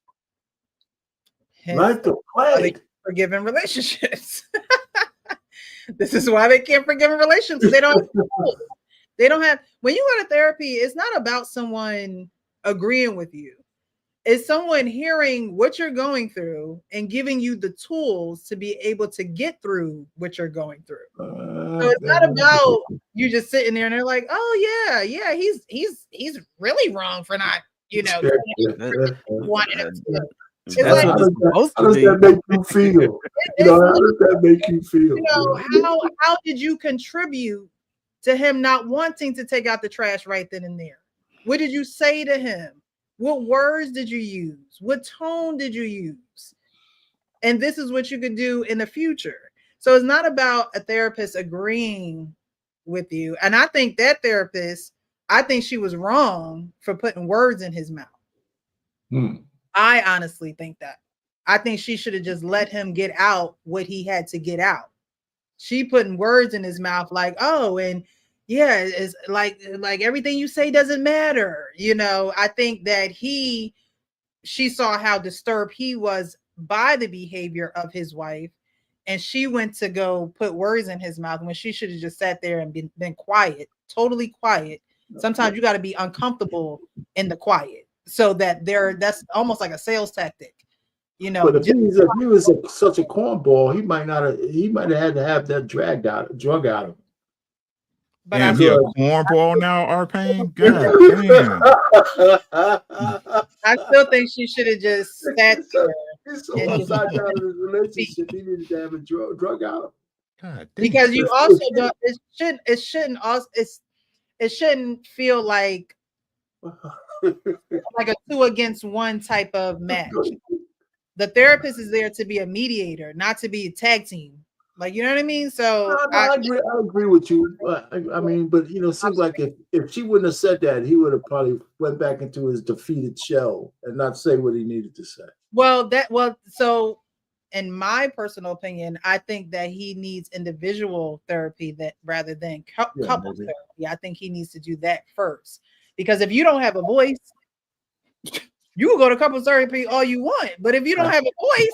Like the plague. Forgiving relationships. This is why they can't forgive relationships. They don't have, when you go to therapy, it's not about someone agreeing with you. It's someone hearing what you're going through and giving you the tools to be able to get through what you're going through. So it's not about you just sitting there and they're like, oh yeah, he's really wrong for not you know, wanted him to. It's That's like, what it's supposed how to does be. that make you feel? You know, how does that make you feel? you know, how did you contribute to him not wanting to take out the trash right then and there? What did you say to him? What words did you use? What tone did you use? And this is what you could do in the future. So it's not about a therapist agreeing with you. And I think that therapist, I think she was wrong for putting words in his mouth. I honestly think that. I think she should have just let him get out what he had to get out. She putting words in his mouth like, oh, and yeah, it's like everything you say doesn't matter. You know, I think that she saw how disturbed he was by the behavior of his wife, and she went to go put words in his mouth when she should have just sat there and been quiet, totally quiet. Sometimes you got to be uncomfortable in the quiet so that that's almost like a sales tactic. You know, but if he was such a cornball, he might have had to have that drug out of him. But damn, he a cornball now, Arpain? God damn. I still think she should have just sat there. He's so upside down in his relationship, he needed to have a drug out of him. God damn. Because you also don't, it shouldn't feel like a 2 against 1 type of match. The therapist is there to be a mediator, not to be a tag team. Like, you know what I mean? So I agree with you. I mean, but you know, it seems like if she wouldn't have said that, he would have probably went back into his defeated shell and not say what he needed to say. So in my personal opinion, I think that he needs individual therapy rather than couple therapy. I think he needs to do that first. Because if you don't have a voice, you can go to couples therapy all you want. But if you don't have a voice,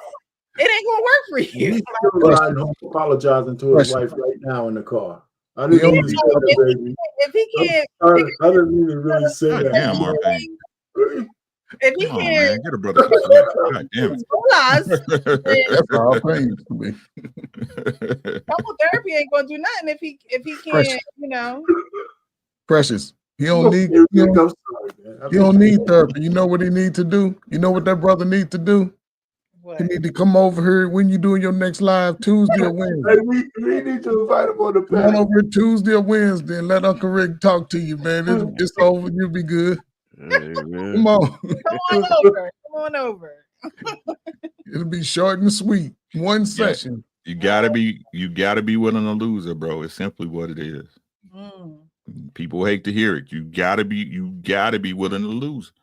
it ain't gonna work for you. He's still riding home apologizing to his wife right now in the car. I didn't mean to say that, baby. If he can't, I didn't mean to really say that. Damn, Arpain. If he Come on, can't, man, get a brother some slack. God damn it. That's all Arpain to me. couple therapy ain't gonna do nothing if he can't, you know. Precious. He don't need therapy. You know what he need to do? You know what that brother need to do? What? He need to come over here when you doing your next live Tuesday or Wednesday. We need to invite him on the panel. Come on over here Tuesday or Wednesday and let Uncle Rick talk to you, man. It's over. You'll be good. Come on. Come on over. It'll be short and sweet. One session. You gotta be willing to lose it, bro. It's simply what it is. People hate to hear it. You gotta be willing to lose.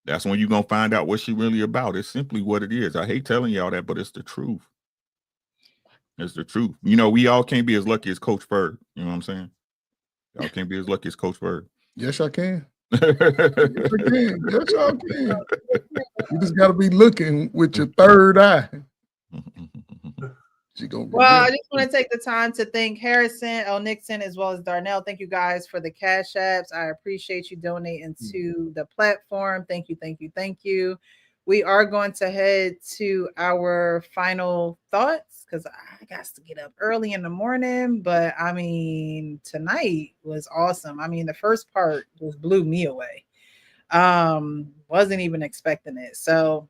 That's when you're gonna find out what she really about. It's simply what it is. I hate telling y'all that, but it's the truth. It's the truth. You know, we all can't be as lucky as Coach Ferg. You know what I'm saying? Y'all can't be as lucky as Coach Ferg. Yes, I can. Yes, I can. Yes, I can. You just gotta be looking with your third eye. I just want to take the time to thank Harrison, L. Nixon, as well as Darnell. Thank you guys for the cash apps. I appreciate you donating to the platform. Thank you, thank you, thank you. We are going to head to our final thoughts because I got to get up early in the morning. But I mean, tonight was awesome. I mean, the first part just blew me away. Wasn't even expecting it. So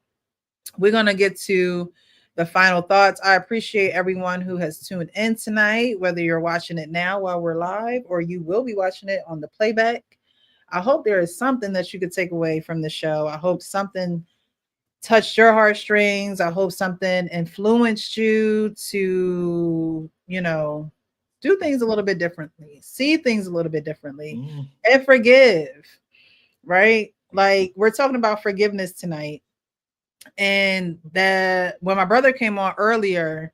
we're going to get to the final thoughts. I appreciate everyone who has tuned in tonight, whether you're watching it now while we're live or you will be watching it on the playback. I hope there is something that you could take away from the show. I hope something touched your heartstrings. I hope something influenced you to, you know, do things a little bit differently, see things a little bit differently, and forgive, right? Like, we're talking about forgiveness tonight. And that when my brother came on earlier,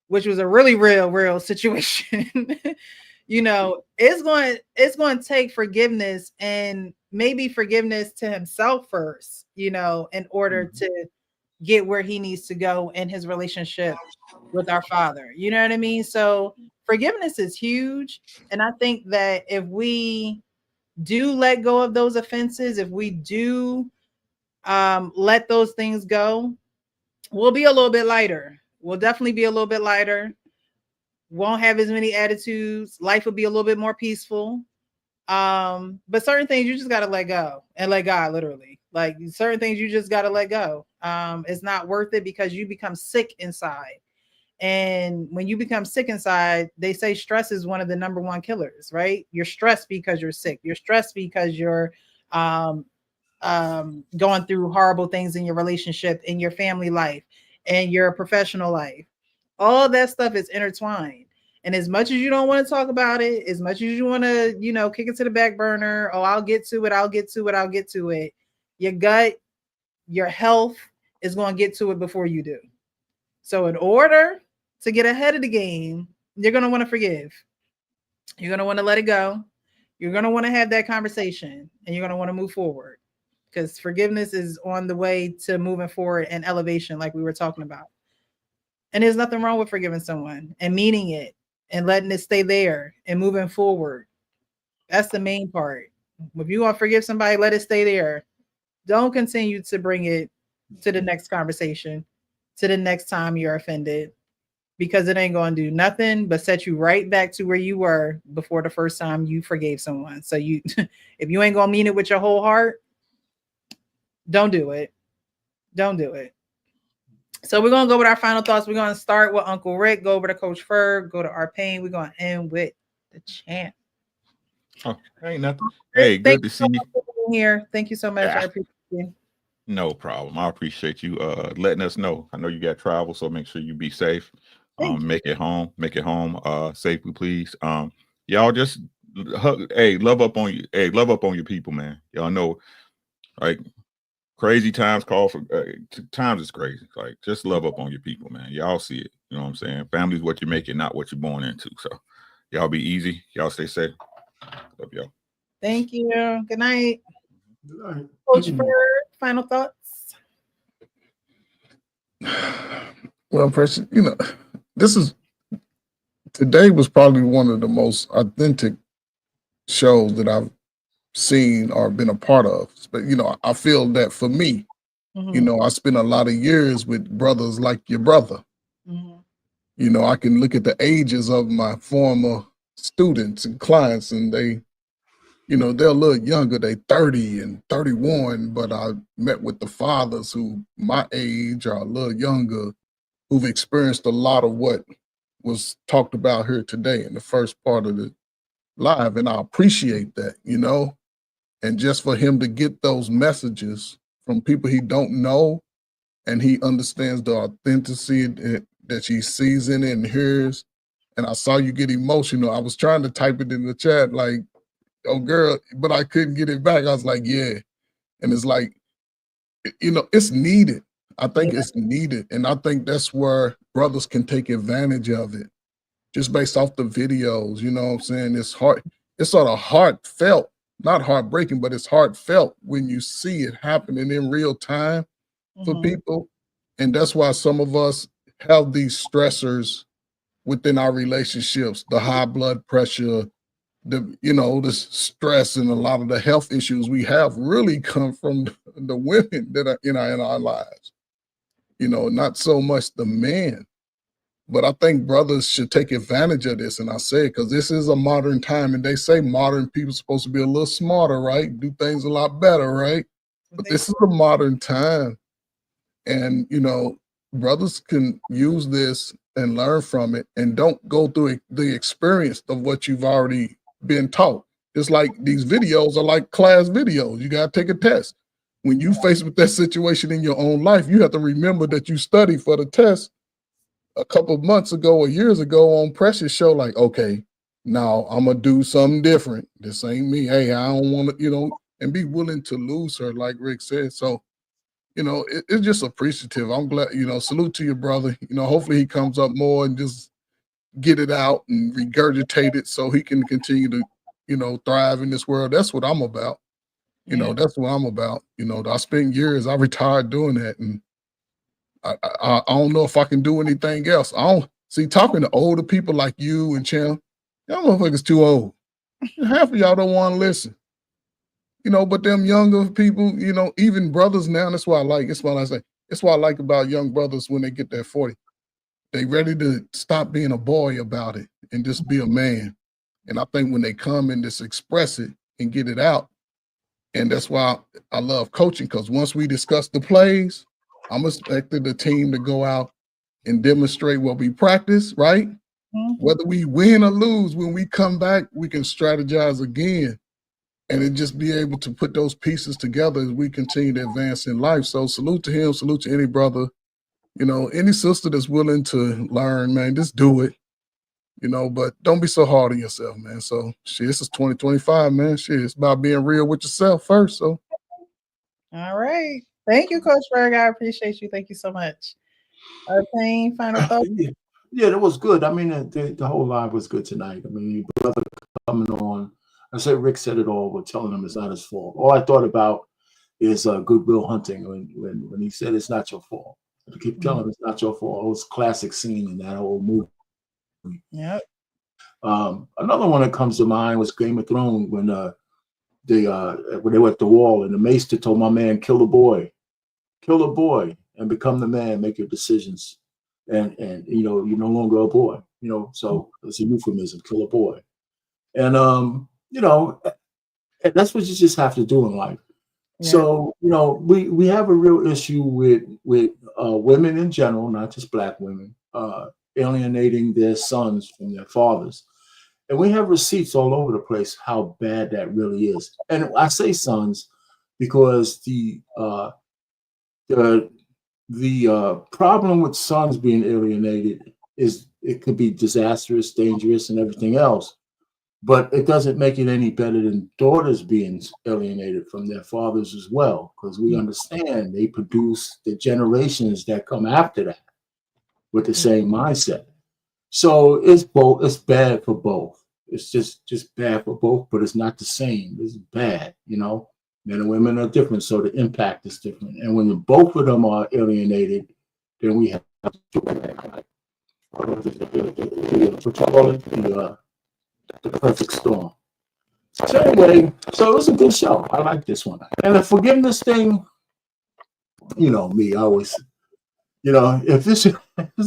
which was a really real situation, you know, it's going to take forgiveness, and maybe forgiveness to himself first, you know, in order to get where he needs to go in his relationship with our Father. You know what I mean? So forgiveness is huge. And I think that if we do let go of those offenses, if we do let those things go, we'll be a little bit lighter. We'll definitely be a little bit lighter. Won't have as many attitudes. Life will be a little bit more peaceful. But certain things you just gotta let go and let God, literally. Like certain things you just gotta let go. It's not worth it because you become sick inside. And when you become sick inside, they say stress is one of the number one killers, right? You're stressed because you're sick. You're stressed because you're um, going through horrible things in your relationship, in your family life, and your professional life. All that stuff is intertwined. And as much as you don't want to talk about it, as much as you want to, kick it to the back burner, oh, I'll get to it, I'll get to it, I'll get to it. Your gut, your health is going to get to it before you do. So, in order to get ahead of the game, you're going to want to forgive. You're going to want to let it go. You're going to want to have that conversation and you're going to want to move forward because forgiveness is on the way to moving forward and elevation, like we were talking about. And there's nothing wrong with forgiving someone and meaning it and letting it stay there and moving forward. That's the main part. If you want to forgive somebody, let it stay there. Don't continue to bring it to the next conversation, to the next time you're offended, because it ain't going to do nothing but set you right back to where you were before the first time you forgave someone. So if you ain't going to mean it with your whole heart, don't do it. Don't do it. So we're going to go with our final thoughts. We're going to start with Uncle Rick, go over to Coach Ferg, go to our pain. We're going to end with the champ. Oh, ain't nothing. Hey, good to see you here. Thank you so much. I appreciate you. No problem. I appreciate you letting us know. I know you got travel, so make sure you be safe. Make it home safely, please. Y'all just love up on you. Hey, love up on your people, man. Y'all know, like crazy times call for times is crazy. Like just love up on your people, man. Y'all see it. You know what I'm saying? Family's what you make it, not what you're born into. So y'all be easy. Y'all stay safe. Love y'all. Thank you. Good night. Coach Ferg, final thoughts. Well, Precious, today was probably one of the most authentic shows that I've seen or been a part of. But I feel that for me, I spent a lot of years with brothers like your brother. I can look at the ages of my former students and clients, and they're a little younger. They 30 and 31, but I met with the fathers who my age are a little younger, who've experienced a lot of what was talked about here today in the first part of the live. And I appreciate that, and just for him to get those messages from people he don't know, and he understands the authenticity that he sees in it and hears. And I saw you get emotional. I was trying to type it in the chat, like, oh girl, but I couldn't get it back. I was like, yeah. And it's like, it's needed. I think it's needed. And I think that's where brothers can take advantage of it. Just based off the videos, you know what I'm saying? It's sort of heartfelt, not heartbreaking, but it's heartfelt when you see it happening in real time for people. And that's why some of us have these stressors within our relationships, the high blood pressure, the stress, and a lot of the health issues we have really come from the women that are in our lives. Not so much the men. But I think brothers should take advantage of this. And I say it because this is a modern time, and they say modern people are supposed to be a little smarter, right? Do things a lot better, right? But this is a modern time. And, brothers can use this and learn from it and don't go through the experience of what you've already been taught. It's like these videos are like class videos. You got to take a test. When you face with that situation in your own life, you have to remember that you studied for the test a couple of months ago or years ago on Precious show, like, okay, now I'm going to do something different. This ain't me. Hey, I don't want to, and be willing to lose her, like Rick said. So, it's just appreciative. I'm glad, salute to your brother. Hopefully he comes up more and just get it out and regurgitate it so he can continue to, thrive in this world. That's what I'm about. That's what I'm about. I spent years, I retired doing that. And I don't know if I can do anything else. I don't see talking to older people like you and Chim. Y'all motherfuckers too old. Half of y'all don't want to listen. But them younger people, even brothers now, that's why I like. That's why I say. That's what I like about young brothers when they get that 40. They ready to stop being a boy about it and just be a man. And I think when they come and just express it and get it out, and that's why I love coaching, because once we discuss the plays, I'm expecting the team to go out and demonstrate what we practice, right? Whether we win or lose, when we come back, we can strategize again and it just be able to put those pieces together as we continue to advance in life. So salute to him, salute to any brother, any sister that's willing to learn, man, just do it, but don't be so hard on yourself, man. So shit, this is 2025, man. Shit, it's about being real with yourself first. So all right. Thank you, Coach Berg. I appreciate you. Thank you so much. Artane, final thoughts? Yeah, that was good. I mean, the whole live was good tonight. I mean, brother coming on. I said Rick said it all, but telling him it's not his fault. All I thought about is Goodwill Hunting when he said it's not your fault. I keep telling him it's not your fault. It was a classic scene in that whole movie. Yep. Another one that comes to mind was Game of Thrones when they were at the wall and the maester told my man, kill a boy and become the man, make your decisions. And you're no longer a boy, so it's a euphemism, kill a boy. And and that's what you just have to do in life. Yeah. So, we have a real issue with women in general, not just Black women, alienating their sons from their fathers. And we have receipts all over the place how bad that really is. And I say sons because the problem with sons being alienated is it could be disastrous, dangerous, and everything else. But it doesn't make it any better than daughters being alienated from their fathers as well, because we understand they produce the generations that come after that with the same mindset. So it's both. It's bad for both. It's just bad for both, but it's not the same. It's bad, Men and women are different, so the impact is different. And when both of them are alienated, then we have the perfect storm. So anyway, so it was a good show. I like this one. And the forgiveness thing, me, I always, if there's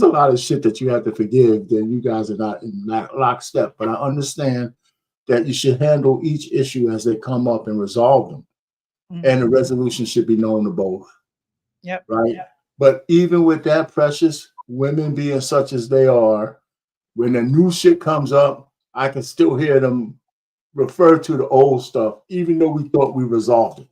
a lot of shit that you have to forgive, then you guys are not in lockstep. But I understand that you should handle each issue as they come up and resolve them. And the resolution should be known to both. Yep. Right. Yep. But even with that, precious, women being such as they are, when the new shit comes up, I can still hear them refer to the old stuff, even though we thought we resolved it.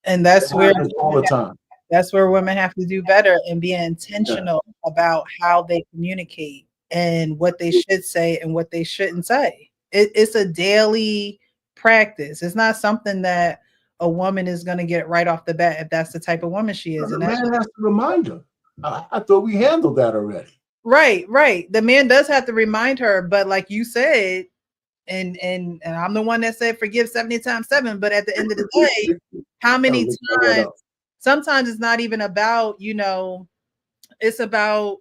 And that's where all the time. That's where women have to do better and be intentional about how they communicate and what they should say and what they shouldn't say. It's a daily practice. It's not something that a woman is going to get right off the bat if that's the type of woman she is. And the man has to remind her. I thought we handled that already. Right. The man does have to remind her, but like you said, and I'm the one that said forgive 70 times 7, but at the end of the day, how many times? Sometimes it's not even about, it's about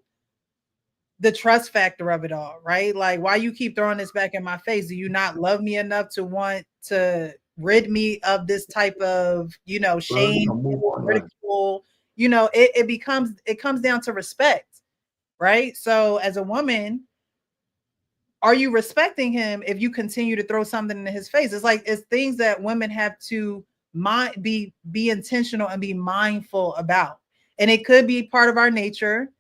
the trust factor of it all, right? Like, why you keep throwing this back in my face? Do you not love me enough to want to rid me of this type of, shame, ridicule? It comes down to respect, right? So as a woman, are you respecting him if you continue to throw something in his face? It's things that women have to be intentional and be mindful about. And it could be part of our nature,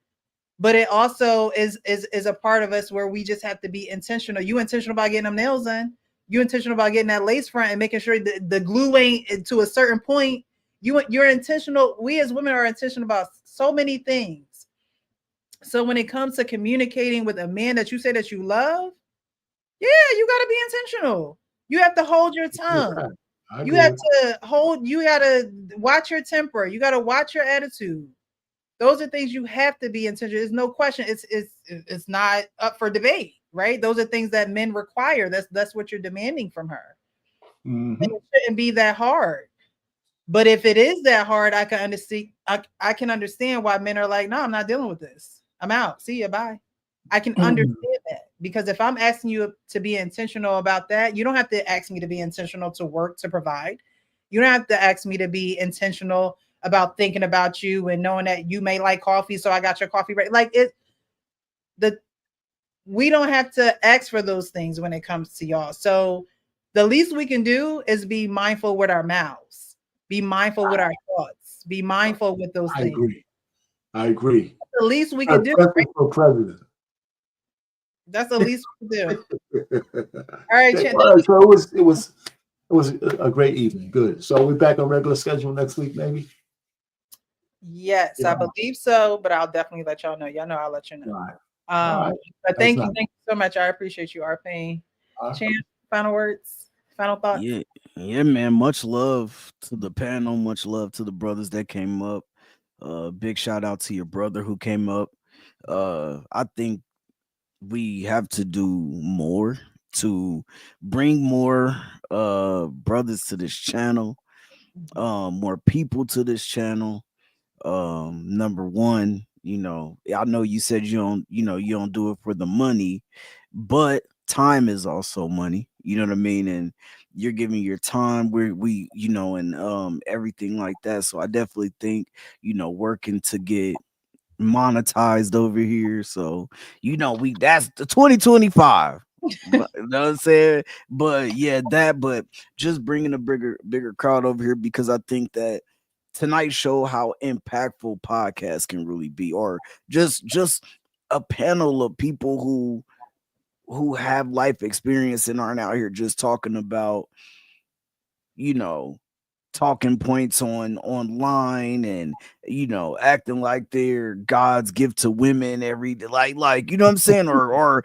but it also is a part of us where we just have to be intentional. You intentional about getting them nails done. You intentional about getting that lace front and making sure the glue ain't to a certain point. You're intentional. We as women are intentional about so many things. So when it comes to communicating with a man that you say that you love, yeah, you got to be intentional. You have to hold your tongue. You have to watch your temper. You got to watch your attitude. Those are things you have to be intentional. There's no question. It's not up for debate, right? Those are things that men require. That's what you're demanding from her. And it shouldn't be that hard. But if it is that hard, I can understand. I can understand why men are like, no, I'm not dealing with this. I'm out. See you. Bye. I can understand that, because if I'm asking you to be intentional about that, you don't have to ask me to be intentional to work to provide. You don't have to ask me to be intentional about thinking about you and knowing that you may like coffee, so I got your coffee ready. Like the we don't have to ask for those things when it comes to y'all. So the least we can do is be mindful with our mouths, be mindful with our thoughts, be mindful with those I things. agree. I agree. The least we can do. Especially for president. That's the least we can do. All right, Okay, all right, so it was a great evening. Good. So we're back on regular schedule next week, maybe. Yes, Yeah. I believe so, but I'll definitely let y'all know. Y'all know I'll let you know. All right. But That's thank you nice. so much. I appreciate you, Arpane. All right. Champ, final words, final thoughts. Yeah, man. Much love to the panel. Much love to the brothers that came up. Big shout out to your brother who came up. I think we have to do more to bring more brothers to this channel, more people to this channel. Number one, I know you said you don't do it for the money, but time is also money, you know what I mean? And you're giving your time where and everything like that. So I definitely think, working to get monetized over here. So we that's the 2025. You know what I'm saying? But yeah, but just bringing a bigger crowd over here, because I think that tonight show how impactful podcasts can really be, or just a panel of people who have life experience and aren't out here just talking about talking points online, and acting like they're God's gift to women every day, like you know what I'm saying, or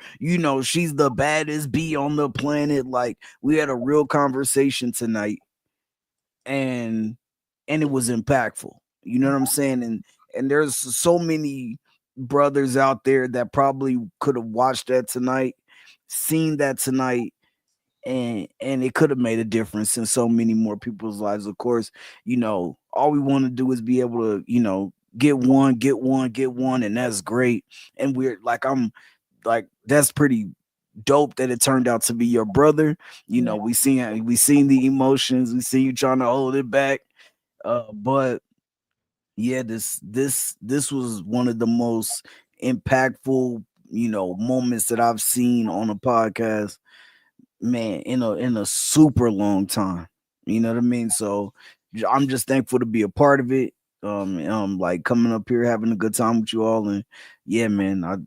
she's the baddest bee on the planet. Like, we had a real conversation tonight, and it was impactful, you know what I'm saying? And there's so many brothers out there that probably could have watched that tonight, seen that tonight, and it could have made a difference in so many more people's lives. Of course, all we want to do is be able to, get one, and that's great. And we're like, I'm like, that's pretty dope that it turned out to be your brother. We seen the emotions, we see you trying to hold it back. But yeah, this was one of the most impactful, moments that I've seen on a podcast, man, in a super long time. You know what I mean? So I'm just thankful to be a part of it. Like coming up here, having a good time with you all, and yeah, man, I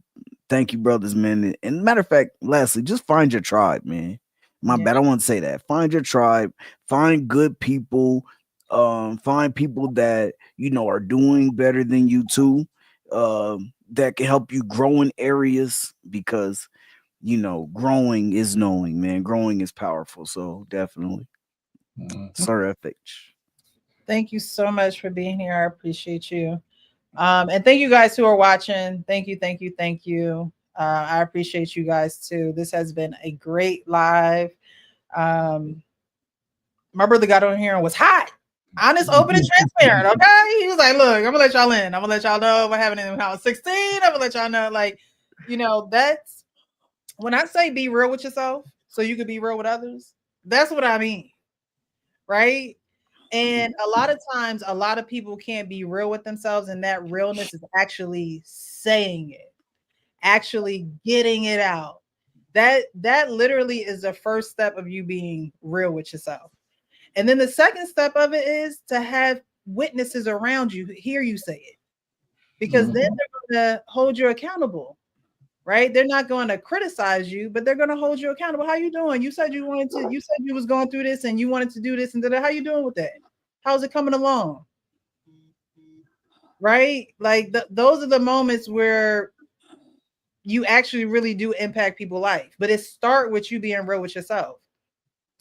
thank you, brothers, man. And matter of fact, lastly, just find your tribe, man. My bad, I want to say that. Find your tribe, find good people, find people that are doing better than you too, that can help you grow in areas, because growing is knowing, man. Growing is powerful. So definitely. Sorry, FH. Thank you so much for being here. I appreciate you. And thank you guys who are watching. Thank you, thank you, thank you. I appreciate you guys too. This has been a great live. My brother got on here and was hot, honest, open, and transparent. Okay, he was like, "Look, I'm gonna let y'all in. I'm gonna let y'all know what happened when I was 16. I'm gonna let y'all know, like, that's when I say be real with yourself, so you can be real with others. That's what I mean, right? And a lot of times, a lot of people can't be real with themselves, and that realness is actually saying it, actually getting it out. That literally is the first step of you being real with yourself. And then the second step of it is to have witnesses around you hear you say it, because then they're going to hold you accountable, right? They're not going to criticize you, but they're going to hold you accountable. How you doing? You said you said you was going through this and you wanted to do this, and how you doing with that? How's it coming along? Right? Like those are the moments where you actually really do impact people's life. But it start with you being real with yourself.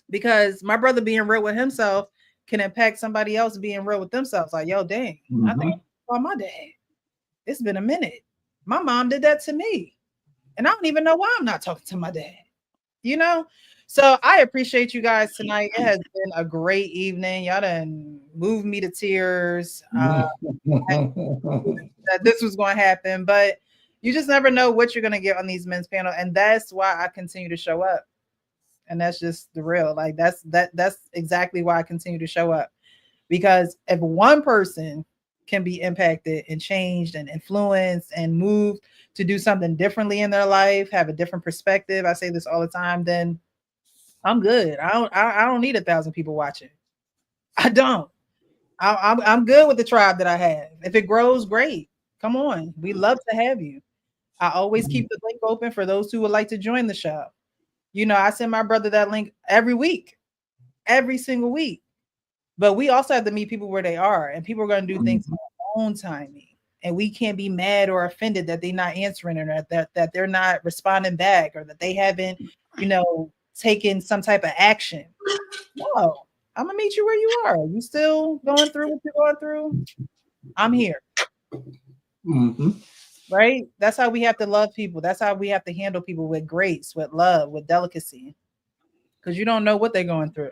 Because my brother being real with himself can impact somebody else being real with themselves. Like, yo, dang, I think about my dad. It's been a minute. My mom did that to me. And I don't even know why I'm not talking to my dad. So I appreciate you guys tonight. It has been a great evening. Y'all done moved me to tears. That this was going to happen, but you just never know what you're going to get on these men's panel, and that's why I continue to show up. And that's just the real. Like that's exactly why I continue to show up, because if one person can be impacted and changed and influenced and moved to do something differently in their life, have a different perspective, I say this all the time, then I'm good. I don't need 1,000 people watching. I don't. I'm good with the tribe that I have. If it grows, great. Come on. We love to have you. I always keep the link open for those who would like to join the show. You know, I send my brother that link every week, every single week. But we also have to meet people where they are, and people are going to do things in their own timing. And we can't be mad or offended that they're not answering or that they're not responding back or that they haven't, you know, taken some type of action. No, I'm gonna meet you where you are. You still going through what you're going through? I'm here. Mm-hmm. Right? That's how we have to love people. That's how we have to handle people, with grace, with love, with delicacy. Because you don't know what they're going through.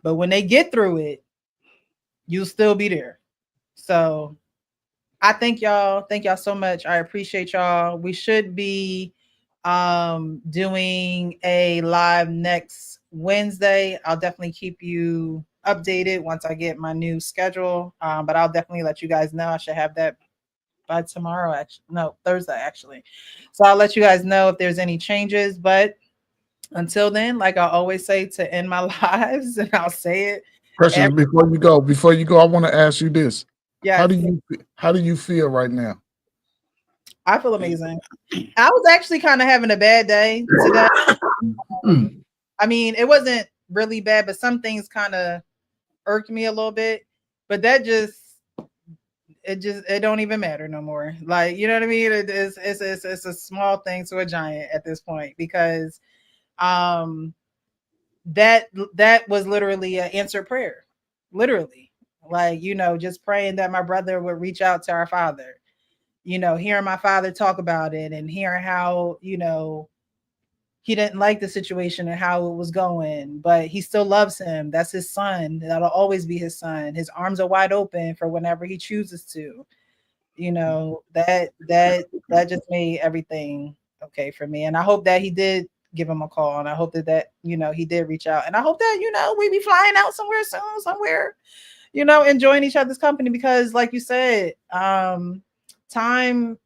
But when they get through it, you'll still be there. So I thank y'all. Thank y'all so much. I appreciate y'all. We should be doing a live next Wednesday. I'll definitely keep you updated once I get my new schedule. But I'll definitely let you guys know. I should have that by tomorrow, actually. No, Thursday, actually. So I'll let you guys know if there's any changes. But until then, like I always say to end my lives, and I'll say it. Precious, before you go, I want to ask you this. Yes. How do you feel right now? I feel amazing. I was actually kind of having a bad day today. I mean, it wasn't really bad, but some things kind of irked me a little bit. But that it don't even matter no more. Like, you know what I mean? It's a small thing to a giant at this point, because that was literally an answered prayer. Literally. Like, you know, just praying that my brother would reach out to our father. You know, hearing my father talk about it and hearing how, you know, he didn't like the situation and how it was going, but he still loves him. That's his son. That'll always be his son. His arms are wide open for whenever he chooses to. You know, that just made everything okay for me. And I hope that he did give him a call, and I hope that you know, he did reach out, and I hope that, you know, we be flying out somewhere soon, somewhere, you know, enjoying each other's company, because like you said, time,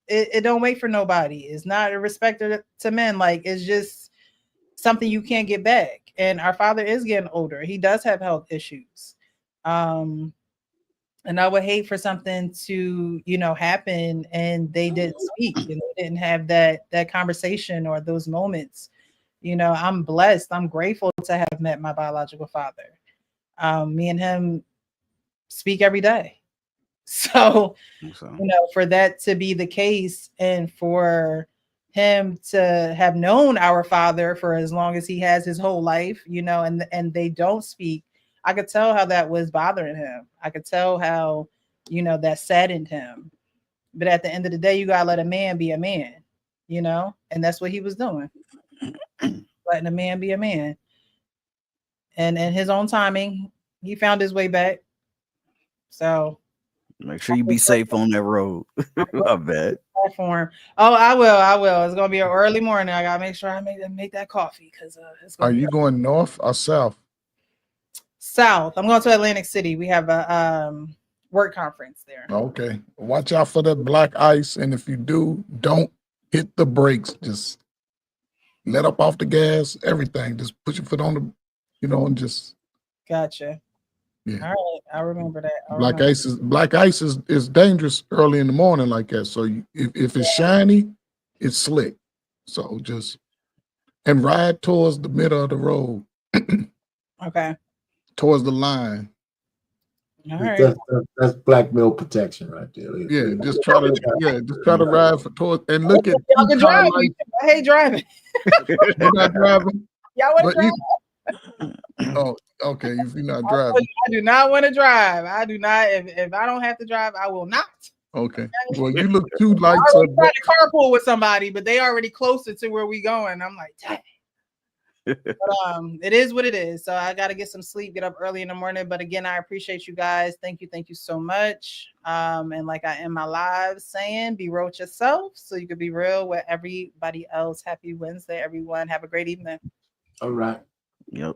it don't wait for nobody. It's not a respecter to men. Like, it's just something you can't get back. And our father is getting older. He does have health issues. And I would hate for something to, you know, happen and they didn't speak and they didn't have that conversation or those moments. You know, I'm blessed. I'm grateful to have met my biological father. Me and him speak every day. So, you know, for that to be the case, and for him to have known our father for as long as he has, his whole life, you know, and they don't speak, I could tell how that was bothering him. I could tell how, you know, that saddened him. But at the end of the day, you gotta let a man be a man, you know, and that's what he was doing, letting a man be a man. And in his own timing, he found his way back. So make sure you be safe on that road. I bet. Platform. Oh, I will. It's gonna be an early morning. I gotta make sure I make that coffee, because it's gonna Are you going north or south? South. I'm going to Atlantic City. We have a work conference there. Okay. Watch out for that black ice, and if you do, don't hit the brakes. Just let up off the gas, everything. Just put your foot on the, you know, and just. Gotcha. Yeah. All right. I remember that. Black ice is dangerous early in the morning like that. So if it's shiny, it's slick. So just and ride towards the middle of the road. Okay. Towards the line. All right. That's black male protection right there. Yeah, just try to ride for towards and look at y'all can drive. I hate driving. You're not driving. Y'all want to drive? Oh, okay. If you're not driving, I do not want to drive. I do not. If I don't have to drive, I will not. Okay. Well, you look two lights I up. trying to carpool with somebody, but they already closer to where we going. I'm like, dang. But it is what it is. So I got to get some sleep, get up early in the morning. But again, I appreciate you guys. Thank you so much. And like I end my live saying, be real with yourself so you can be real with everybody else. Happy Wednesday, everyone. Have a great evening. All right. Yep.